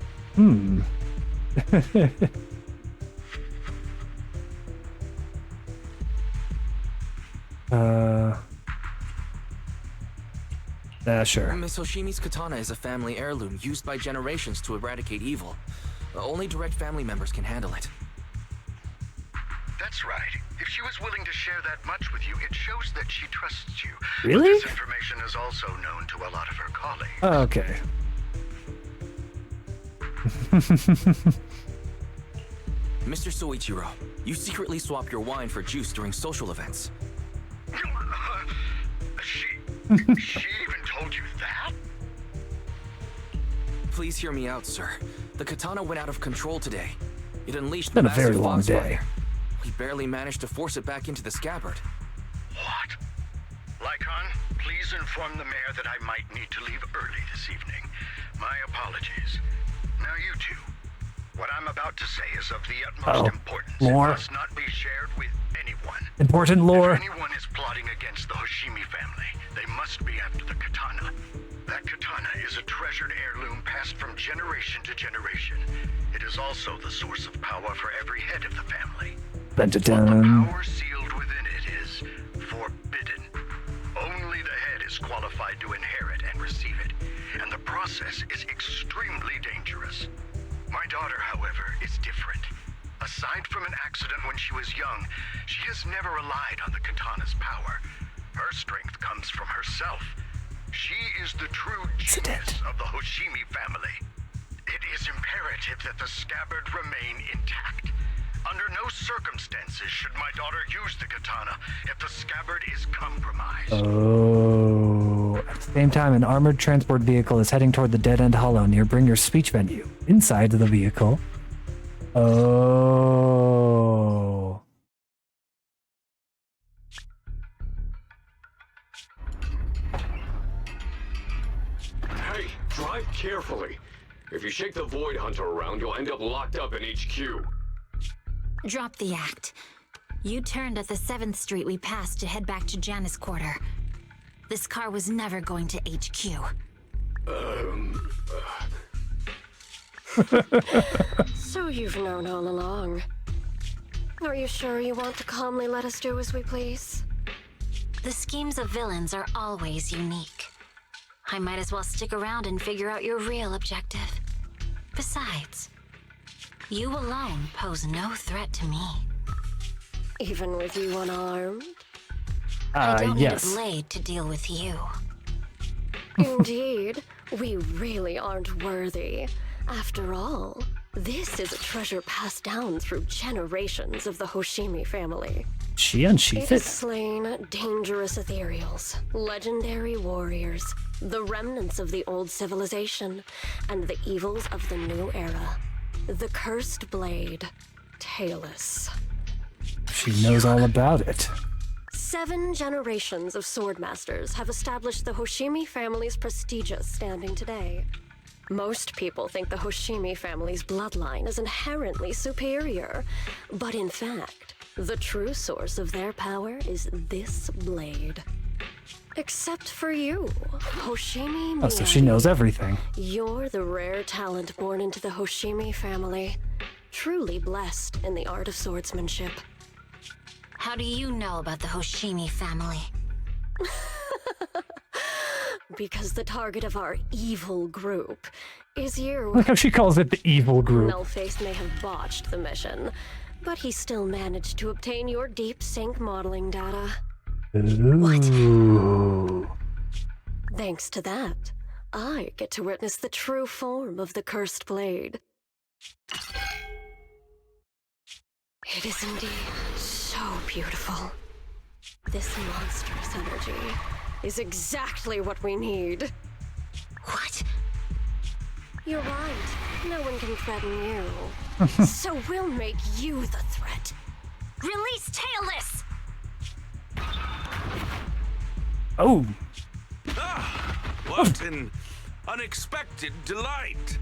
Sure. Miss Hoshimi's katana is a family heirloom used by generations to eradicate evil. Only direct family members can handle it. That's right. If she was willing to share that much with you, it shows that she trusts you. Really? But this information is also known to a lot of her colleagues. Okay. Mr. Soichiro, you secretly swap your wine for juice during social events. She even told you that? Please hear me out, sir. The katana went out of control today. It unleashed Been a massive very long foxfire. day. We barely managed to force it back into the scabbard. What? Lycon, please inform the mayor that I might need to leave early this evening. My apologies. Now you two. What I'm about to say is of the utmost importance. Lore. It must not be shared with anyone. Important lore. If anyone is plotting against the Hoshimi family, they must be after the katana. That katana is a treasured heirloom passed from generation to generation. It is also the source of power for every head of the family. Dun, dun, dun. The power sealed within it is forbidden. Only the head is qualified to inherit and receive it, and the process is extremely dangerous. My daughter, however, is different. Aside from an accident when she was young, she has never relied on the katana's power. Her strength comes from herself. She is the true genius of the Hoshimi family. It is imperative that the scabbard remain intact. Under no circumstances should my daughter use the katana if the scabbard is compromised. Oh. At the same time, an armored transport vehicle is heading toward the dead-end hollow near Bringer's speech venue. Inside the vehicle. Oh. Hey, drive carefully. If you shake the Void Hunter around, you'll end up locked up in HQ. Drop the act. You turned at the 7th Street we passed to head back to Janus Quarter. This car was never going to HQ. So you've known all along. Are you sure you want to calmly let us do as we please? The schemes of villains are always unique. I might as well stick around and figure out your real objective. Besides, you alone pose no threat to me. Even with you unarmed? I don't yes. need a blade to deal with you. Indeed, we really aren't worthy. After all, this is a treasure passed down through generations of the Hoshimi family. She unsheathed It has it. slain dangerous ethereals, legendary warriors, the remnants of the old civilization, and the evils of the new era. The cursed blade, Talus. She knows all about it. 7 generations of swordmasters have established the Hoshimi family's prestigious standing today. Most people think the Hoshimi family's bloodline is inherently superior, but in fact, the true source of their power is this blade. Except for you, Hoshimi Oh, so she knows everything. You're the rare talent born into the Hoshimi family, truly blessed in the art of swordsmanship. How do you know about the Hoshimi family? Because the target of our evil group is you. Look how she calls it the evil group. Nullface may have botched the mission, but he still managed to obtain your deep sync modeling data. Ooh. Thanks to that, I get to witness the true form of the cursed blade. It is indeed so beautiful. This monstrous energy is exactly what we need. What? You're right. No one can threaten you. So we'll make you the threat. Release Talus! Oh. What an unexpected delight.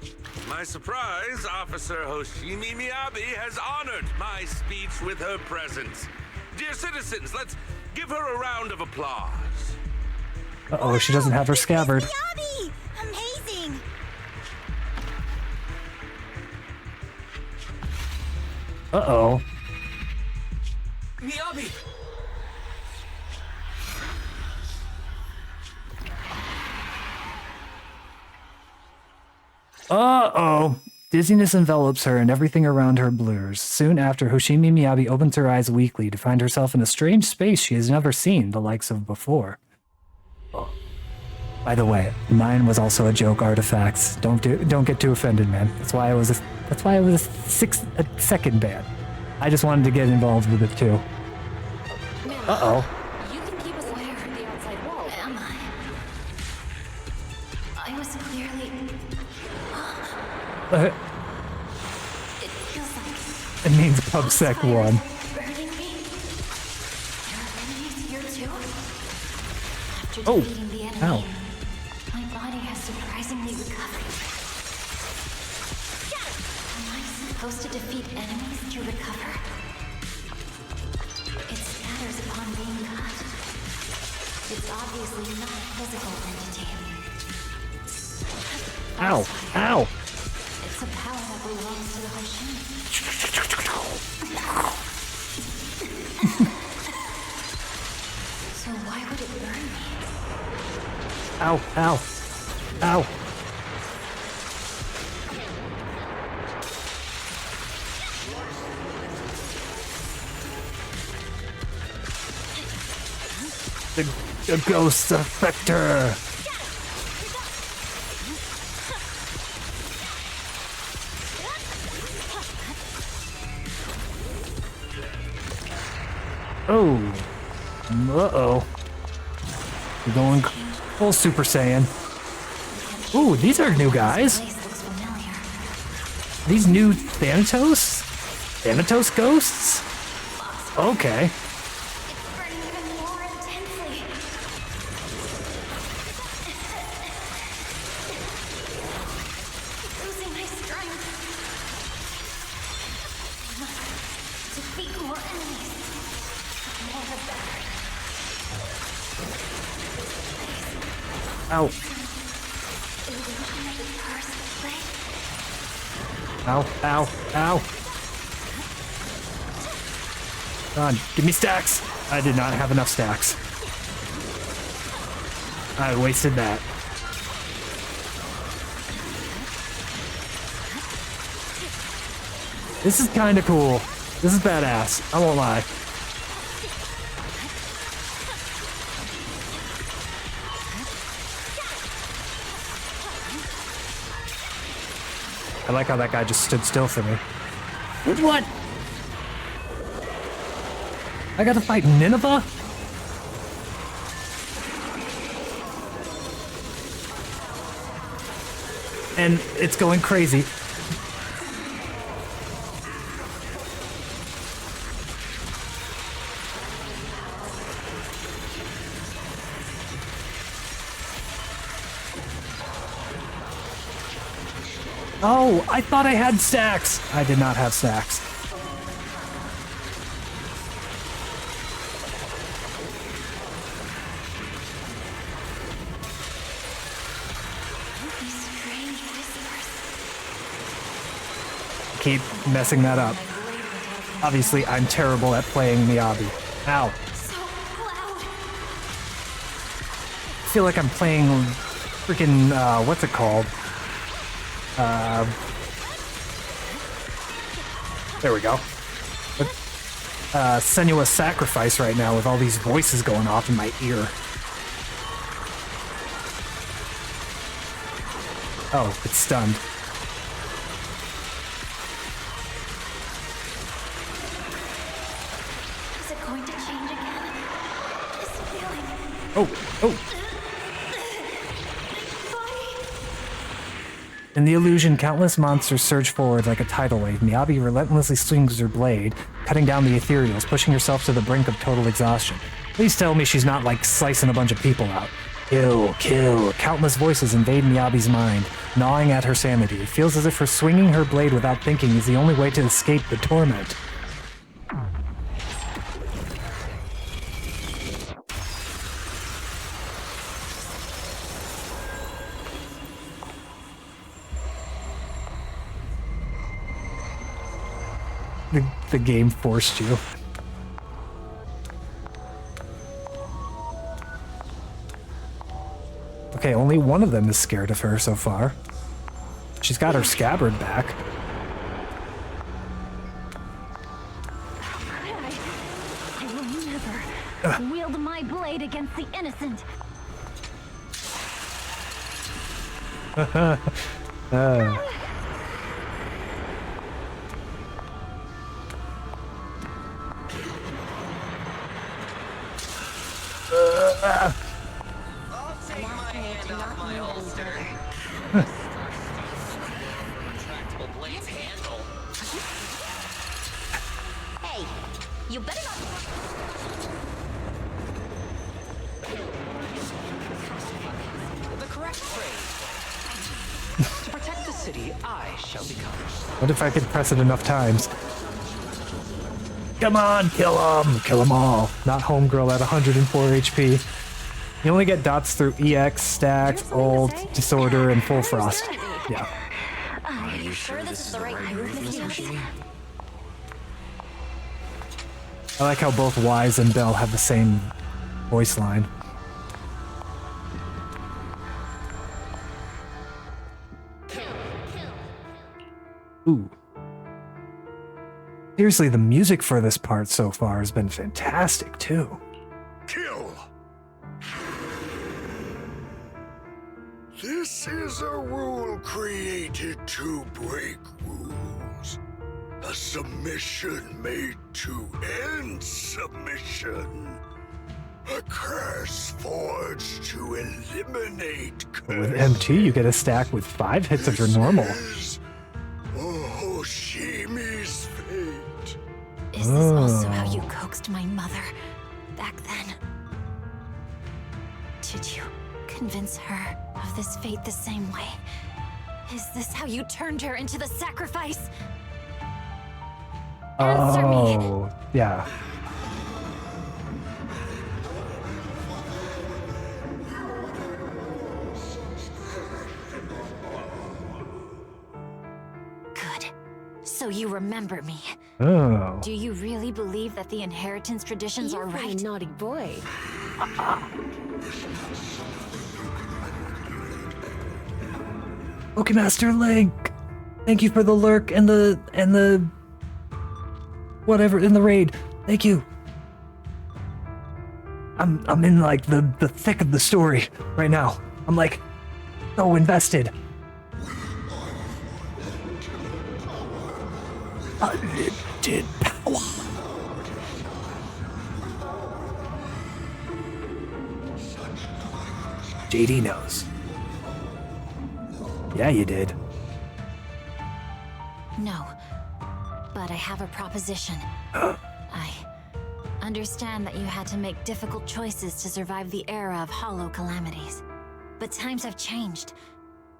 To my surprise, Officer Hoshimi Miyabi has honored my speech with her presence. Dear citizens, let's give her a round of applause. Uh-oh, she doesn't have her scabbard. Miyabi! Amazing! Uh-oh. Miyabi! Uh-oh. Dizziness envelops her and everything around her blurs. Soon after, Hoshimi Miyabi opens her eyes weakly to find herself in a strange space she has never seen the likes of before. Oh. By the way, mine was also a joke, Artifacts. Don't get too offended, man. That's why I was a second ban. I just wanted to get involved with it too. Uh-oh. You can keep us away from the outside world. Am I? I was clearly... It feels like... It means PubSec 1. burning me. There are enemies here too? After Oh. defeating the enemy, Ow. my body has surprisingly recovered. Am I supposed to defeat enemies to recover? It scatters upon being cut. It's obviously not a physical entity. Ow. Ow. It's a power that belongs to the Hoshimi. So why would it burn me? Ow. Ow. Ow. The ghost affector. Oh. Uh-oh. We're going full Super Saiyan. Ooh, these are new guys. These new Thanatos? Thanatos ghosts? Okay. Losing my strength. I must defeat more enemies. More the better. Ow. Illusion of the cursed blade. Ow. Ow. Ow. Come on, give me stacks. I did not have enough stacks. I wasted that. This is kind of cool. This is badass. I won't lie. I like how that guy just stood still for me. What? I gotta fight Nineveh? And it's going crazy. Oh, I thought I had stacks. I did not have stacks. Keep messing that up. Obviously, I'm terrible at playing Miyabi. Ow. I feel like I'm playing freaking, what's it called? There we go. Senua's Sacrifice right now with all these voices going off in my ear. Oh, it's stunned. Is it going to change again? This feeling. Oh. In the illusion, countless monsters surge forward like a tidal wave. Miyabi relentlessly swings her blade, cutting down the ethereals, pushing herself to the brink of total exhaustion. Please tell me she's not, like, slicing a bunch of people out. Kill, kill. Countless voices invade Miyabi's mind, gnawing at her sanity. It feels as if her swinging her blade without thinking is the only way to escape the torment. The game forced you. Okay, only one of them is scared of her so far. She's got her scabbard back. I will never wield my blade against the innocent. I'll take my hand off my holster. Retractable blade's handle. Hey, you better not. The correct phrase. To protect the city, I shall become. What if I could press it enough times? Come on, kill them! Kill them all. Not homegirl at 104 HP. You only get dots through EX, stack, ult, disorder, and full frost. Yeah. Are you sure this is the right move, Miss Yoshi? I like how both Wise and Bell have the same voice line. Ooh. Seriously, the music for this part so far has been fantastic, too. Kill! This is a rule created to break rules. A submission made to end submission. A curse forged to eliminate curse. With MT, you get a stack with 5 hits of your normal. Hoshimi's fate. Is this also how you coaxed my mother back then? Did you convince her of this fate the same way? Is this how you turned her into the sacrifice? Answer me. Oh, yeah. Good. So you remember me. Oh. Do you really believe that the inheritance traditions are right? Naughty boy. Pokemaster Link, thank you for the lurk and the whatever in the raid. Thank you. I'm in like the thick of the story right now. I'm like so invested. Unlimited power. JD knows. Yeah, you did. No. But I have a proposition. I understand that you had to make difficult choices to survive the era of hollow calamities. But times have changed.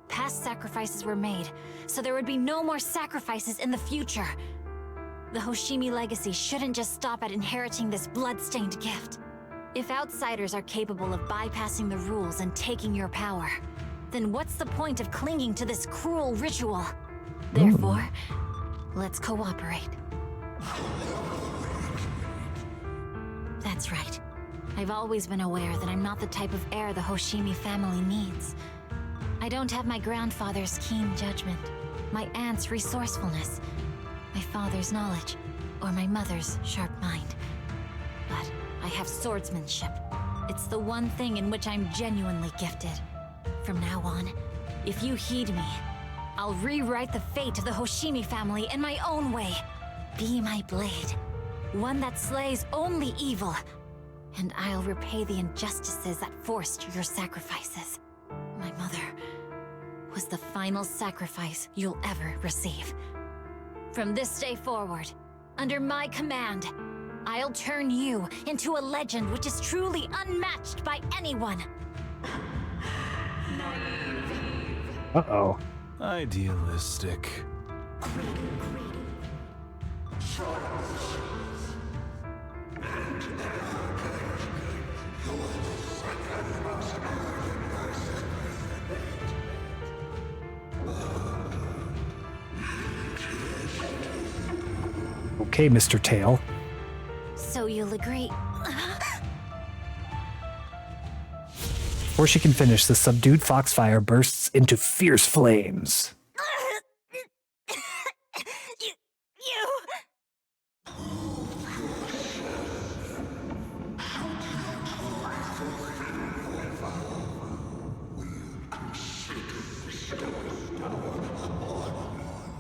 Past sacrifices were made, so there would be no more sacrifices in the future. The Hoshimi legacy shouldn't just stop at inheriting this blood-stained gift. If outsiders are capable of bypassing the rules and taking your power, then what's the point of clinging to this cruel ritual? Therefore, let's cooperate. That's right. I've always been aware that I'm not the type of heir the Hoshimi family needs. I don't have my grandfather's keen judgment, my aunt's resourcefulness, my father's knowledge, or my mother's sharp mind. But I have swordsmanship. It's the one thing in which I'm genuinely gifted. From now on, if you heed me, I'll rewrite the fate of the Hoshimi family in my own way. Be my blade, one that slays only evil, and I'll repay the injustices that forced your sacrifices. My mother was the final sacrifice you'll ever receive. From this day forward, under my command, I'll turn you into a legend which is truly unmatched by anyone. Uh-oh. Idealistic. Okay, Mr. Tail. So you'll agree. Before she can finish, the subdued foxfire bursts into fierce flames.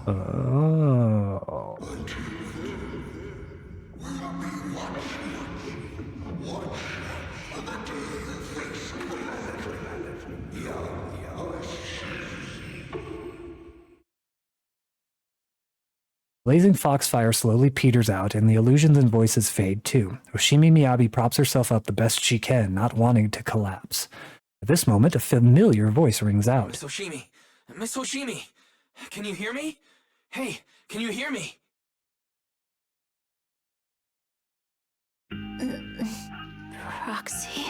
Oh. Blazing foxfire slowly peters out, and the illusions and voices fade too. Hoshimi Miyabi props herself up the best she can, not wanting to collapse. At this moment, a familiar voice rings out. Miss Hoshimi! Miss Hoshimi! Can you hear me? Hey, can you hear me? Proxy?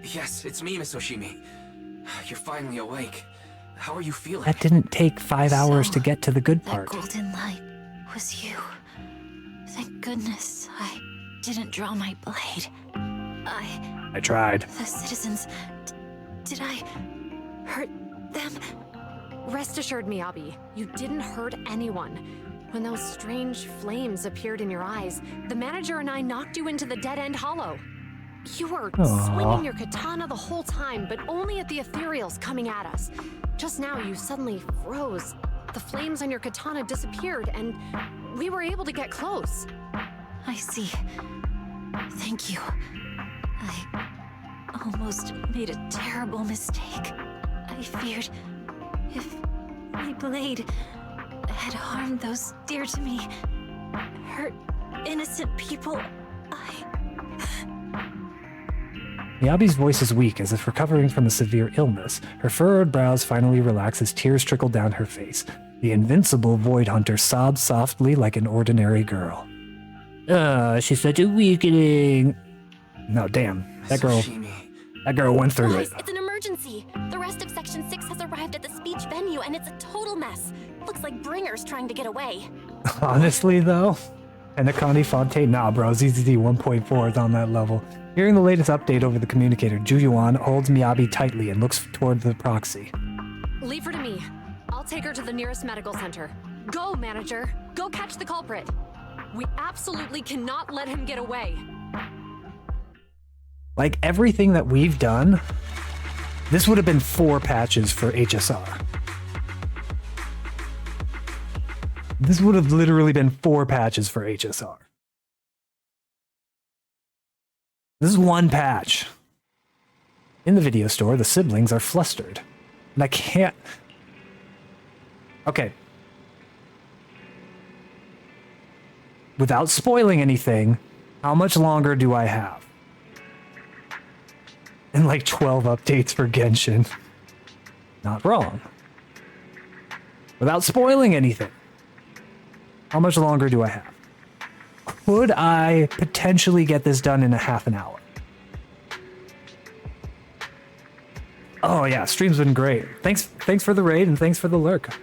Yes, it's me, Miss Hoshimi. You're finally awake. How are you feeling? That didn't take 5 hours to get to the good That part. golden light was you. Thank goodness I didn't draw my blade. I tried. The citizens... did I hurt them? Rest assured, Miyabi, you didn't hurt anyone. When those strange flames appeared in your eyes, the manager and I knocked you into the dead-end hollow. You were swinging your katana the whole time, but only at the ethereals coming at us. Just now, you suddenly froze. The flames on your katana disappeared, and we were able to get close. I see. Thank you. I almost made a terrible mistake. I feared if my blade had harmed those dear to me, hurt innocent people, Miyabi's voice is weak, as if recovering from a severe illness. Her furrowed brows finally relax as tears trickle down her face. The invincible Void Hunter sobs softly like an ordinary girl. She's such a weakling. No, damn. That girl went through it. Guys, it's an emergency. The rest of Section 6 has arrived at the speech venue, and it's a total mess. Looks like Bringer's trying to get away. Honestly, though, Enakani Fontaine, nah, bro, ZZZ 1.4 is on that level. Hearing the latest update over the communicator, Juyuan holds Miyabi tightly and looks toward the proxy. Leave her to me. I'll take her to the nearest medical center. Go, manager. Go catch the culprit. We absolutely cannot let him get away. Like everything that we've done, this would have been 4 patches for HSR. This would have literally been 4 patches for HSR. This is 1 patch. In the video store, the siblings are flustered. And I can't... Okay. Without spoiling anything, how much longer do I have? And like 12 updates for Genshin. Not wrong. Without spoiling anything, how much longer do I have? Could I potentially get this done in a half an hour? Oh yeah, stream's been great. Thanks for the raid and thanks for the lurk.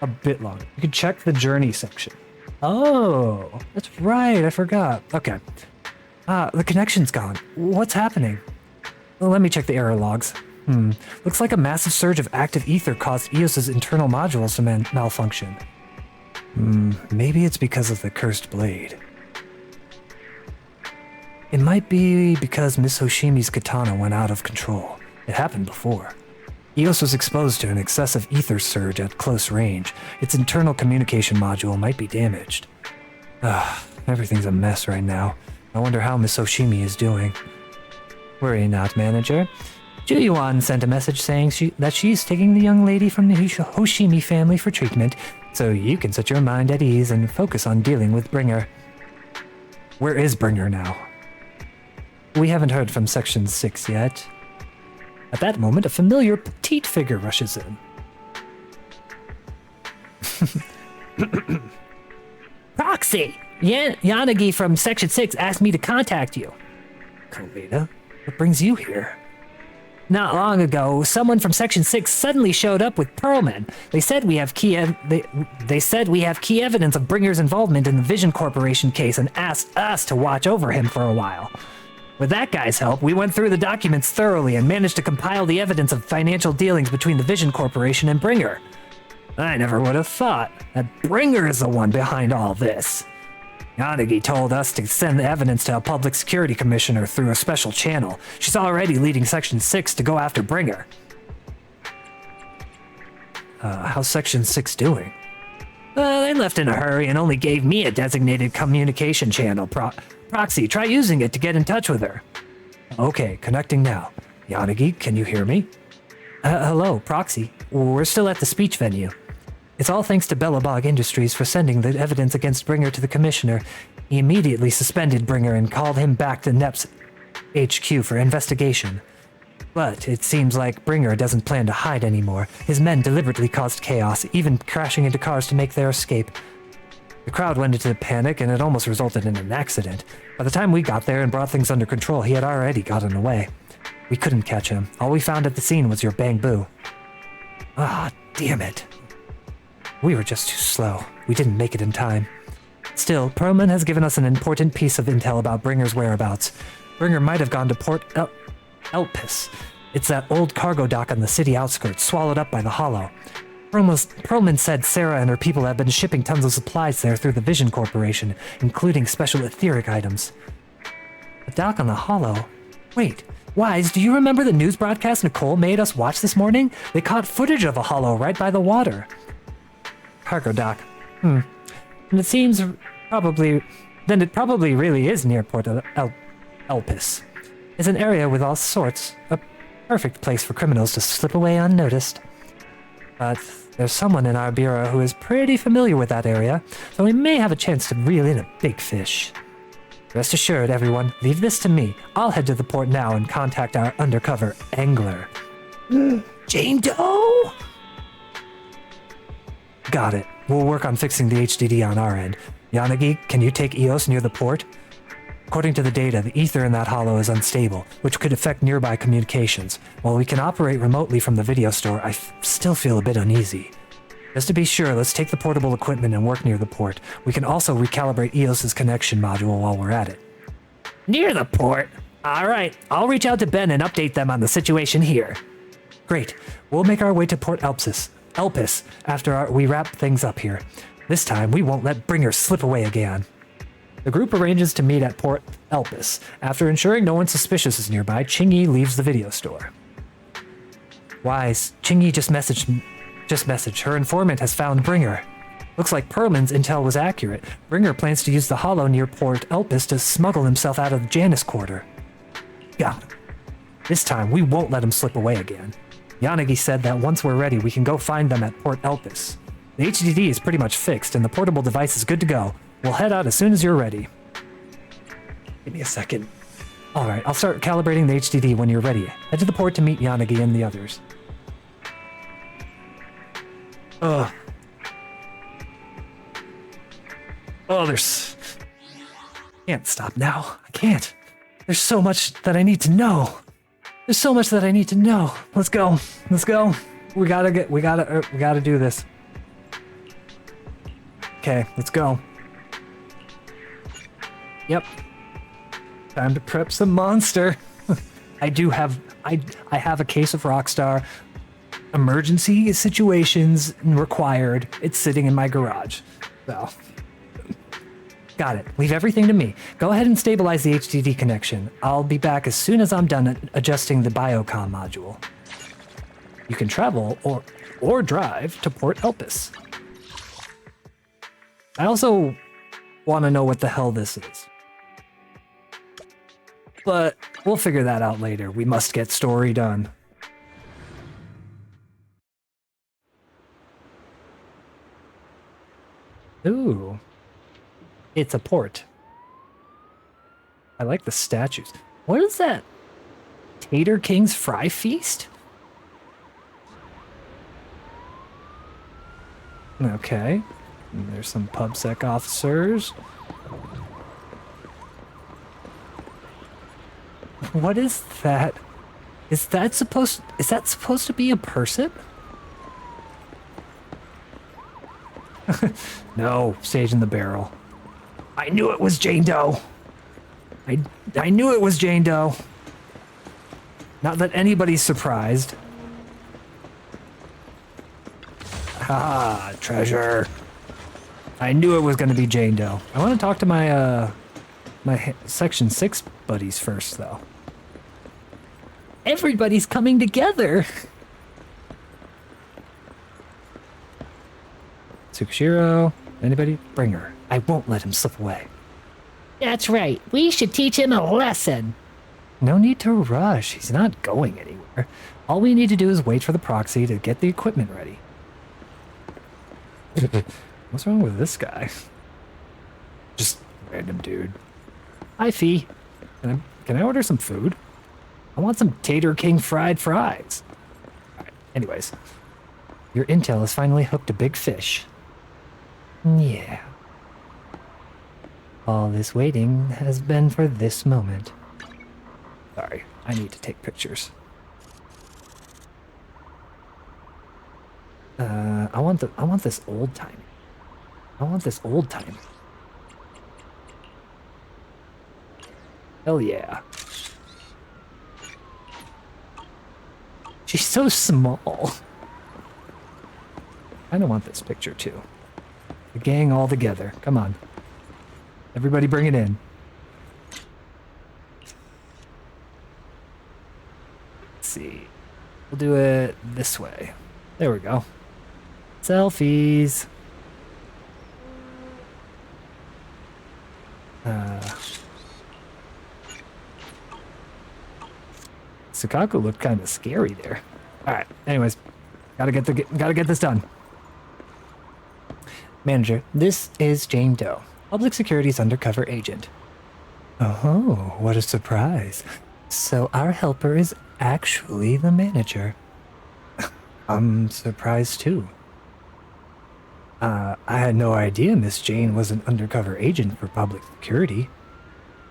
A bit long. You can check the journey section. Oh, that's right, I forgot. Okay. The connection's gone. What's happening? Well, let me check the error logs. Looks like a massive surge of active ether caused EOS's internal modules to malfunction. Maybe it's because of the cursed blade. It might be because Miss Hoshimi's katana went out of control. It happened before. EOS was exposed to an excessive ether surge at close range. Its internal communication module might be damaged. Everything's a mess right now. I wonder how Miss Hoshimi is doing. Worry not, manager. Juyuan sent a message saying that she's taking the young lady from the Hoshimi family for treatment, so you can set your mind at ease and focus on dealing with Bringer. Where is Bringer now? We haven't heard from Section 6 yet. At that moment, a familiar petite figure rushes in. Proxy! Yanagi from Section 6 asked me to contact you. Koveda, what brings you here? Not long ago, someone from Section 6 suddenly showed up with Pearlman. They said we have key evidence of Bringer's involvement in the Vision Corporation case and asked us to watch over him for a while. With that guy's help, we went through the documents thoroughly and managed to compile the evidence of financial dealings between the Vision Corporation and Bringer. I never would have thought that Bringer is the one behind all this. Yanagi told us to send the evidence to a public security commissioner through a special channel. She's already leading Section 6 to go after Bringer. How's Section 6 doing? They left in a hurry and only gave me a designated communication channel. Proxy, try using it to get in touch with her. Okay, connecting now. Yanagi, can you hear me? Hello, Proxy. We're still at the speech venue. It's all thanks to Belobog Industries for sending the evidence against Bringer to the commissioner. He immediately suspended Bringer and called him back to NEP's HQ for investigation. But it seems like Bringer doesn't plan to hide anymore. His men deliberately caused chaos, even crashing into cars to make their escape. The crowd went into panic and it almost resulted in an accident. By the time we got there and brought things under control, he had already gotten away. We couldn't catch him. All we found at the scene was your bamboo. Ah, damn it. We were just too slow. We didn't make it in time. Still, Perlman has given us an important piece of intel about Bringer's whereabouts. Bringer might have gone to Port Elpis. It's that old cargo dock on the city outskirts, swallowed up by the Hollow. Perlman said Sarah and her people have been shipping tons of supplies there through the Vision Corporation, including special etheric items. The dock on the Hollow? Wait, Wise, do you remember the news broadcast Nicole made us watch this morning? They caught footage of a Hollow right by the water. Cargo dock. And it seems it probably really is near Port Elpis. It's an area with all sorts. A perfect place for criminals to slip away unnoticed. But there's someone in our bureau who is pretty familiar with that area, so we may have a chance to reel in a big fish. Rest assured, everyone, leave this to me. I'll head to the port now and contact our undercover angler. Jane Doe? Got it. We'll work on fixing the HDD on our end. Yanagi, can you take EOS near the port? According to the data, the ether in that hollow is unstable, which could affect nearby communications. While we can operate remotely from the video store, I still feel a bit uneasy. Just to be sure, let's take the portable equipment and work near the port. We can also recalibrate EOS's connection module while we're at it. Near the port? Alright, I'll reach out to Ben and update them on the situation here. Great. We'll make our way to Port Elpis after we wrap things up here. This time, we won't let Bringer slip away again. The group arranges to meet at Port Elpis. After ensuring no one suspicious is nearby, Chingy leaves the video store. Wise, Chingy just messaged. Her informant has found Bringer. Looks like Perlman's intel was accurate. Bringer plans to use the hollow near Port Elpis to smuggle himself out of the Janus Quarter. Got him. This time, we won't let him slip away again. Yanagi said that once we're ready, we can go find them at Port Elpis. The HDD is pretty much fixed, and the portable device is good to go. We'll head out as soon as you're ready. Give me a second. Alright, I'll start calibrating the HDD when you're ready. Head to the port to meet Yanagi and the others. Oh, there's... Can't stop now. I can't. There's so much that I need to know. Let's go. We gotta do this. Okay, let's go. Yep. Time to prep some monster. I have a case of Rockstar. Emergency situations required. It's sitting in my garage. So, got it. Leave everything to me. Go ahead and stabilize the HDD connection. I'll be back as soon as I'm done adjusting the biocom module. You can travel or drive to Port Elpis. I also want to know what the hell this is. But we'll figure that out later. We must get story done. Ooh. It's a port. I like the statues. What is that Tater King's Fry Feast? Okay. And there's some PubSec officers. What is that? Is that supposed to be a person? No, Sage in the barrel. I knew it was Jane Doe. I knew it was Jane Doe. Not that anybody's surprised. Ah, treasure. I knew it was going to be Jane Doe. I want to talk to my my Section 6 buddies first, though. Everybody's coming together. Tsukushiro, anybody? Bring her. I won't let him slip away. That's right. We should teach him a lesson. No need to rush. He's not going anywhere. All we need to do is wait for the proxy to get the equipment ready. What's wrong with this guy? Just random dude. Hi, Fee. Can I order some food? I want some Tater King fried fries. All right, anyways. Your intel has finally hooked a big fish. Yeah. All this waiting has been for this moment. Sorry, I need to take pictures. I want this old time. I want this old time. Hell yeah. She's so small. I don't want this picture too. The gang all together. Come on. Everybody bring it in. Let's see. We'll do it this way. There we go. Selfies. Sukaku looked kind of scary there. All right. Anyways, gotta get this done. Manager, this is Jane Doe, Public Security's undercover agent. Oh, what a surprise. So our helper is actually the manager. I'm surprised too. I had no idea Miss Jane was an undercover agent for Public Security.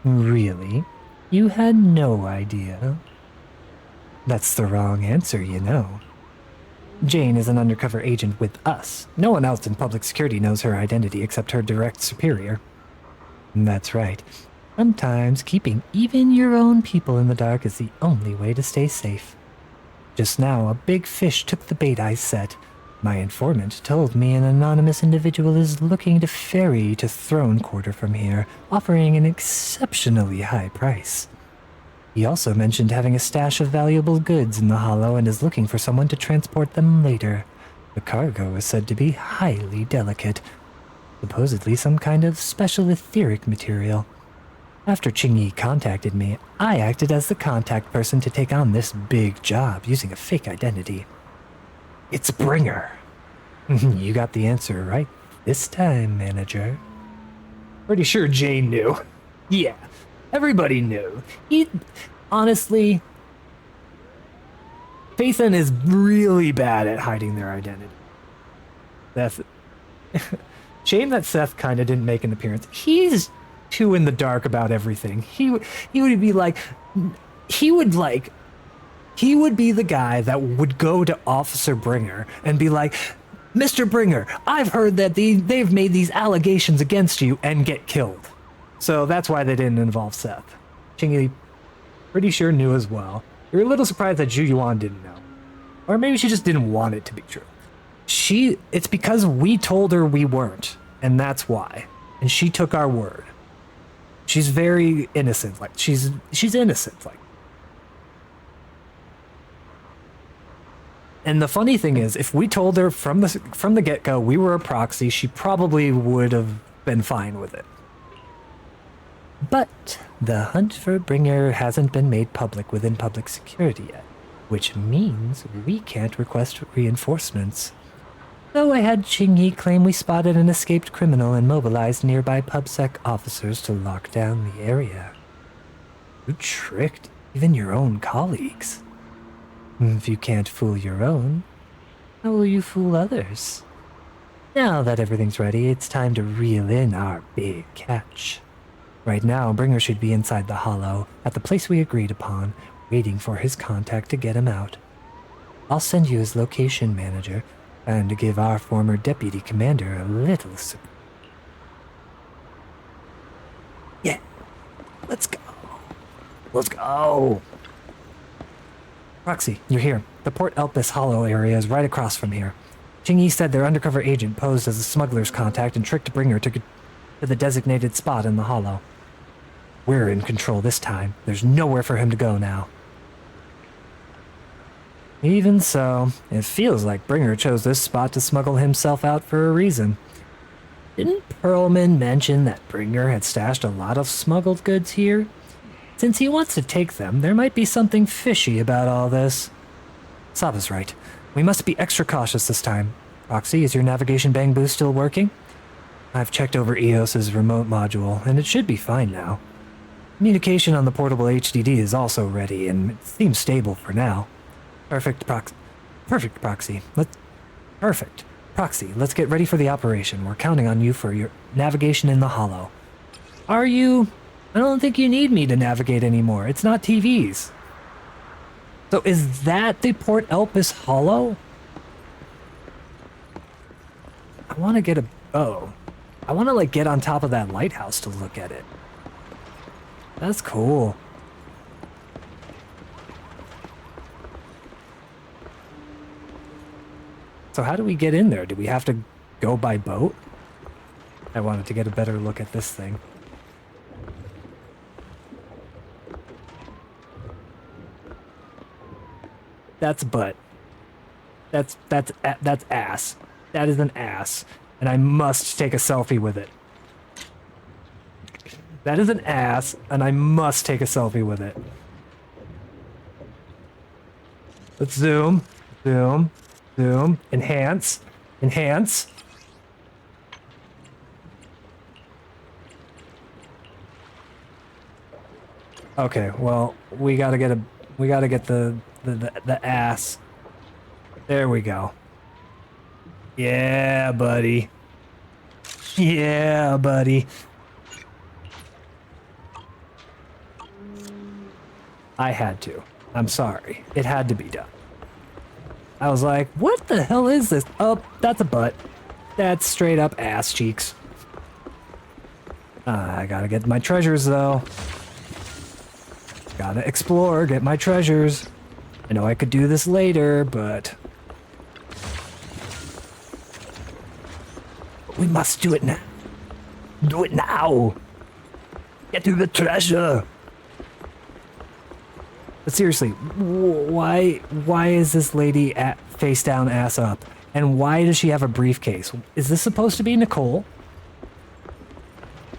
Really? You had no idea? That's the wrong answer, you know. Jane is an undercover agent with us. No one else in Public Security knows her identity except her direct superior. That's right. Sometimes keeping even your own people in the dark is the only way to stay safe. Just now, a big fish took the bait I set. My informant told me an anonymous individual is looking to ferry to Throne Quarter from here, offering an exceptionally high price. He also mentioned having a stash of valuable goods in the hollow and is looking for someone to transport them later. The cargo is said to be highly delicate, supposedly some kind of special etheric material. After Qingyi contacted me, I acted as the contact person to take on this big job using a fake identity. It's Bringer. You got the answer right this time, manager. Pretty sure Jane knew. Yeah, everybody knew. Honestly, Phaethon is really bad at hiding their identity. That's shame that Seth kind of didn't make an appearance. He's too in the dark about everything. He would be like, he would be the guy that would go to Officer Bringer and be like, Mr. Bringer, I've heard that they've made these allegations against you, and get killed. So that's why they didn't involve Seth. Qingyi pretty sure knew as well. You're a little surprised that Zhu Yuan didn't know. Or maybe she just didn't want it to be true. It's because we told her we weren't, and that's why. And she took our word. She's very innocent, like she's innocent, like. And the funny thing is, if we told her from the get-go we were a proxy, she probably would have been fine with it. But the hunt for Bringer hasn't been made public within Public Security yet, which means we can't request reinforcements. So I had Qingyi claim we spotted an escaped criminal and mobilized nearby PubSec officers to lock down the area. You tricked even your own colleagues. If you can't fool your own, how will you fool others? Now that everything's ready, it's time to reel in our big catch. Right now, Bringer should be inside the hollow, at the place we agreed upon, waiting for his contact to get him out. I'll send you his location manager, and to give our former deputy commander a little support. Yeah, let's go. Let's go. Proxy, you're here. The Port Elpis Hollow area is right across from here. Qingyi said their undercover agent posed as a smuggler's contact and tricked Bringer to the designated spot in the hollow. We're in control this time. There's nowhere for him to go now. Even so, it feels like Bringer chose this spot to smuggle himself out for a reason. Didn't Perlman mention that Bringer had stashed a lot of smuggled goods here? Since he wants to take them, there might be something fishy about all this. Saba's right. We must be extra cautious this time. Roxy, is your navigation bang boost still working? I've checked over EOS's remote module, and it should be fine now. Communication on the portable HDD is also ready, and it seems stable for now. Perfect, Proxy. Let's get ready for the operation. We're counting on you for your navigation in the hollow. Are you? I don't think you need me to navigate anymore. It's not TVs. So is that the Port Elpis Hollow? I want to get I want to like get on top of that lighthouse to look at it. That's cool. So how do we get in there? Do we have to go by boat? I wanted to get a better look at this thing. That's butt. That's ass. That is an ass. And I must take a selfie with it. That is an ass, and I must take a selfie with it. Let's zoom. Zoom. Zoom. Enhance. Enhance. Okay, well, we gotta get the ass. There we go. Yeah, buddy. Yeah, buddy. I had to. I'm sorry. It had to be done. I was like, what the hell is this? Oh, that's a butt. That's straight up ass cheeks. I gotta get my treasures, though. Gotta explore, get my treasures. I know I could do this later, but we must do it now. Do it now. Get to the treasure. But seriously, why is this lady face down, ass up? And why does she have a briefcase? Is this supposed to be Nicole?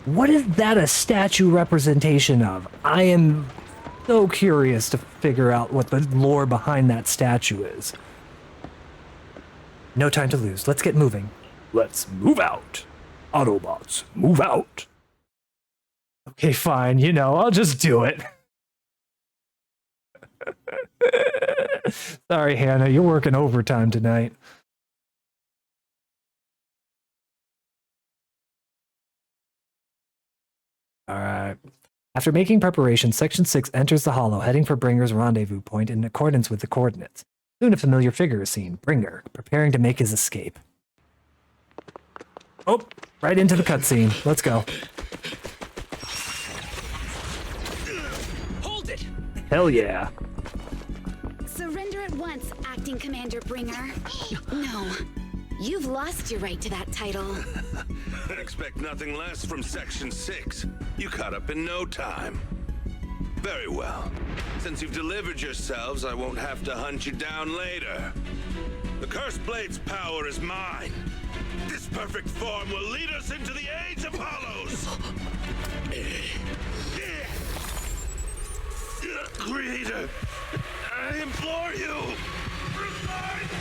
What is that a statue representation of? I am so curious to figure out what the lore behind that statue is. No time to lose. Let's get moving. Let's move out. Autobots, move out. Okay, fine. You know, I'll just do it. Sorry, Hannah. You're working overtime tonight. All right. After making preparations, Section 6 enters the hollow, heading for Bringer's rendezvous point in accordance with the coordinates. Soon a familiar figure is seen, Bringer, preparing to make his escape. Oh, right into the cutscene. Let's go. Hold it! Hell yeah. Surrender at once, Acting Commander Bringer. No, you've lost your right to that title. Expect nothing less from Section 6. You caught up in no time. Very well. Since you've delivered yourselves, I won't have to hunt you down later. The Cursed Blade's power is mine. This perfect form will lead us into the Age of Hollows. Creator, I implore you, revive me!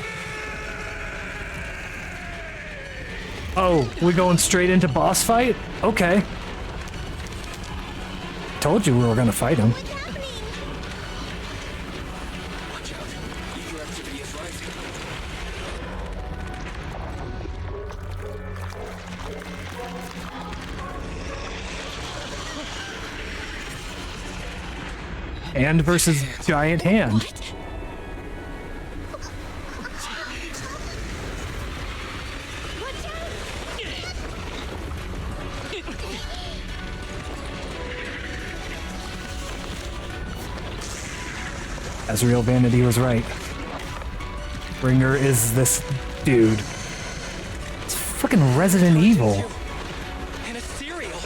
Oh, we going straight into boss fight? Okay. Told you we were gonna fight him. activity is rising. Hand versus giant hand. Azrael Vanity was right. Bringer is this dude. It's freaking Resident Evil. And a cereal.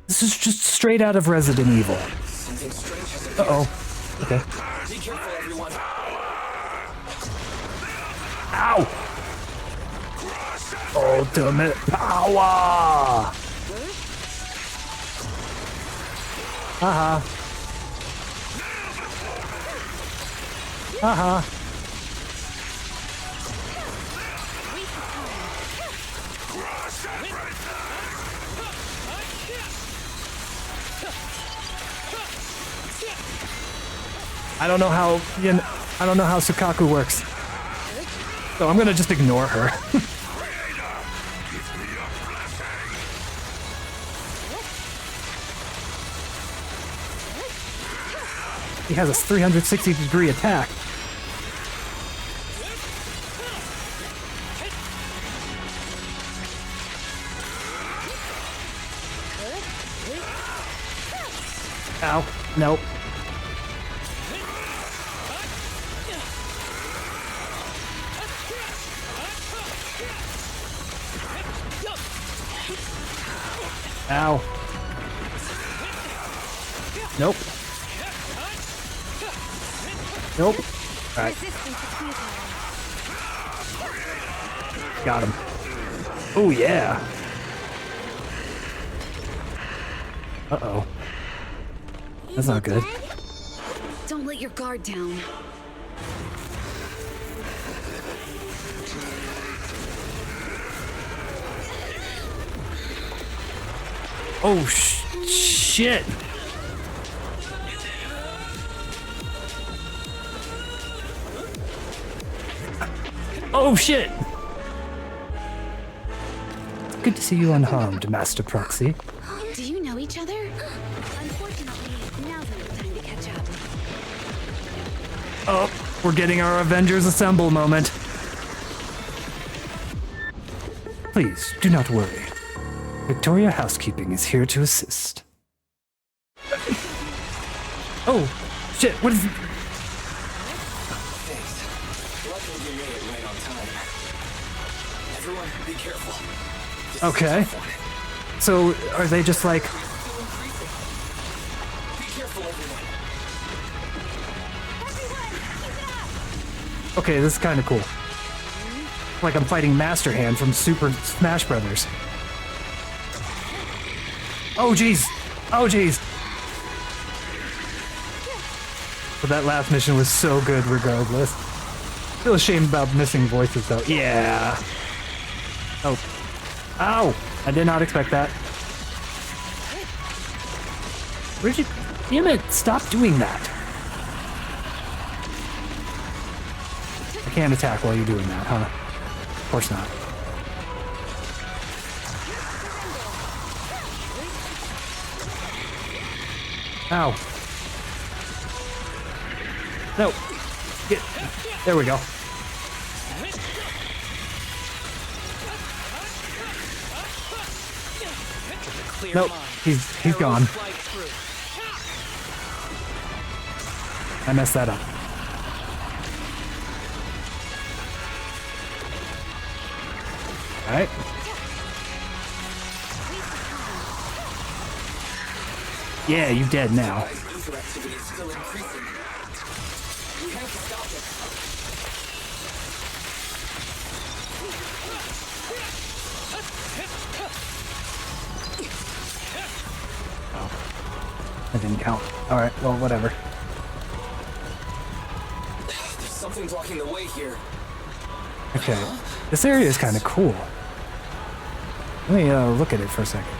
This is just straight out of Resident Evil. Something strange has appeared. Uh-oh. Okay. Be careful, everyone. Ow! Ultimate power! Haha. Haha. I don't know how I don't know how Sukaku works. So I'm gonna just ignore her. He has a 360-degree attack. Ow. Nope. Ow. Nope. Nope. Alright. Got him. Oh, yeah. Uh-oh. That's not good. Don't let your guard down. Oh, shit. Oh, shit. It's good to see you unharmed, Master Proxy. Do you know each other? Unfortunately, now's not the time to catch up. Oh, we're getting our Avengers Assemble moment. Please, do not worry. Victoria Housekeeping is here to assist. Oh, shit, what is it? Thanks. Luckily you made it right on time. Everyone, be careful. This Okay. is a tough one. So, are they just like... Still increasing. Be careful, everyone. Okay, this is kind of cool. Like I'm fighting Master Hand from Super Smash Brothers. Oh, jeez. Oh, jeez. But that last mission was so good regardless. Feel ashamed about missing voices though. Yeah. Oh. Ow! I did not expect that. Where'd you... Damn it! Stop doing that. I can't attack while you're doing that, huh? Of course not. Ow. No. Get. There we go. Nope. He's gone. I messed that up. Alright. Yeah, you dead now. Ether activity is still increasing. We have to stop it. Oh. I didn't count. Alright, well, whatever. There's something blocking the way here. Okay. This area is kind of cool. Let me look at it for a second.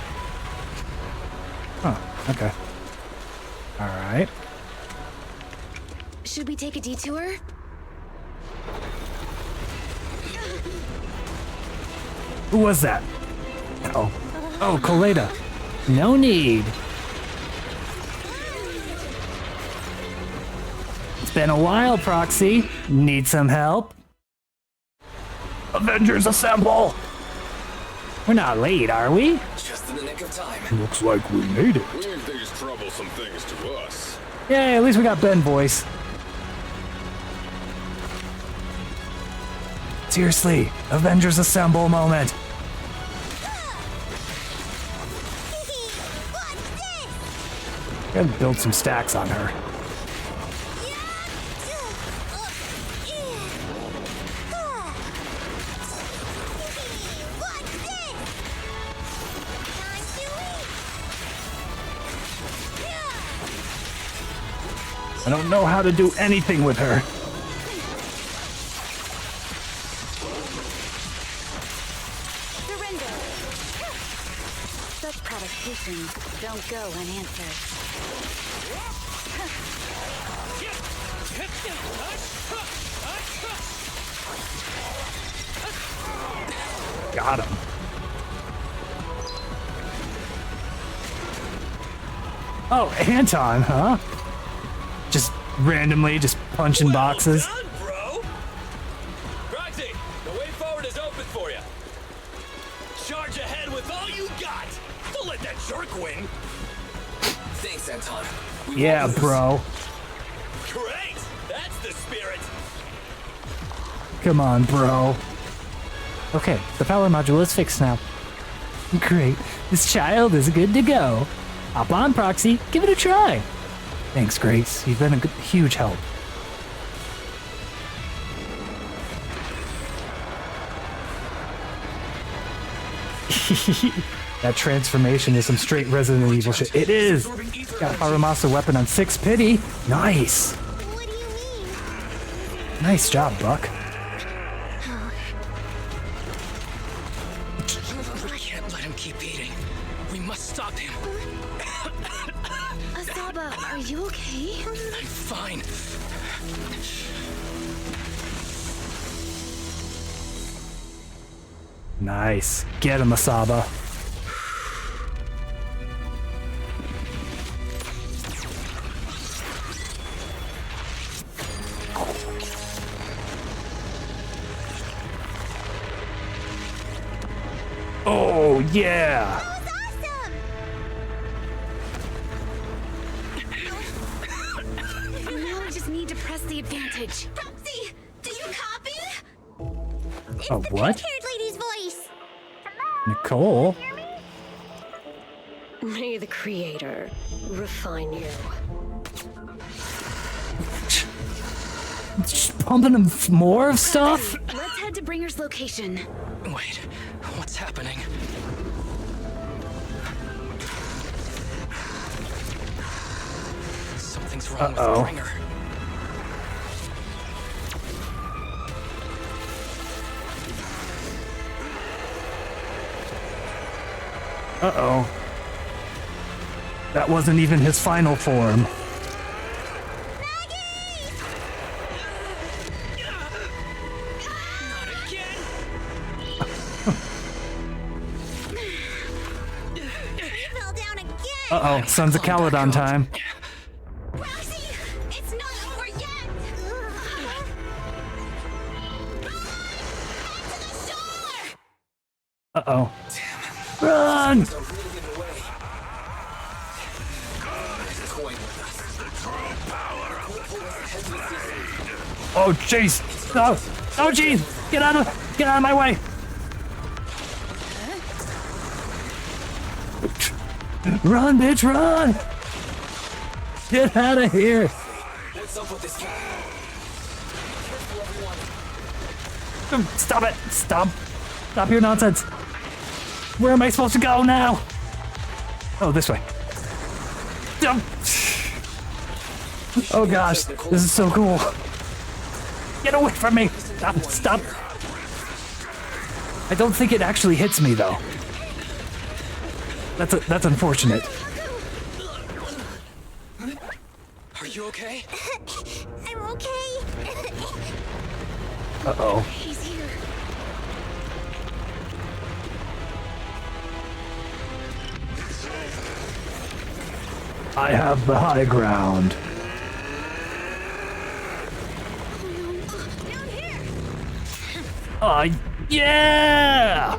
Huh, okay. Alright. Should we take a detour? Who was that? Oh. Oh, Coleta. No need. It's been a while, Proxy. Need some help? Avengers assemble! We're not late, are we? Just in the nick of time. Looks like we made it. We ain't these troublesome things to us. Yay, at least we got Ben voice. Seriously, Avengers assemble moment. Gotta build some stacks on her. I don't know how to do anything with her. Surrender. Such provocations don't go unanswered. Got him. Oh, Anton, huh? Just randomly just punching boxes. Done, bro. Proxy, the way forward is open for you. Charge ahead with all you got. Don't let that jerk win. Thanks, Anton. Yeah, bro. Great. That's the spirit. Come on, bro. Okay, the power module is fixed now. Great. This child is good to go. Hop on, Proxy. Give it a try. Thanks, Grace. You've been a huge help. That transformation is some straight Resident Evil shit. It is! Got a Haramasa weapon on 6 pity. Nice! Nice job, Buck. We can't let him keep eating. We must stop him. Asaba, are you okay? I'm fine. Nice. Get him, Asaba. Oh, yeah! Now we just need to press the advantage. Proxy, do you copy? Oh, what? Haired lady's voice. Nicole? May the Creator refine you. Just pumping him more of stuff? Let's head to Bringer's location. Wait, what's happening? Something's wrong with Bringer. Uh-oh. That wasn't even his final form. Uh-oh, Sons of Caledon time. It's not over yet. Uh-oh. Run! Oh, jeez! No! Oh, jeez! Get out of my way! Run, bitch, run! Get out of here! What's up with this guy? Stop it! Stop! Stop your nonsense! Where am I supposed to go now? Oh, this way. Oh gosh, this is so cool. Get away from me! Stop! Stop! I don't think it actually hits me though. That's unfortunate. Are you okay? I'm okay. Uh-oh. He's here. I have the high ground. Yeah!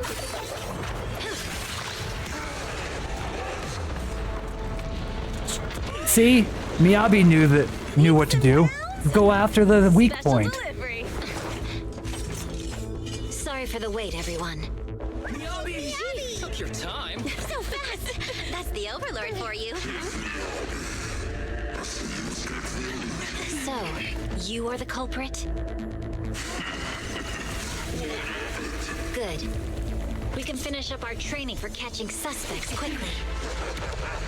See? Miyabi knew what to do. Go after the weak point. Sorry for the wait, everyone. Miyabi! Took your time. So fast! That's the Overlord for you. So, you are the culprit? Good. We can finish up our training for catching suspects quickly.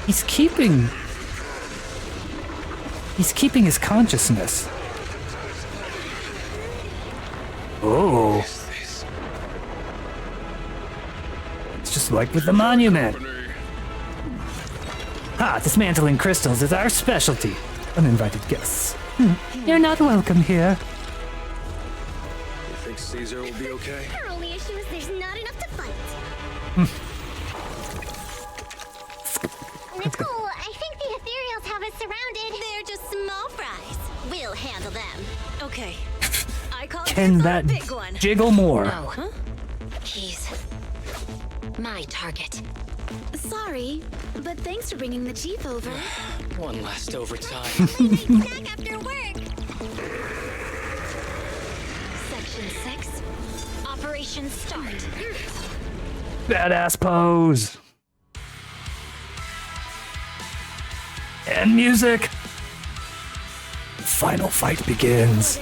He's keeping his consciousness. Oh. It's just like with the monument. Ha, dismantling crystals is our specialty. Uninvited guests. You're not welcome here. You think Caesar will be okay? Our only issue is there's not enough to fight. Nicole, I think the ethereals have us surrounded. They're just small fries. We'll handle them. Okay. I call Can this that a big one. jiggle more? No. He's my target. Sorry, but thanks for bringing the chief over. One last overtime. Snack after work. Section 6. Operation start. Badass pose. And music. Final fight begins.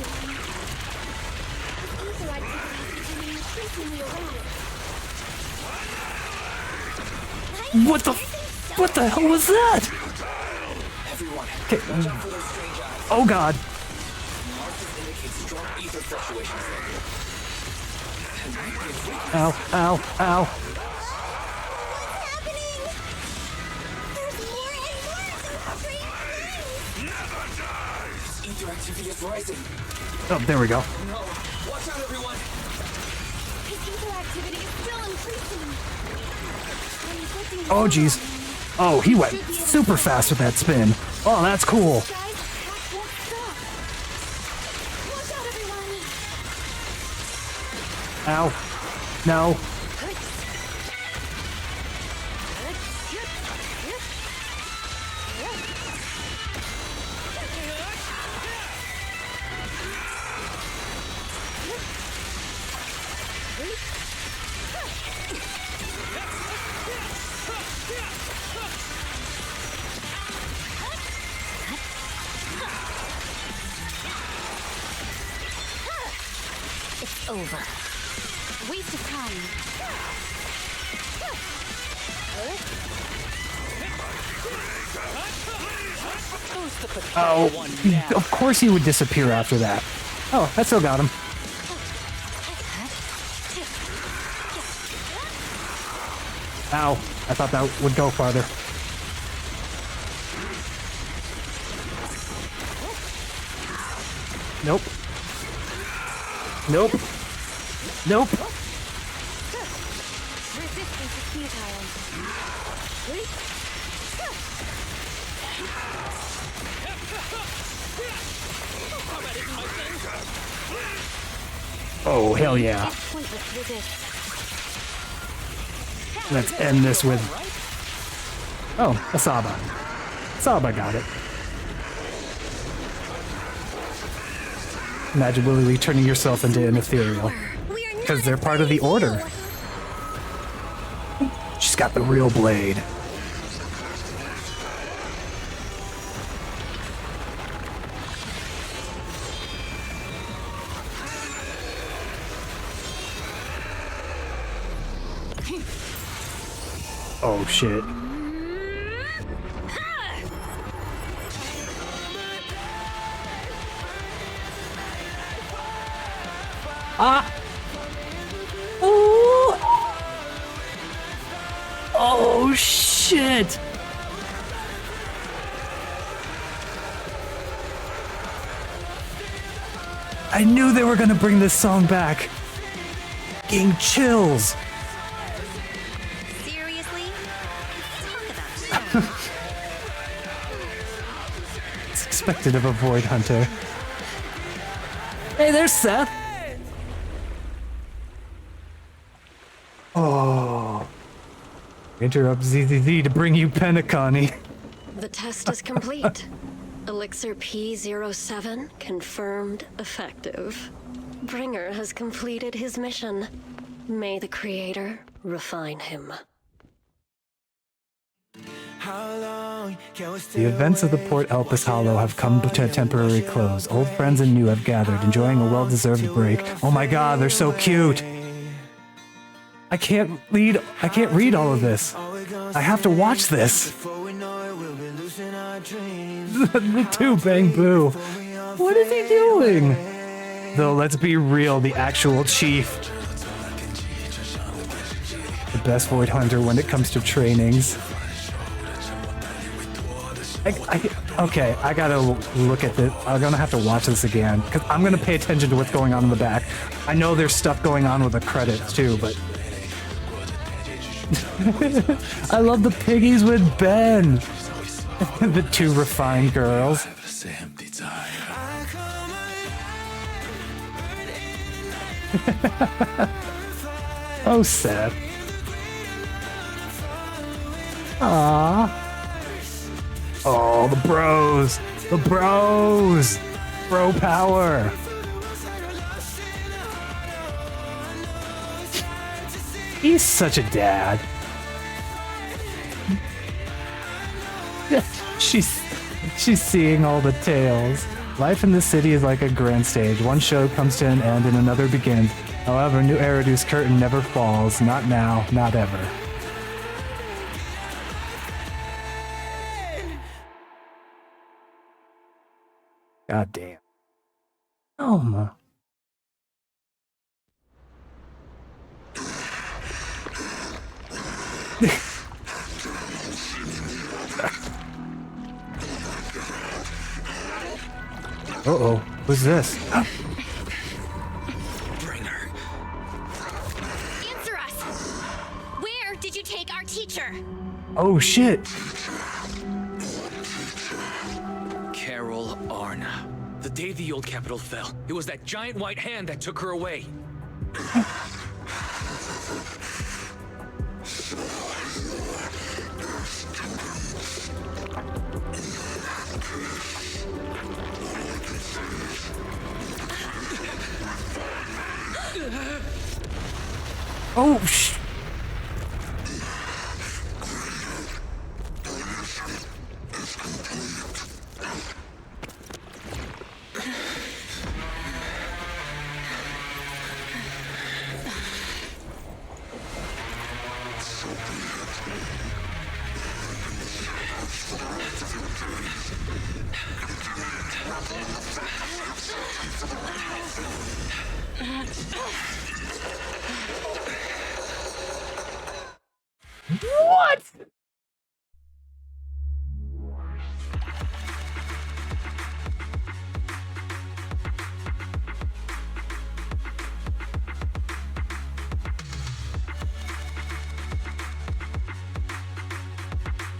What the hell was that? Everyone, Okay. watch out for those strange eyes. Oh god. Markers indicate strong ether fluctuations Ow, ow, ow. Ether activity is rising. Oh, there we go. No, watch out, everyone. His ether activity is still increasing. Oh jeez. Oh, he went super fast with that spin. Oh, that's cool. Ow. No. It's over. Waste of time. Oh, of course he would disappear after that. Oh, I still got him. Ow, I thought that would go farther. Nope. Nope. Nope. Resistance is futile. Oh, hell yeah. Pointless resist. Let's end this with... Oh, Asaba. Asaba got it. Imagine willingly turning yourself into an ethereal. Because they're part of the order. She's got the real blade. Oh shit. Ah! Ooh! Oh shit! I knew they were gonna bring this song back. Getting chills. Seriously? Talk about It's expected of a Void Hunter. Hey, there's Seth. Oh. Interrupt ZZZ to bring you Penacony. The test is complete. Elixir P07 confirmed effective. Bringer has completed his mission. May the Creator refine him. The events of the Port Elpis Hollow have come to a temporary close. Old friends and new have gathered, enjoying a well-deserved break. Oh my god, they're so cute! I can't read all of this. I have to watch this. The two Bang Boo. What is he doing? Though, let's be real, the actual chief. The best Void Hunter when it comes to trainings. Okay, I gotta look at this. I'm gonna have to watch this again, because I'm gonna pay attention to what's going on in the back. I know there's stuff going on with the credits too, but... I love the piggies with Ben! The two refined girls. Oh, Seth. Aww. Oh, the bros! The bros! Bro power! He's such a dad. She's seeing all the tales. Life in the city is like a grand stage. One show comes to an end and another begins. However, New Eridu's curtain never falls. Not now, not ever. God damn. Oh my. Uh-oh, who's this? Bringer. Answer us! Where did you take our teacher? Oh shit! Carol Arna. The day the old capital fell, it was that giant white hand that took her away. Oh sh! What?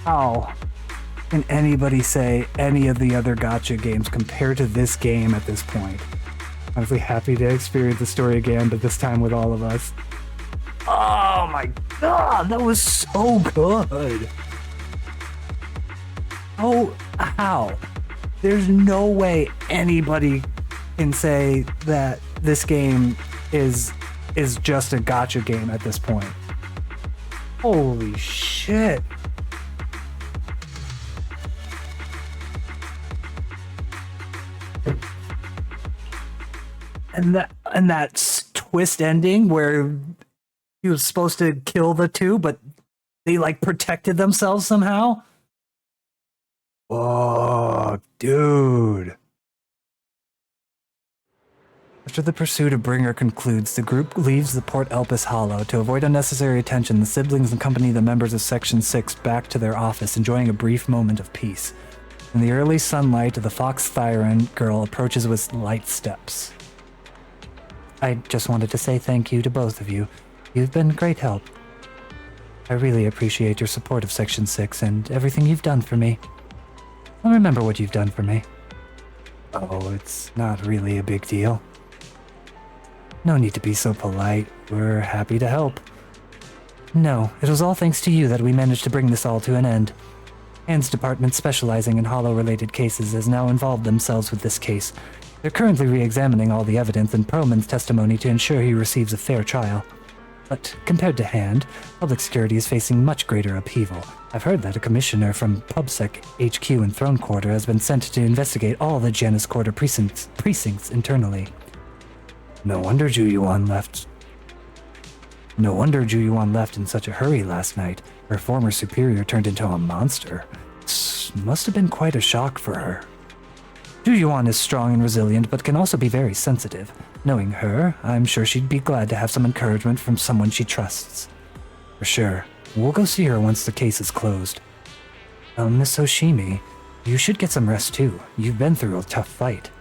How can anybody say any of the other gacha games compared to this game at this point? Honestly, happy to experience the story again, but this time with all of us. Oh my god, that was so good! Oh, how? There's no way anybody can say that this game is just a gacha game at this point. Holy shit. And that twist ending where he was supposed to kill the two, but they like protected themselves somehow. Oh, dude. After the pursuit of Bringer concludes, the group leaves the Port Elpis Hollow. To avoid unnecessary attention, the siblings accompany the members of Section 6 back to their office, enjoying a brief moment of peace. In the early sunlight, the Fox Thyron girl approaches with light steps. I just wanted to say thank you to both of you. You've been great help. I really appreciate your support of Section 6 and everything you've done for me. I'll remember what you've done for me. Oh, it's not really a big deal. No need to be so polite. We're happy to help. No, it was all thanks to you that we managed to bring this all to an end. Anne's department specializing in Hollow-related cases has now involved themselves with this case. They're currently re-examining all the evidence and Perlman's testimony to ensure he receives a fair trial. But compared to Hand, public security is facing much greater upheaval. I've heard that a commissioner from PubSec HQ in Throne Quarter has been sent to investigate all the Janus Quarter precincts internally. No wonder Juyuan left in such a hurry last night. Her former superior turned into a monster. This must have been quite a shock for her. Juyuan is strong and resilient, but can also be very sensitive. Knowing her, I'm sure she'd be glad to have some encouragement from someone she trusts. For sure. We'll go see her once the case is closed. Miss Hoshimi, you should get some rest too. You've been through a tough fight.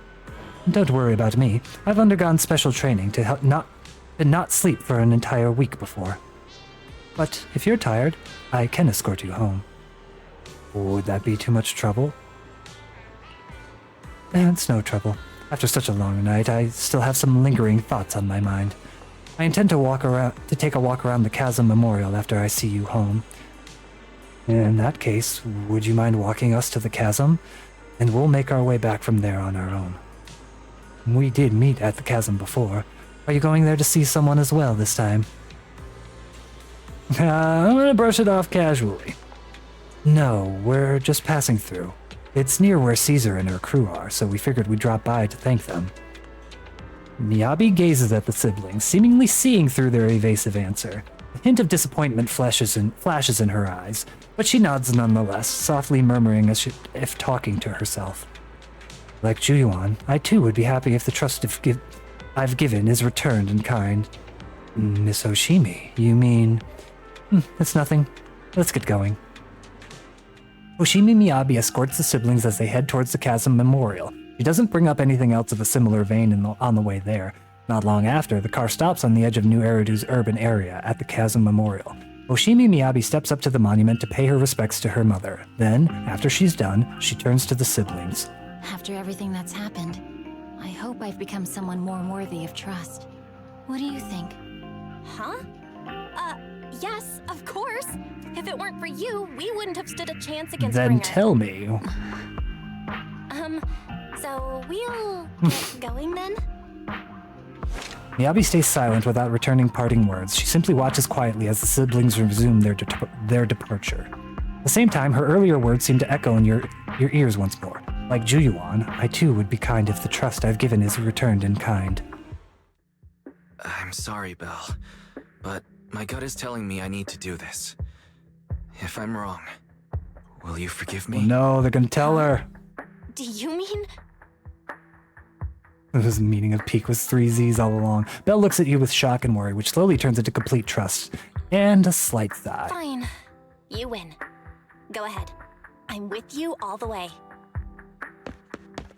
Don't worry about me. I've undergone special training to help not sleep for an entire week before. But if you're tired, I can escort you home. Would that be too much trouble? It's no trouble. After such a long night, I still have some lingering thoughts on my mind. I intend to take a walk around the Chasm Memorial after I see you home. In that case, would you mind walking us to the Chasm? And we'll make our way back from there on our own. We did meet at the Chasm before. Are you going there to see someone as well this time? I'm gonna brush it off casually. No, we're just passing through. It's near where Caesar and her crew are, so we figured we'd drop by to thank them. Miyabi gazes at the siblings, seemingly seeing through their evasive answer. A hint of disappointment flashes in her eyes, but she nods nonetheless, softly murmuring as if talking to herself. Like Juyuan, I too would be happy if the trust I've given is returned in kind. Miss Hoshimi, you mean... it's nothing. Let's get going. Hoshimi Miyabi escorts the siblings as they head towards the Chasm Memorial. She doesn't bring up anything else of a similar vein on the way there. Not long after, the car stops on the edge of New Eridu's urban area at the Chasm Memorial. Hoshimi Miyabi steps up to the monument to pay her respects to her mother. Then, after she's done, she turns to the siblings. After everything that's happened, I hope I've become someone more worthy of trust. What do you think? Huh? Yes, of course. If it weren't for you, we wouldn't have stood a chance against Then Bringer. tell me. So we'll get going then? Miyabi stays silent without returning parting words. She simply watches quietly as the siblings resume their departure. At the same time, her earlier words seem to echo in your ears once more. Like Juyuan, I too would be kind if the trust I've given is returned in kind. I'm sorry, Belle, but my gut is telling me I need to do this. If I'm wrong, will you forgive me? Oh, no, they're gonna tell her. Do you mean? The meaning of peak was 3 Z's all along. Belle looks at you with shock and worry, which slowly turns into complete trust. And a slight sigh. Fine. You win. Go ahead. I'm with you all the way.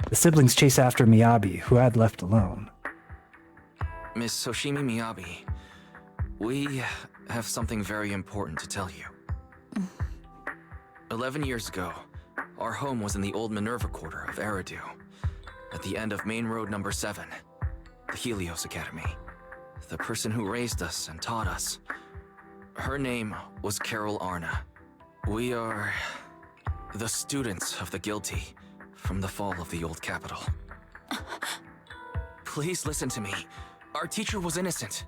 The siblings chase after Miyabi, who had left alone. Miss Hoshimi Miyabi, we have something very important to tell you. 11 years ago, our home was in the old Minerva Quarter of Eridu, at the end of Main Road number 7, the Helios Academy. The person who raised us and taught us, her name was Carol Arna. We are the students of the guilty from the fall of the old capital. Please listen to me. Our teacher was innocent.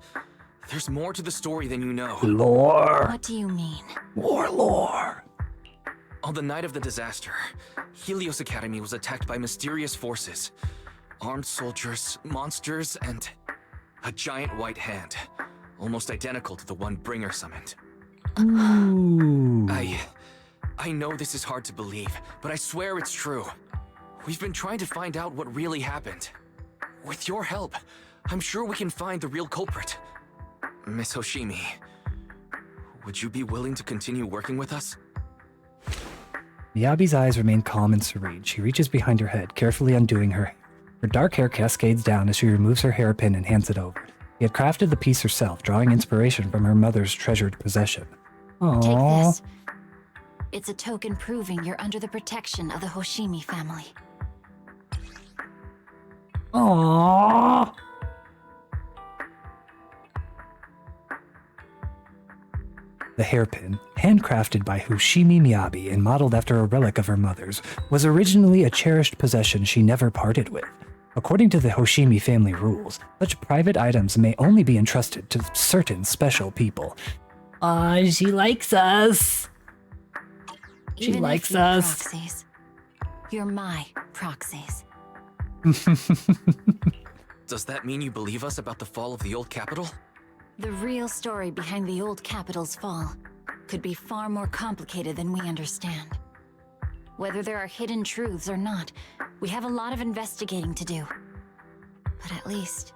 There's more to the story than you know. Lore. What do you mean? More lore. On the night of the disaster, Helios Academy was attacked by mysterious forces. Armed soldiers, monsters, and a giant white hand, almost identical to the one Bringer summoned. Ooh. I know this is hard to believe, but I swear it's true. We've been trying to find out what really happened. With your help, I'm sure we can find the real culprit. Miss Hoshimi, would you be willing to continue working with us? Miyabi's eyes remain calm and serene. She reaches behind her head, carefully undoing her Her dark hair cascades down as she removes her hairpin and hands it over. She had crafted the piece herself, drawing inspiration from her mother's treasured possession. Aww. Take this. It's a token proving you're under the protection of the Hoshimi family. Aww. The hairpin, handcrafted by Hoshimi Miyabi and modeled after a relic of her mother's, was originally a cherished possession she never parted with. According to the Hoshimi family rules, such private items may only be entrusted to certain special people. She likes us. She Even likes if you're us. Proxies, you're my proxies. Does that mean you believe us about the fall of the old capital? The real story behind the old capital's fall could be far more complicated than we understand. Whether there are hidden truths or not, we have a lot of investigating to do. But at least,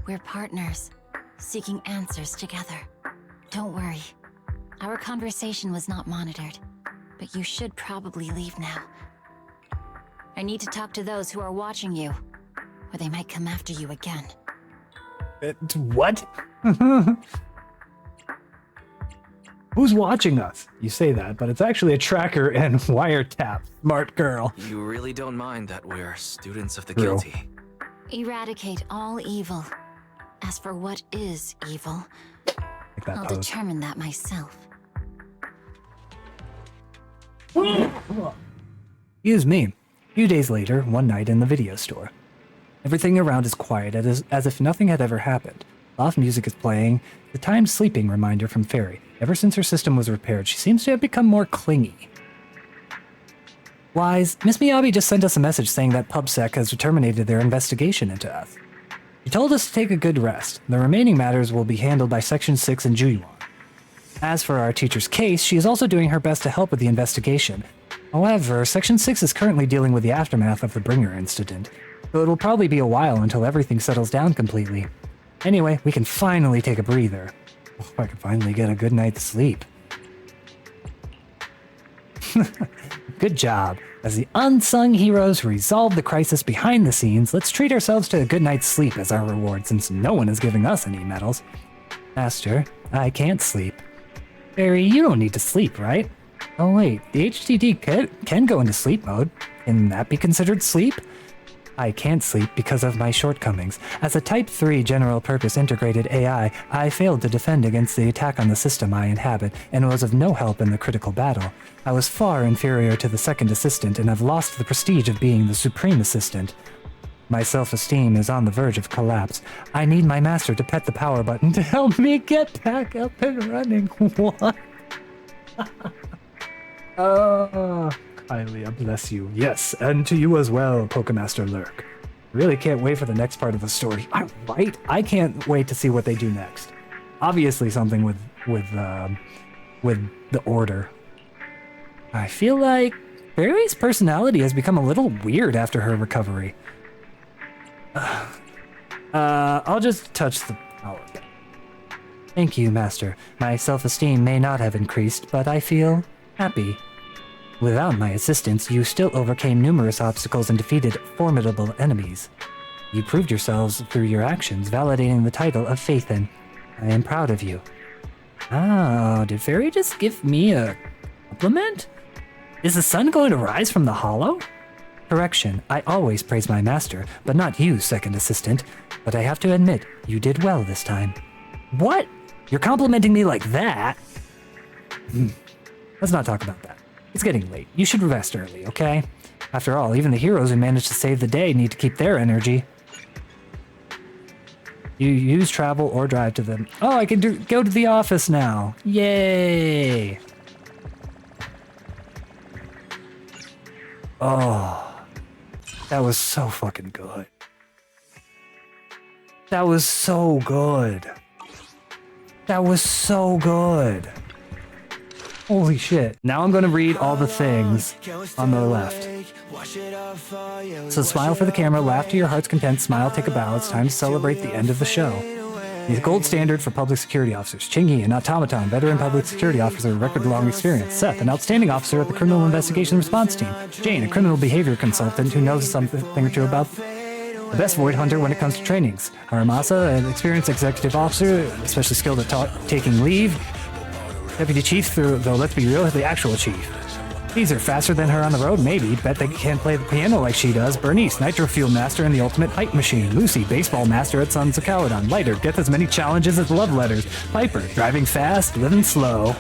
we're partners, seeking answers together. Don't worry. Our conversation was not monitored, but you should probably leave now. I need to talk to those who are watching you, or they might come after you again. What? Who's watching us? You say that, but it's actually a tracker and wiretap. Smart girl. You really don't mind that we're students of the Girl. guilty. Eradicate all evil. As for what is evil, Like that I'll pose. determine that myself. Excuse me. A few days later, one night in the video store. Everything around is quiet as if nothing had ever happened. Soft music is playing, the timed sleeping reminder from Fairy. Ever since her system was repaired, she seems to have become more clingy. Wise, Miss Miyabi just sent us a message saying that PubSec has terminated their investigation into us. She told us to take a good rest. The remaining matters will be handled by Section 6 and Juyuan. As for our teacher's case, she is also doing her best to help with the investigation. However, Section 6 is currently dealing with the aftermath of the Bringer incident, so it will probably be a while until everything settles down completely. Anyway, we can finally take a breather. Oh, I can finally get a good night's sleep. Good job. As the unsung heroes who resolve the crisis behind the scenes, let's treat ourselves to a good night's sleep as our reward, since no one is giving us any medals. Master, I can't sleep. Barry, you don't need to sleep, right? Oh wait, the HTD can go into sleep mode. Can that be considered sleep? I can't sleep because of my shortcomings. As a Type 3 general-purpose integrated AI, I failed to defend against the attack on the system I inhabit, and was of no help in the critical battle. I was far inferior to the second assistant, and have lost the prestige of being the supreme assistant. My self-esteem is on the verge of collapse. I need my master to pet the power button to help me get back up and running. What? Hylia, bless you. Yes, and to you as well, Pokemaster Lurk. Really can't wait for the next part of the story. Right? I can't wait to see what they do next. Obviously something with the Order. I feel like Fairy's personality has become a little weird after her recovery. I'll just touch the power button. Thank you, Master. My self-esteem may not have increased, but I feel happy. Without my assistance, you still overcame numerous obstacles and defeated formidable enemies. You proved yourselves through your actions, validating the title of Faithin. I am proud of you. Oh, did Fairy just give me a compliment? Is the sun going to rise from the hollow? Correction, I always praise my master, but not you, second assistant. But I have to admit, you did well this time. What? You're complimenting me like that? Let's not talk about that. It's getting late. You should rest early, okay? After all, even the heroes who managed to save the day need to keep their energy. You use travel or drive to them. Oh, I can go to the office now. Yay! Oh, that was so fucking good. That was so good. That was so good. Holy shit. Now I'm going to read all the things on the left. So smile for the camera, laugh to your heart's content, smile, take a bow. It's time to celebrate the end of the show. The gold standard for public security officers. Chingy, an automaton, veteran public security officer, record-long experience. Seth, an outstanding officer at the Criminal Investigation Response Team. Jane, a criminal behavior consultant who knows something or two about The best Void Hunter when it comes to trainings. Haramasa, an experienced executive officer, especially skilled at taking leave. Deputy Chief, though let's be real, the actual chief. Caesar, faster than her on the road? Maybe. Bet they can't play the piano like she does. Bernice, Nitro Fuel Master and the Ultimate Hype Machine. Lucy, Baseball Master at Sons of Caledon. Lighter, gets as many challenges as love letters. Piper, driving fast, living slow.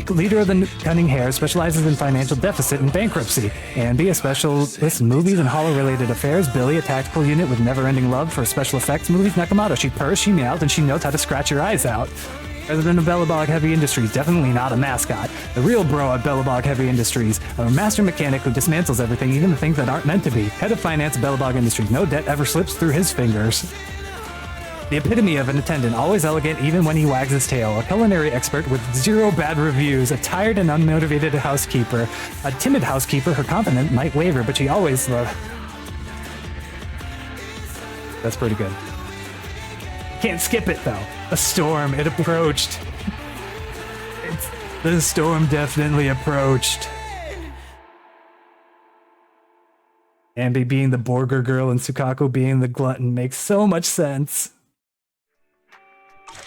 Leader of the Cunning Hair, specializes in financial deficit and bankruptcy. Ambi, a specialist in movies and hollow-related affairs. Billy, a tactical unit with never-ending love for special effects movies. Nakamoto, she purrs, she meows, and she knows how to scratch your eyes out. President of Bellabog Heavy Industries, definitely not a mascot. The real bro at Bellabog Heavy Industries, a master mechanic who dismantles everything, even the things that aren't meant to be. Head of finance at Bellabog Industries, no debt ever slips through his fingers. The epitome of an attendant, always elegant even when he wags his tail. A culinary expert with 0 bad reviews. A tired and unmotivated housekeeper. A timid housekeeper, her confidence might waver, but she always... That's pretty good. Can't skip it, though. A storm, it approached. The storm definitely approached. Ambi being the Borger girl and Sukaku being the glutton makes so much sense.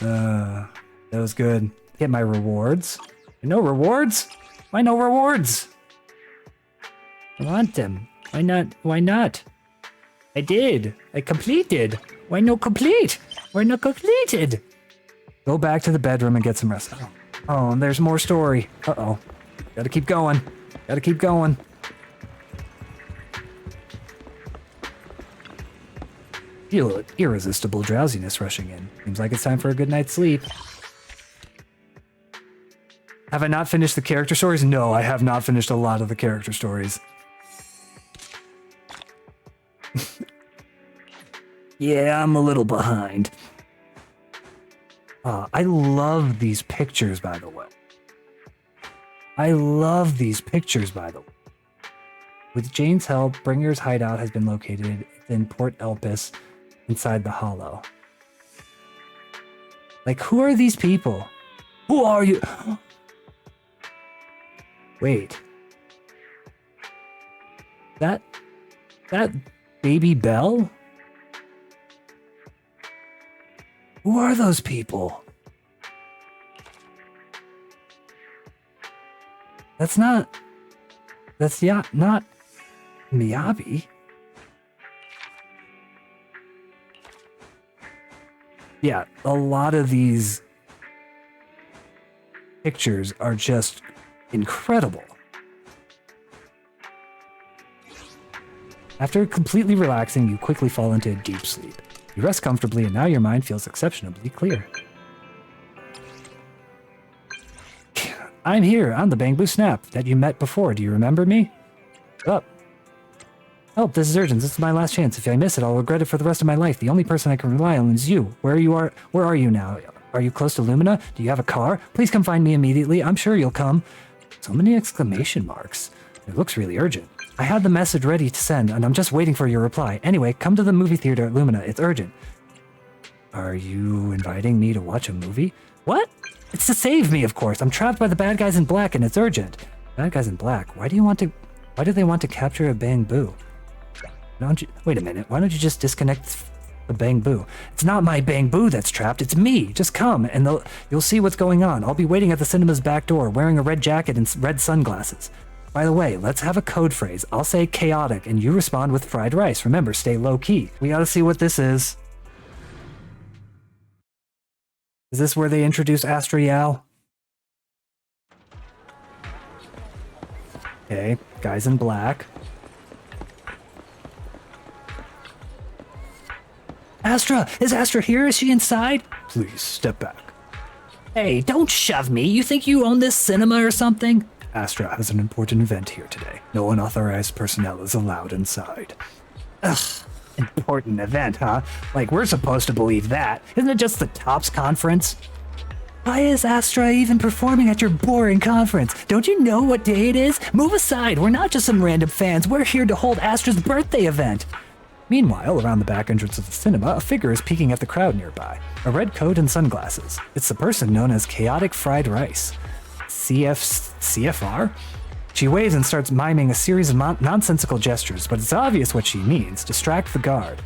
That was good. Get my rewards. No rewards? Why no rewards? I want them. Why not? Why not? I did. I completed. Why no complete? Why not completed? Go back to the bedroom and get some rest. Oh, and there's more story. Uh-oh. Gotta keep going. Gotta keep going. Feel irresistible drowsiness rushing in. Seems like it's time for a good night's sleep. Have I not finished the character stories? No, I have not finished a lot of the character stories. Yeah, I'm a little behind. I love these pictures, by the way. With Jane's help, Bringer's hideout has been located in Port Elpis, inside the Hollow. Like, who are these people? Who are you? Wait. That Baby Belle? Who are those people? That's not Miyabi. Yeah, a lot of these pictures are just incredible. After completely relaxing, you quickly fall into a deep sleep. You rest comfortably, and now your mind feels exceptionally clear. I'm here, I'm the Bamboo Snap that you met before. Do you remember me? Up. Help, this is urgent. This is my last chance. If I miss it, I'll regret it for the rest of my life. The only person I can rely on is you. Where are you now? Are you close to Lumina? Do you have a car? Please come find me immediately. I'm sure you'll come. So many exclamation marks. It looks really urgent. I had the message ready to send, and I'm just waiting for your reply. Anyway, come to the movie theater at Lumina. It's urgent. Are you inviting me to watch a movie? What? It's to save me, of course. I'm trapped by the bad guys in black, and it's urgent. Bad guys in black? Why do they want to capture a Bamboo? Wait a minute, why don't you just disconnect the Bamboo? It's not my Bamboo that's trapped, it's me. Just come, and you'll see what's going on. I'll be waiting at the cinema's back door, wearing a red jacket and red sunglasses. By the way, let's have a code phrase. I'll say chaotic, and you respond with fried rice. Remember, stay low-key. We gotta see what this is. Is this where they introduce Astra Yao? Okay, guys in black. Astra! Is Astra here? Is she inside? Please, step back. Hey, don't shove me. You think you own this cinema or something? Astra has an important event here today. No unauthorized personnel is allowed inside. Ugh, important event, huh? Like, we're supposed to believe that. Isn't it just the TOPS conference? Why is Astra even performing at your boring conference? Don't you know what day it is? Move aside. We're not just some random fans. We're here to hold Astra's birthday event. Meanwhile, around the back entrance of the cinema, a figure is peeking at the crowd nearby. A red coat and sunglasses. It's the person known as Chaotic Fried Rice. CFR? She waves and starts miming a series of nonsensical gestures, but it's obvious what she means. Distract the guard.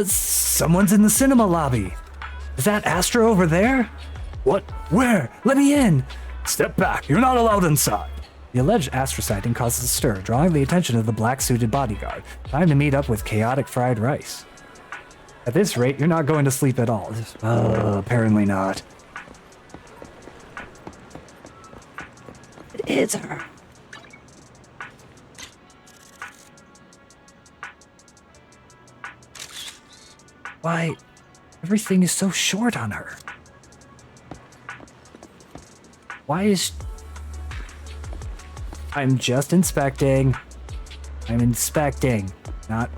Someone's in the cinema lobby. Is that Astra over there? What? Where? Let me in! Step back, you're not allowed inside. The alleged Astra sighting causes a stir, drawing the attention of the black-suited bodyguard. Time to meet up with chaotic fried rice. At this rate, you're not going to sleep at all. Apparently not. It is her. Why, everything is so short on her. Why is... I'm just inspecting. I'm inspecting, not...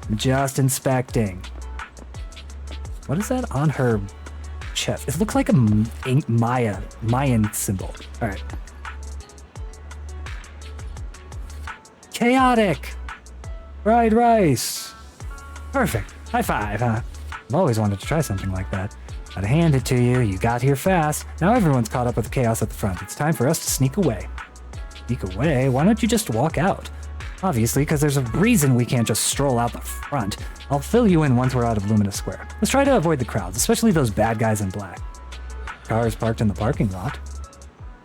I'm just inspecting. What is that on her chest? It looks like a Mayan symbol. All right. Chaotic. Fried rice. Perfect. High five, huh? I've always wanted to try something like that. Gotta hand it to you. You got here fast. Now everyone's caught up with the chaos at the front. It's time for us to sneak away. Sneak away? Why don't you just walk out? Obviously, because there's a reason we can't just stroll out the front. I'll fill you in once we're out of Lumina Square. Let's try to avoid the crowds, especially those bad guys in black. Cars parked in the parking lot.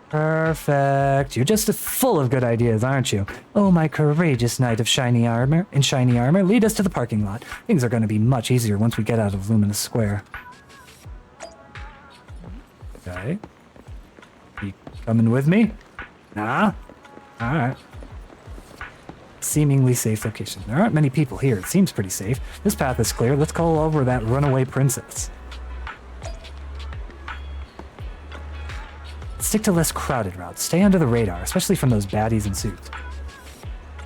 Perfect. You're just full of good ideas, aren't you? Oh, my courageous knight of shiny armor, lead us to the parking lot. Things are going to be much easier once we get out of Lumina Square. Okay. You coming with me? Nah? Alright. Seemingly safe location. There aren't many people here. It seems pretty safe. This path is clear. Let's call over that runaway princess. Stick to less crowded routes. Stay under the radar, especially from those baddies in suits.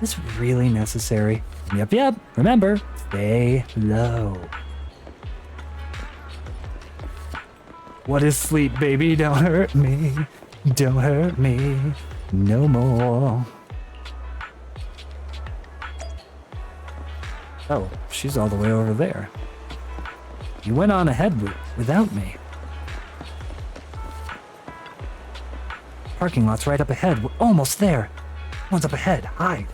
Is this really necessary? Yep. Remember, stay low. What is sleep, baby? Don't hurt me. Don't hurt me. No more. Oh, she's all the way over there. You went on ahead without me. Parking lot's right up ahead. We're almost there. One's up ahead. Hide.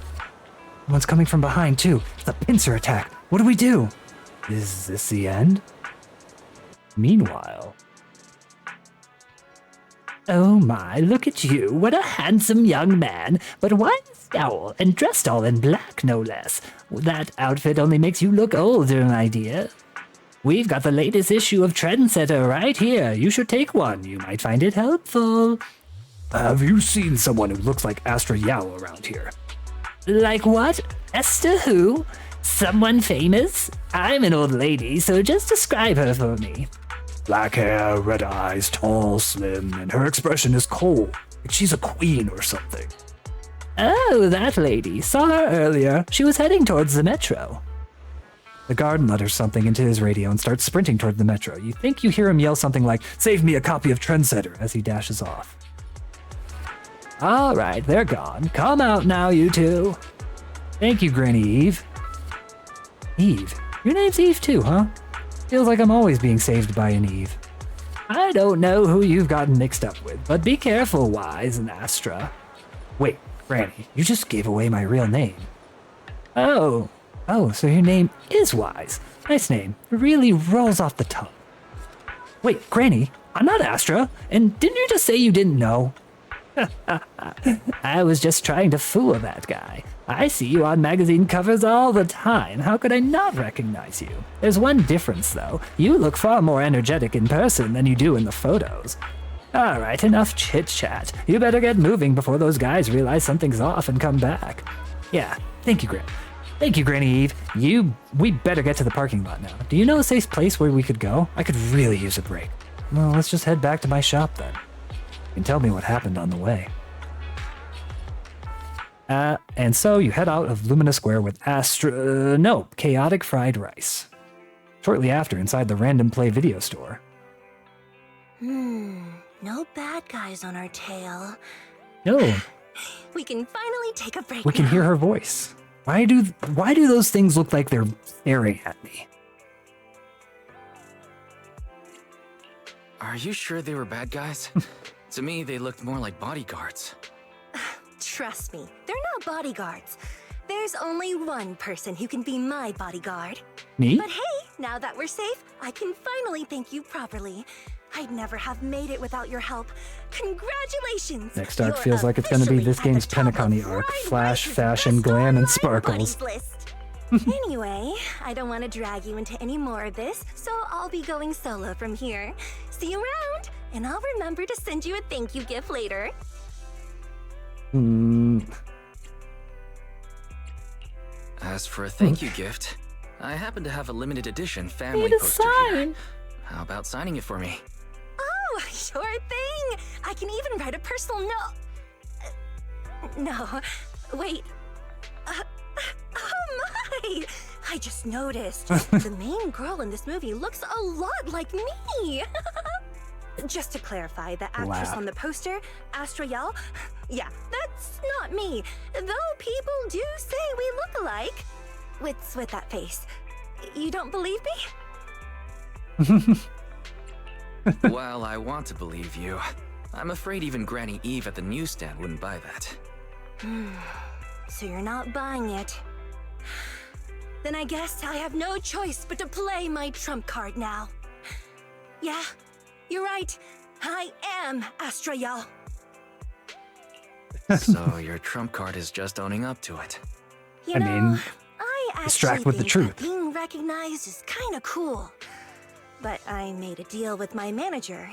One's coming from behind, too. It's a pincer attack. What do we do? Is this the end? Meanwhile... Oh my, look at you. What a handsome young man. But why the scowl? And dressed all in black, no less. That outfit only makes you look older, my dear. We've got the latest issue of Trendsetter right here. You should take one. You might find it helpful. Have you seen someone who looks like Astra Yao around here? Like what? Esther who? Someone famous? I'm an old lady, so just describe her for me. Black hair, red eyes, tall, slim, and her expression is cold, like she's a queen or something. Oh, that lady. Saw her earlier. She was heading towards the metro. The guard mutters something into his radio and starts sprinting toward the metro. You think you hear him yell something like, "Save me a copy of Trendsetter," as he dashes off. All right, they're gone. Come out now, you two. Thank you, Granny Eve. Eve? Your name's Eve too, huh? Feels like I'm always being saved by an Eve. I don't know who you've gotten mixed up with, but be careful, Wise and Astra. Wait, Granny, you just gave away my real name. Oh, so your name is Wise. Nice name. It really rolls off the tongue. Wait, Granny, I'm not Astra, and didn't you just say you didn't know? I was just trying to fool that guy. I see you on magazine covers all the time. How could I not recognize you? There's one difference, though. You look far more energetic in person than you do in the photos. All right, enough chit-chat. You better get moving before those guys realize something's off and come back. Yeah, thank you, Granny Eve. We better get to the parking lot now. Do you know a safe place where we could go? I could really use a break. Well, let's just head back to my shop then. You can tell me what happened on the way. And so you head out of Lumina Square with chaotic fried rice. Shortly after, inside the Random Play video store. No bad guys on our tail. No. We can finally take a break. We can hear her voice. Why do those things look like they're staring at me? Are you sure they were bad guys? To me, they looked more like bodyguards. Trust me, they're not bodyguards. There's only one person who can be my bodyguard. Me? But hey, now that we're safe, I can finally thank you properly. I'd never have made it without your help. Congratulations! Next arc You're feels like it's gonna be officially this at the game's top of Penacony arc. Fried Flash, Rice's fashion, best glam, and online sparkles. buddies list. Anyway, I don't want to drag you into any more of this, so I'll be going solo from here. See you around, and I'll remember to send you a thank you gift later. As for a thank you gift, I happen to have a limited edition family Need a poster sign. here. How about signing it for me? Oh, sure thing! I can even write a personal note. No, wait. Oh my! I just noticed. The main girl in this movie looks a lot like me. Just to clarify, the actress Wow. on the poster, Astra Yal, yeah, that's not me. Though people do say we look alike. What's with that face? You don't believe me? Well, I want to believe you. I'm afraid even Granny Eve at the newsstand wouldn't buy that. So you're not buying it. Then I guess I have no choice but to play my trump card now. Yeah, you're right. I am Astra Yal. So your trump card is just owning up to it. You I know, mean, I distract actually with the think truth. that being recognized is kind of cool. But I made a deal with my manager.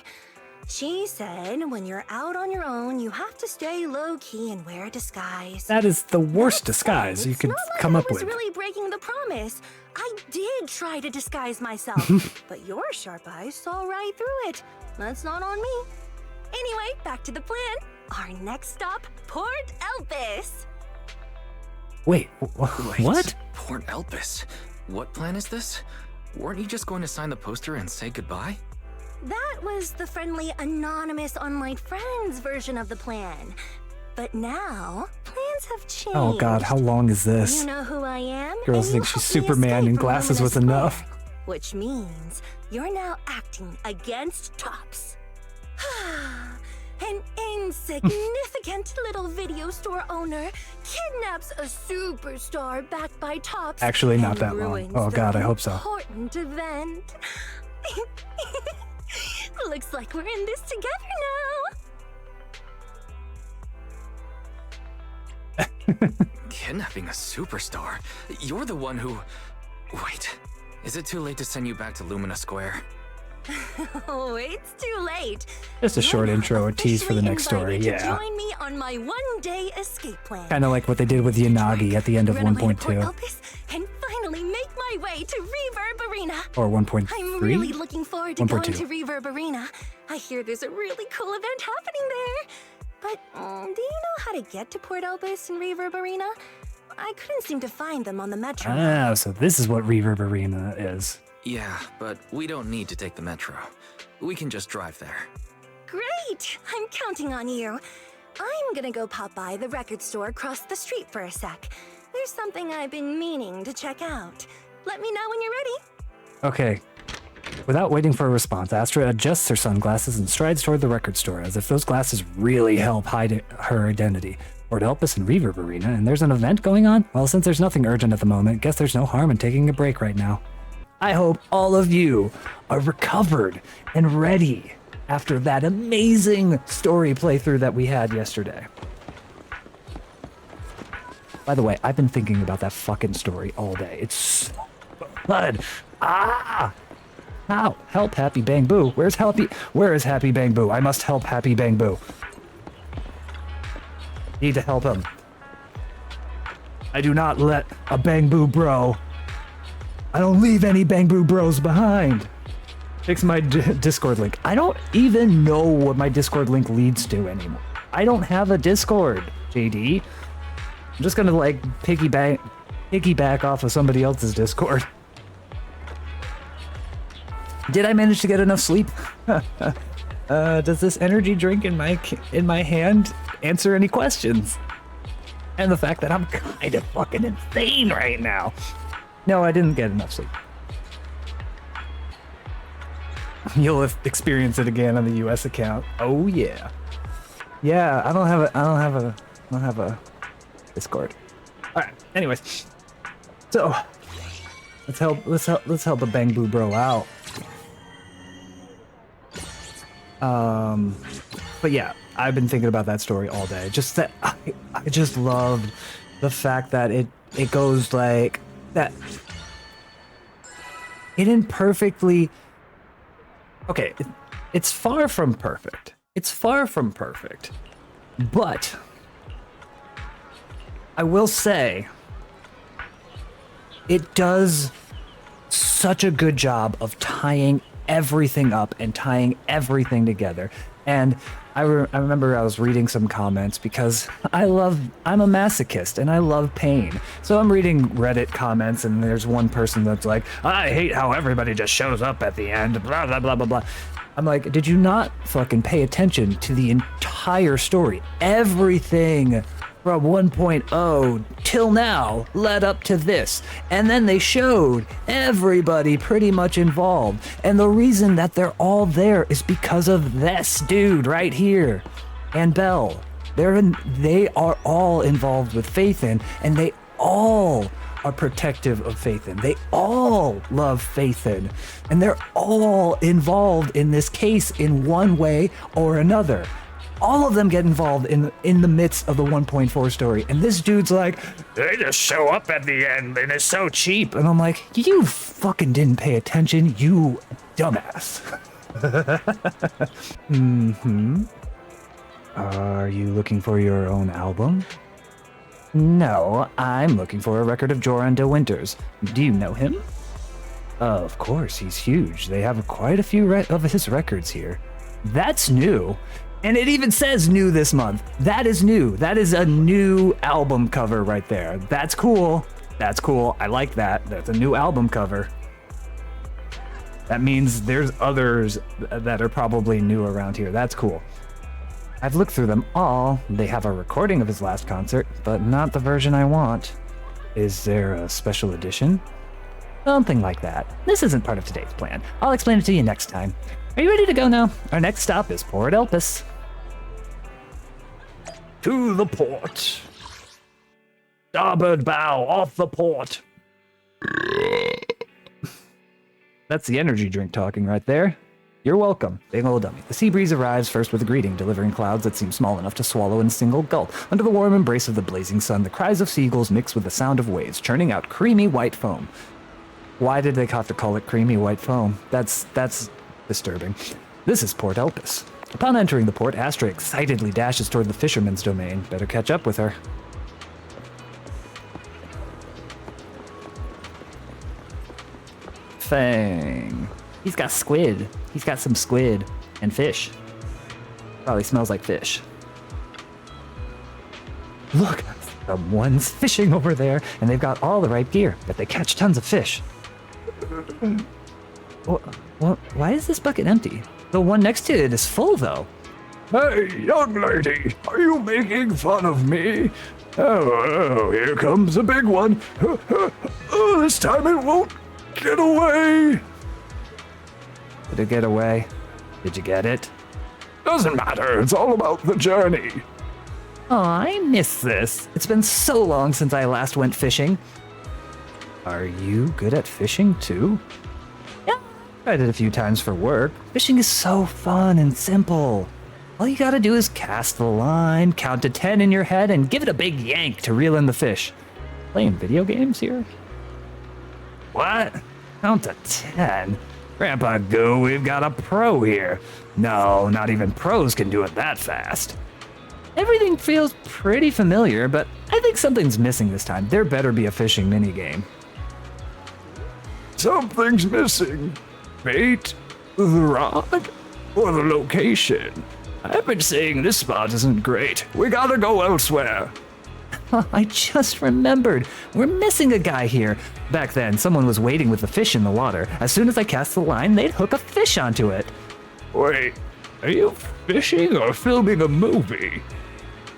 She said when you're out on your own, you have to stay low-key and wear a disguise. That is the worst disguise you could come up I was with. really breaking the promise. I did try to disguise myself, but your sharp eyes saw right through it. That's not on me. Anyway, back to the plan. Our next stop, Port Elpis. Wait, Wait, what? Port Elpis. What plan is this? Weren't you just going to sign the poster and say goodbye? That was the friendly, anonymous online friends version of the plan. But now, plans have changed. Oh god, how long is this? You know who I am? Girls and think you she's helped me Superman escape and from glasses was Lumina's enough. plan, which means you're now acting against Tops. An insignificant little video store owner kidnaps a superstar backed by Tops. Actually, not and that long. ruins Oh the god, I hope so. Important event. Looks like we're in this together now. Kidnapping a superstar? You're the one who... Wait, is it too late to send you back to Lumina Square? Oh, it's too late. Just a short intro, a tease for the next story, Invited yeah. to join me on my one-day escape plan. Kind of like what they did with Yanagi at the end of Run away to Port 1.2. Elpis and finally make my way to Reverb Arena. Or 1.3? I'm really looking forward to going 1.2. to Reverb Arena. I hear there's a really cool event happening there. But do you know how to get to Port Elpis and Reverb Arena? I couldn't seem to find them on the metro. Ah, so this is what Reverb Arena is. Yeah, but we don't need to take the metro. We can just drive there. Great! I'm counting on you. I'm gonna go pop by the record store across the street for a sec. There's something I've been meaning to check out. Let me know when you're ready. Okay. Without waiting for a response, Astra adjusts her sunglasses and strides toward the record store, as if those glasses really help hide her identity. Port Elpis and Reverb Arena, and there's an event going on? Well, since there's nothing urgent at the moment, guess there's no harm in taking a break right now. I hope all of you are recovered and ready after that amazing story playthrough that we had yesterday. By the way, I've been thinking about that fucking story all day. It's so good. Ah! Ow! Help, Happy Bang Boo. Where is Happy Bang Boo? I must help Happy Bang Boo. Need to help him. I do not let a Bang Boo bro. I don't leave any Bang Boo bros behind. Fix my Discord link. I don't even know what my Discord link leads to anymore. I don't have a Discord, JD. I'm just gonna like piggyback off of somebody else's Discord. Did I manage to get enough sleep? Does this energy drink in my hand answer any questions? And the fact that I'm kind of fucking insane right now. No, I didn't get enough sleep. You'll experience it again on the US account. Oh yeah. Yeah, I don't have I don't have a Discord. All right. Anyways, so let's help the Bang Boo Bro out. But yeah, I've been thinking about that story all day. Just that I just loved the fact that it goes like that. It imperfectly. Okay, it's far from perfect. It's far from perfect, but I will say it does such a good job of tying everything up and tying everything together. And I remember I was reading some comments because I'm a masochist and I love pain. So I'm reading Reddit comments and there's one person that's like, I hate how everybody just shows up at the end, blah, blah, blah, blah, blah. I'm like, did you not fucking pay attention to the entire story? Everything from 1.0 till now led up to this. And then they showed everybody pretty much involved. And the reason that they're all there is because of this dude right here. And Belle. They are all involved with Phaethon, and they all are protective of Phaethon. They all love Phaethon. And they're all involved in this case in one way or another. All of them get involved in the midst of the 1.4 story. And this dude's like, they just show up at the end and it's so cheap. And I'm like, you fucking didn't pay attention, you dumbass. Mm-hmm. Are you looking for your own album? No, I'm looking for a record of Joran de Winters. Do you know him? Of course, he's huge. They have quite a few of his records here. That's new. And it even says new this month. That is new. That is a new album cover right there. That's cool. That's cool. I like that. That's a new album cover. That means there's others that are probably new around here. That's cool. I've looked through them all. They have a recording of his last concert, but not the version I want. Is there a special edition? Something like that. This isn't part of today's plan. I'll explain it to you next time. Are you ready to go now? Our next stop is Port Elpis. To the port. Starboard bow, off the port. That's the energy drink talking right there. You're welcome, big old dummy. The sea breeze arrives first with a greeting, delivering clouds that seem small enough to swallow in a single gulp. Under the warm embrace of the blazing sun, the cries of seagulls mix with the sound of waves, churning out creamy white foam. Why did they have to call it creamy white foam? That's disturbing. This is Port Elpis. Upon entering the port, Astra excitedly dashes toward the fisherman's domain. Better catch up with her. Fang. He's got squid. He's got some squid and fish. Probably smells like fish. Look, someone's fishing over there, and they've got all the right gear, but they catch tons of fish. Why is this bucket empty? The one next to it is full, though. Hey, young lady, are you making fun of me? Oh, here comes a big one. Oh, this time it won't get away. Did it get away? Did you get it? Doesn't matter, it's all about the journey. Oh, I miss this. It's been so long since I last went fishing. Are you good at fishing, too? Yeah, tried it a few times for work. Fishing is so fun and simple. All you gotta do is cast the line, count to 10 in your head, and give it a big yank to reel in the fish. Playing video games here? What? Count to 10? Grandpa Goo, we've got a pro here. No, not even pros can do it that fast. Everything feels pretty familiar, but I think something's missing this time. There better be a fishing minigame. Something's missing. Bait, the rod, or the location. I've been saying this spot isn't great. We gotta go elsewhere. I just remembered. We're missing a guy here. Back then, someone was waiting with the fish in the water. As soon as I cast the line, they'd hook a fish onto it. Wait, are you fishing or filming a movie?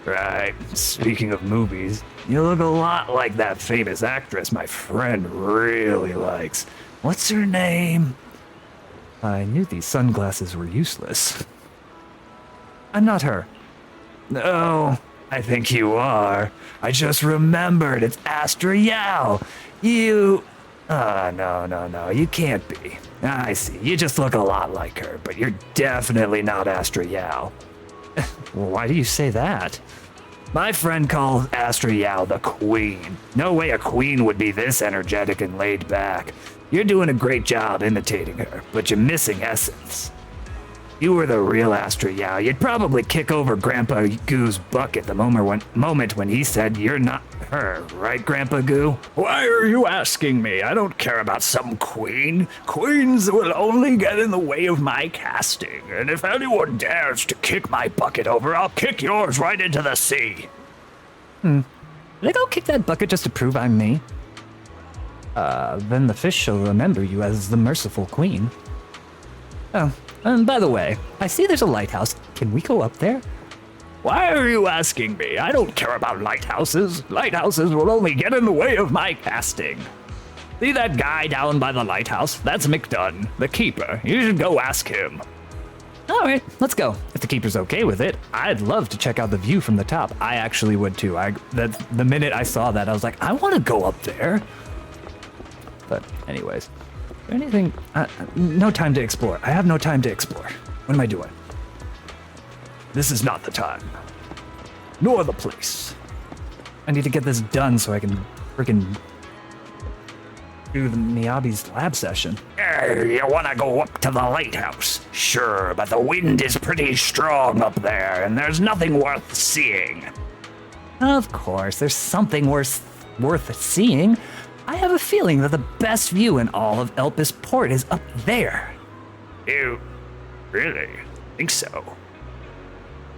Right, speaking of movies, you look a lot like that famous actress my friend really likes. What's her name? I knew these sunglasses were useless. I'm not her. No, I think you are. I just remembered it's Astra Yao. You... no, you can't be. I see, you just look a lot like her, but you're definitely not Astra Yao. Why do you say that? My friend calls Astra Yao the queen. No way a queen would be this energetic and laid back. You're doing a great job imitating her, but you're missing essence. If you were the real Astra Yao, you'd probably kick over Grandpa Goo's bucket the moment when he said you're not her, right, Grandpa Goo? Why are you asking me? I don't care about some queen. Queens will only get in the way of my casting, and if anyone dares to kick my bucket over, I'll kick yours right into the sea. Think I'll kick that bucket just to prove I'm me? Then the fish shall remember you as the merciful queen. Oh, and by the way, I see there's a lighthouse. Can we go up there? Why are you asking me? I don't care about lighthouses. Lighthouses will only get in the way of my casting. See that guy down by the lighthouse? That's McDunn, the keeper. You should go ask him. All right, let's go. If the keeper's okay with it, I'd love to check out the view from the top. I actually would too. The minute I saw that, I was like, I want to go up there. But anyways, is there anything? No time to explore. I have no time to explore. What am I doing? This is not the time. Nor the place. I need to get this done so I can freaking do the Miyabi's lab session. You want to go up to the lighthouse? Sure, but the wind is pretty strong up there, and there's nothing worth seeing. Of course, there's something worth seeing. I have a feeling that the best view in all of Elpis Port is up there. You really think so?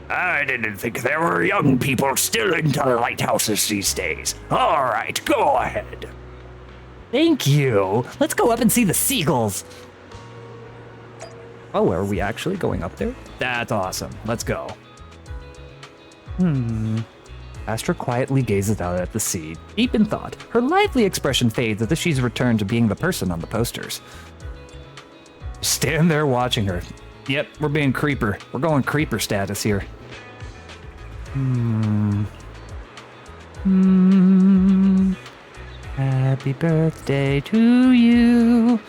I didn't think there were young people still into lighthouses these days. All right, go ahead. Thank you. Let's go up and see the seagulls. Oh, are we actually going up there? That's awesome. Let's go. Astra quietly gazes out at the sea, deep in thought. Her lively expression fades as if she's returned to being the person on the posters. Stand there watching her. Yep, we're being creeper. We're going creeper status here. Happy birthday to you.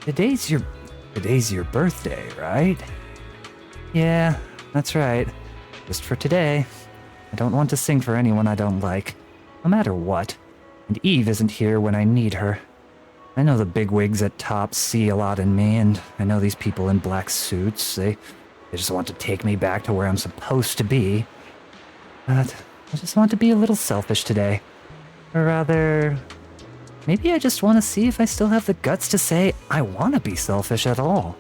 Today's your birthday, right? Yeah, that's right. Just for today. I don't want to sing for anyone I don't like, no matter what. And Eve isn't here when I need her. I know the bigwigs at top see a lot in me, and I know these people in black suits. They just want to take me back to where I'm supposed to be. But I just want to be a little selfish today. Or rather, maybe I just want to see if I still have the guts to say I want to be selfish at all.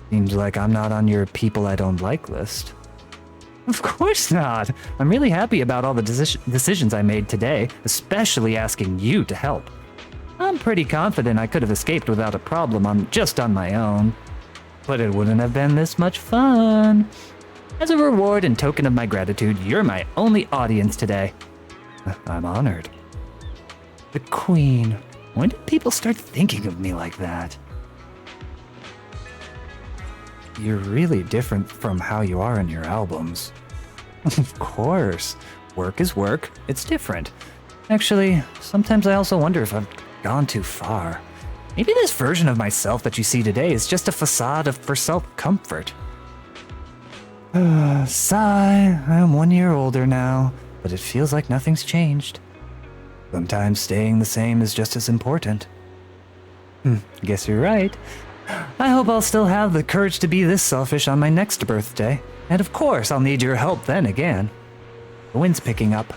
Seems like I'm not on your people I don't like list. Of course not. I'm really happy about all the decisions I made today, especially asking you to help. I'm pretty confident I could have escaped without a problem just on my own. But it wouldn't have been this much fun. As a reward and token of my gratitude, you're my only audience today. I'm honored. The Queen. When did people start thinking of me like that? You're really different from how you are in your albums. Of course. Work is work. It's different. Actually, sometimes I also wonder if I've gone too far. Maybe this version of myself that you see today is just a facade for self-comfort. Sigh, I'm 1 year older now, but it feels like nothing's changed. Sometimes staying the same is just as important. Guess you're right. I hope I'll still have the courage to be this selfish on my next birthday. And of course, I'll need your help then again. The wind's picking up.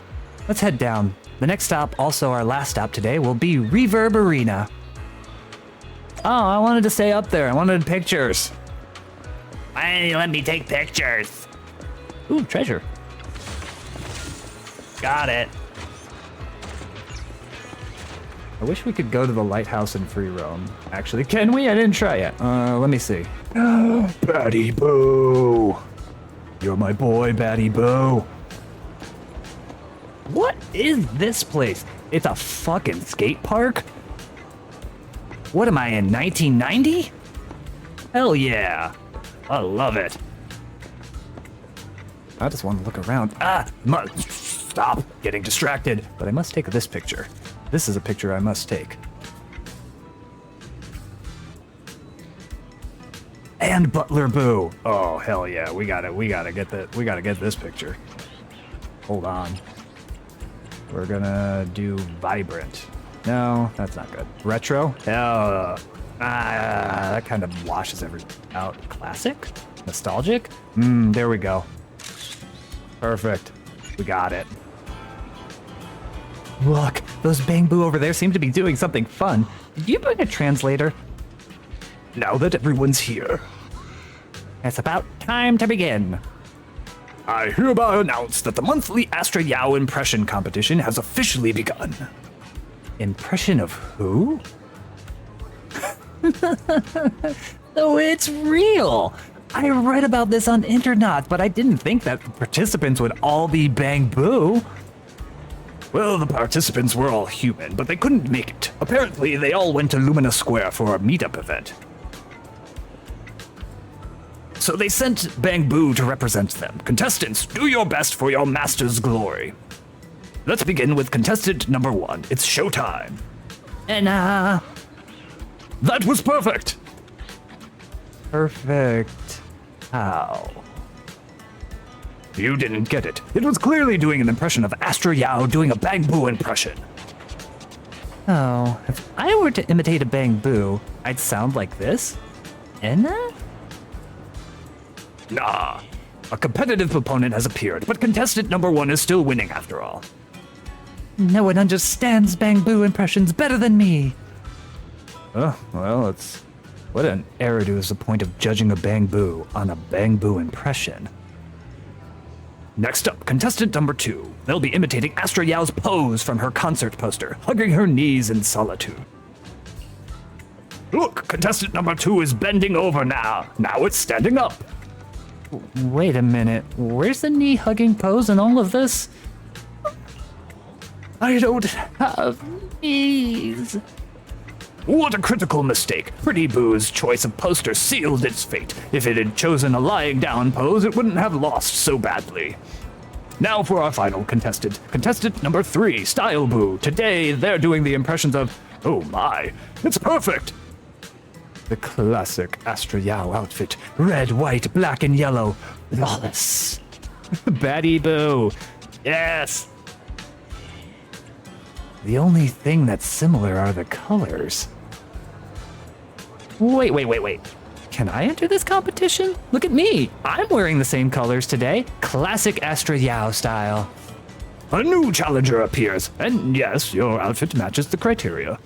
Let's head down. The next stop, also our last stop today, will be Reverb Arena. Oh, I wanted to stay up there. I wanted pictures. Hey, let me take pictures. Ooh, treasure. Got it. I wish we could go to the lighthouse and free roam. Actually, can we? I didn't try yet. Let me see. Batty Boo. You're my boy, Batty Boo. What is this place? It's a fucking skate park? What am I in, 1990? Hell yeah. I love it. I just want to look around. Stop getting distracted. But I must take this picture. This is a picture I must take. And Butler Boo. Oh, hell yeah. We gotta get this picture. Hold on. We're gonna do Vibrant. No, that's not good. Retro? That kind of washes everything out. Classic? Nostalgic? There we go. Perfect. We got it. Look, those Bangbu over there seem to be doing something fun. Did you bring a translator? Now that everyone's here, it's about time to begin. I hereby announce that the monthly Astra Yao impression competition has officially begun. Impression of who? Oh, it's real! I read about this on internet, but I didn't think that the participants would all be Bangbu. Well, the participants were all human, but they couldn't make it. Apparently, they all went to Lumina Square for a meetup event. So they sent Bangbu to represent them. Contestants, do your best for your master's glory. Let's begin with contestant number 1. It's showtime. And that was perfect. Perfect. How? You didn't get it. It was clearly doing an impression of Astra Yao doing a Bangbu impression. Oh, if I were to imitate a Bangbu, I'd sound like this? Enna? Nah. A competitive opponent has appeared, but contestant number 1 is still winning after all. No one understands Bangbu impressions better than me. Oh, well, what an Eridu is the point of judging a Bangbu on a Bangbu impression. Next up, contestant number 2. They'll be imitating Astra Yao's pose from her concert poster, hugging her knees in solitude. Look, contestant number 2 is bending over now. Now it's standing up. Wait a minute, where's the knee-hugging pose in all of this? I don't have knees. What a critical mistake. Pretty Boo's choice of poster sealed its fate. If it had chosen a lying down pose, it wouldn't have lost so badly. Now for our final contestant. Contestant number 3, Style Boo. Today, they're doing the impressions of, oh my, it's perfect. The classic Astra Yao outfit. Red, white, black, and yellow. Flawless. Batty Boo. Yes. The only thing that's similar are the colors. Wait. Can I enter this competition? Look at me. I'm wearing the same colors today. Classic Astra Yao style. A new challenger appears, and yes, your outfit matches the criteria.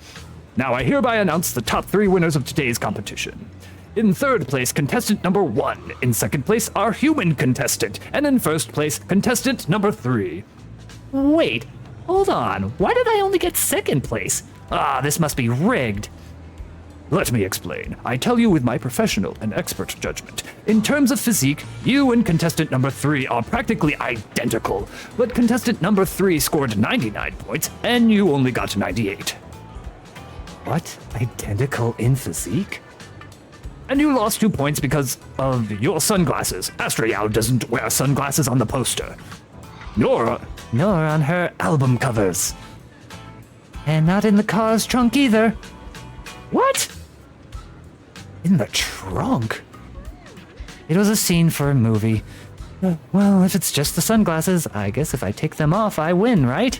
Now I hereby announce the top 3 winners of today's competition. In 3rd place, contestant number 1. In 2nd place, our human contestant. And in 1st place, contestant number 3. Wait, hold on. Why did I only get 2nd place? This must be rigged. Let me explain. I tell you with my professional and expert judgment. In terms of physique, you and contestant number 3 are practically identical. But contestant number 3 scored 99 points, and you only got 98. What? Identical in physique? And you lost 2 points because of your sunglasses. Astra Yao doesn't wear sunglasses on the poster. Nor on her album covers. And not in the car's trunk either. What? In the trunk? It was a scene for a movie. Well, if it's just the sunglasses, I guess if I take them off, I win, right?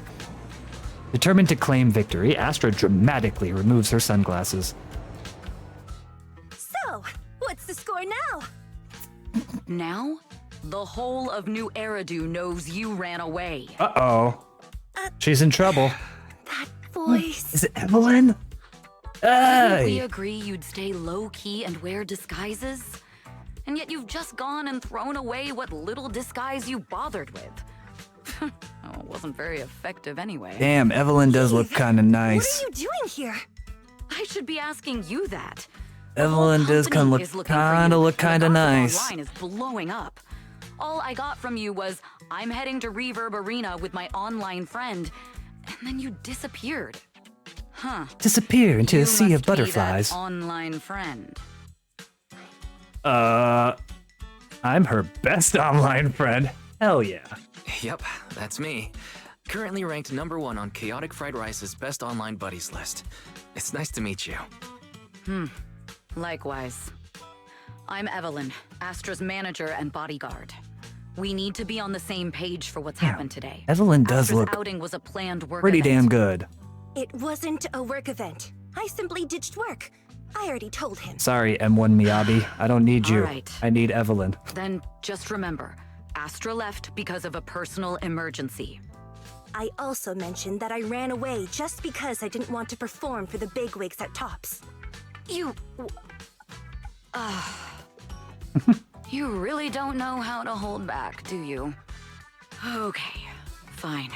Determined to claim victory, Astra dramatically removes her sunglasses. So, what's the score now? Now, the whole of New Eridu knows you ran away. Uh-oh. She's in trouble. That voice. Is it Evelyn? Didn't we agree you'd stay low-key and wear disguises? And yet you've just gone and thrown away what little disguise you bothered with. Oh, it wasn't very effective anyway. Damn, Evelyn does look kind of nice. What are you doing here? I should be asking you that. Evelyn does kind of nice. Online is blowing up. All I got from you was, I'm heading to Reverb Arena with my online friend, and then you disappeared. Huh. Disappear into You a sea of must be butterflies. that online friend. I'm her best online friend. Hell yeah. Yep, that's me. Currently ranked #1 on Chaotic Fried Rice's Best Online Buddies list. It's nice to meet you. Likewise. I'm Evelyn, Astra's manager and bodyguard. We need to be on the same page for what's happened today. Evelyn does Astra's look outing was a planned work pretty event. damn good. It wasn't a work event. I simply ditched work. I already told him. Sorry, M1 Miyabi. I don't need you. All right. I need Evelyn. Then just remember, Astra left because of a personal emergency. I also mentioned that I ran away just because I didn't want to perform for the bigwigs at Tops. You... You really don't know how to hold back, do you? Okay, fine.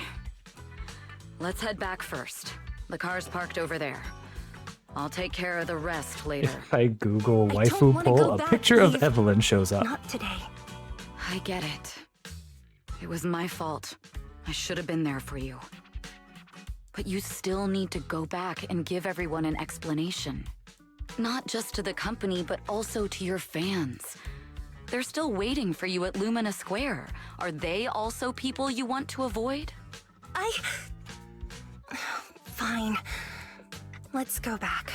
Let's head back first. The car's parked over there. I'll take care of the rest later. If I Google waifu poll, a picture of Evelyn shows up. Not today. I get it. It was my fault. I should have been there for you. But you still need to go back and give everyone an explanation. Not just to the company, but also to your fans. They're still waiting for you at Lumina Square. Are they also people you want to avoid? Fine. Let's go back.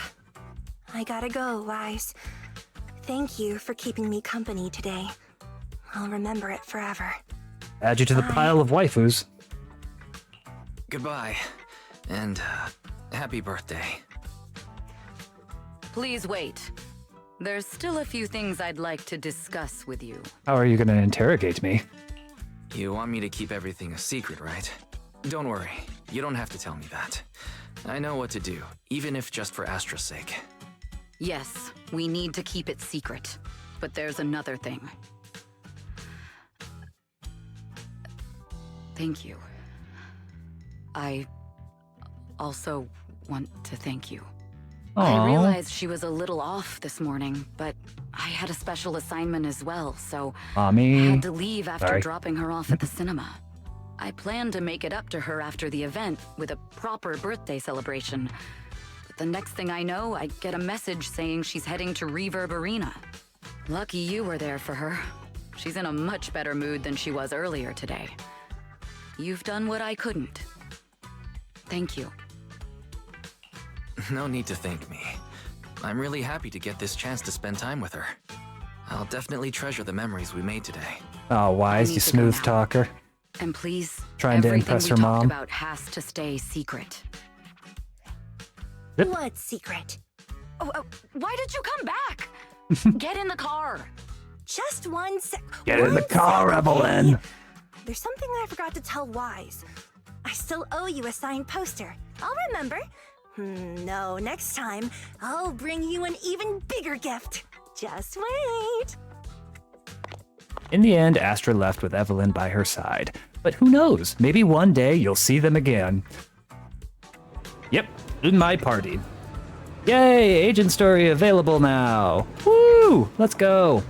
I gotta go, Wise. Thank you for keeping me company today. I'll remember it forever. Add you to the pile of waifus. Goodbye. And, happy birthday. Please wait. There's still a few things I'd like to discuss with you. How are you gonna interrogate me? You want me to keep everything a secret, right? Don't worry. You don't have to tell me that. I know what to do, even if just for Astra's sake. Yes, we need to keep it secret. But there's another thing. Thank you. I also want to thank you. Aww. I realized she was a little off this morning, but I had a special assignment as well, so Mommy. I had to leave after Sorry. dropping her off at the cinema. I planned to make it up to her after the event with a proper birthday celebration. But the next thing I know, I get a message saying she's heading to Reverb Arena. Lucky you were there for her. She's in a much better mood than she was earlier today. You've done what I couldn't. Thank you. No need to thank me. I'm really happy to get this chance to spend time with her. I'll definitely treasure the memories we made today. Oh, Wise, you smooth talker. And please, Trying to everything impress we her talked mom. about has to stay secret. Yep. What secret? Why did you come back? Get in the car. Just one sec. Get in the car, Evelyn. There's something I forgot to tell Wise. I still owe you a signed poster. I'll remember. No, next time, I'll bring you an even bigger gift. Just wait. In the end, Astra left with Evelyn by her side. But who knows? Maybe one day you'll see them again. Yep, in my party. Yay, agent story available now. Woo! Let's go.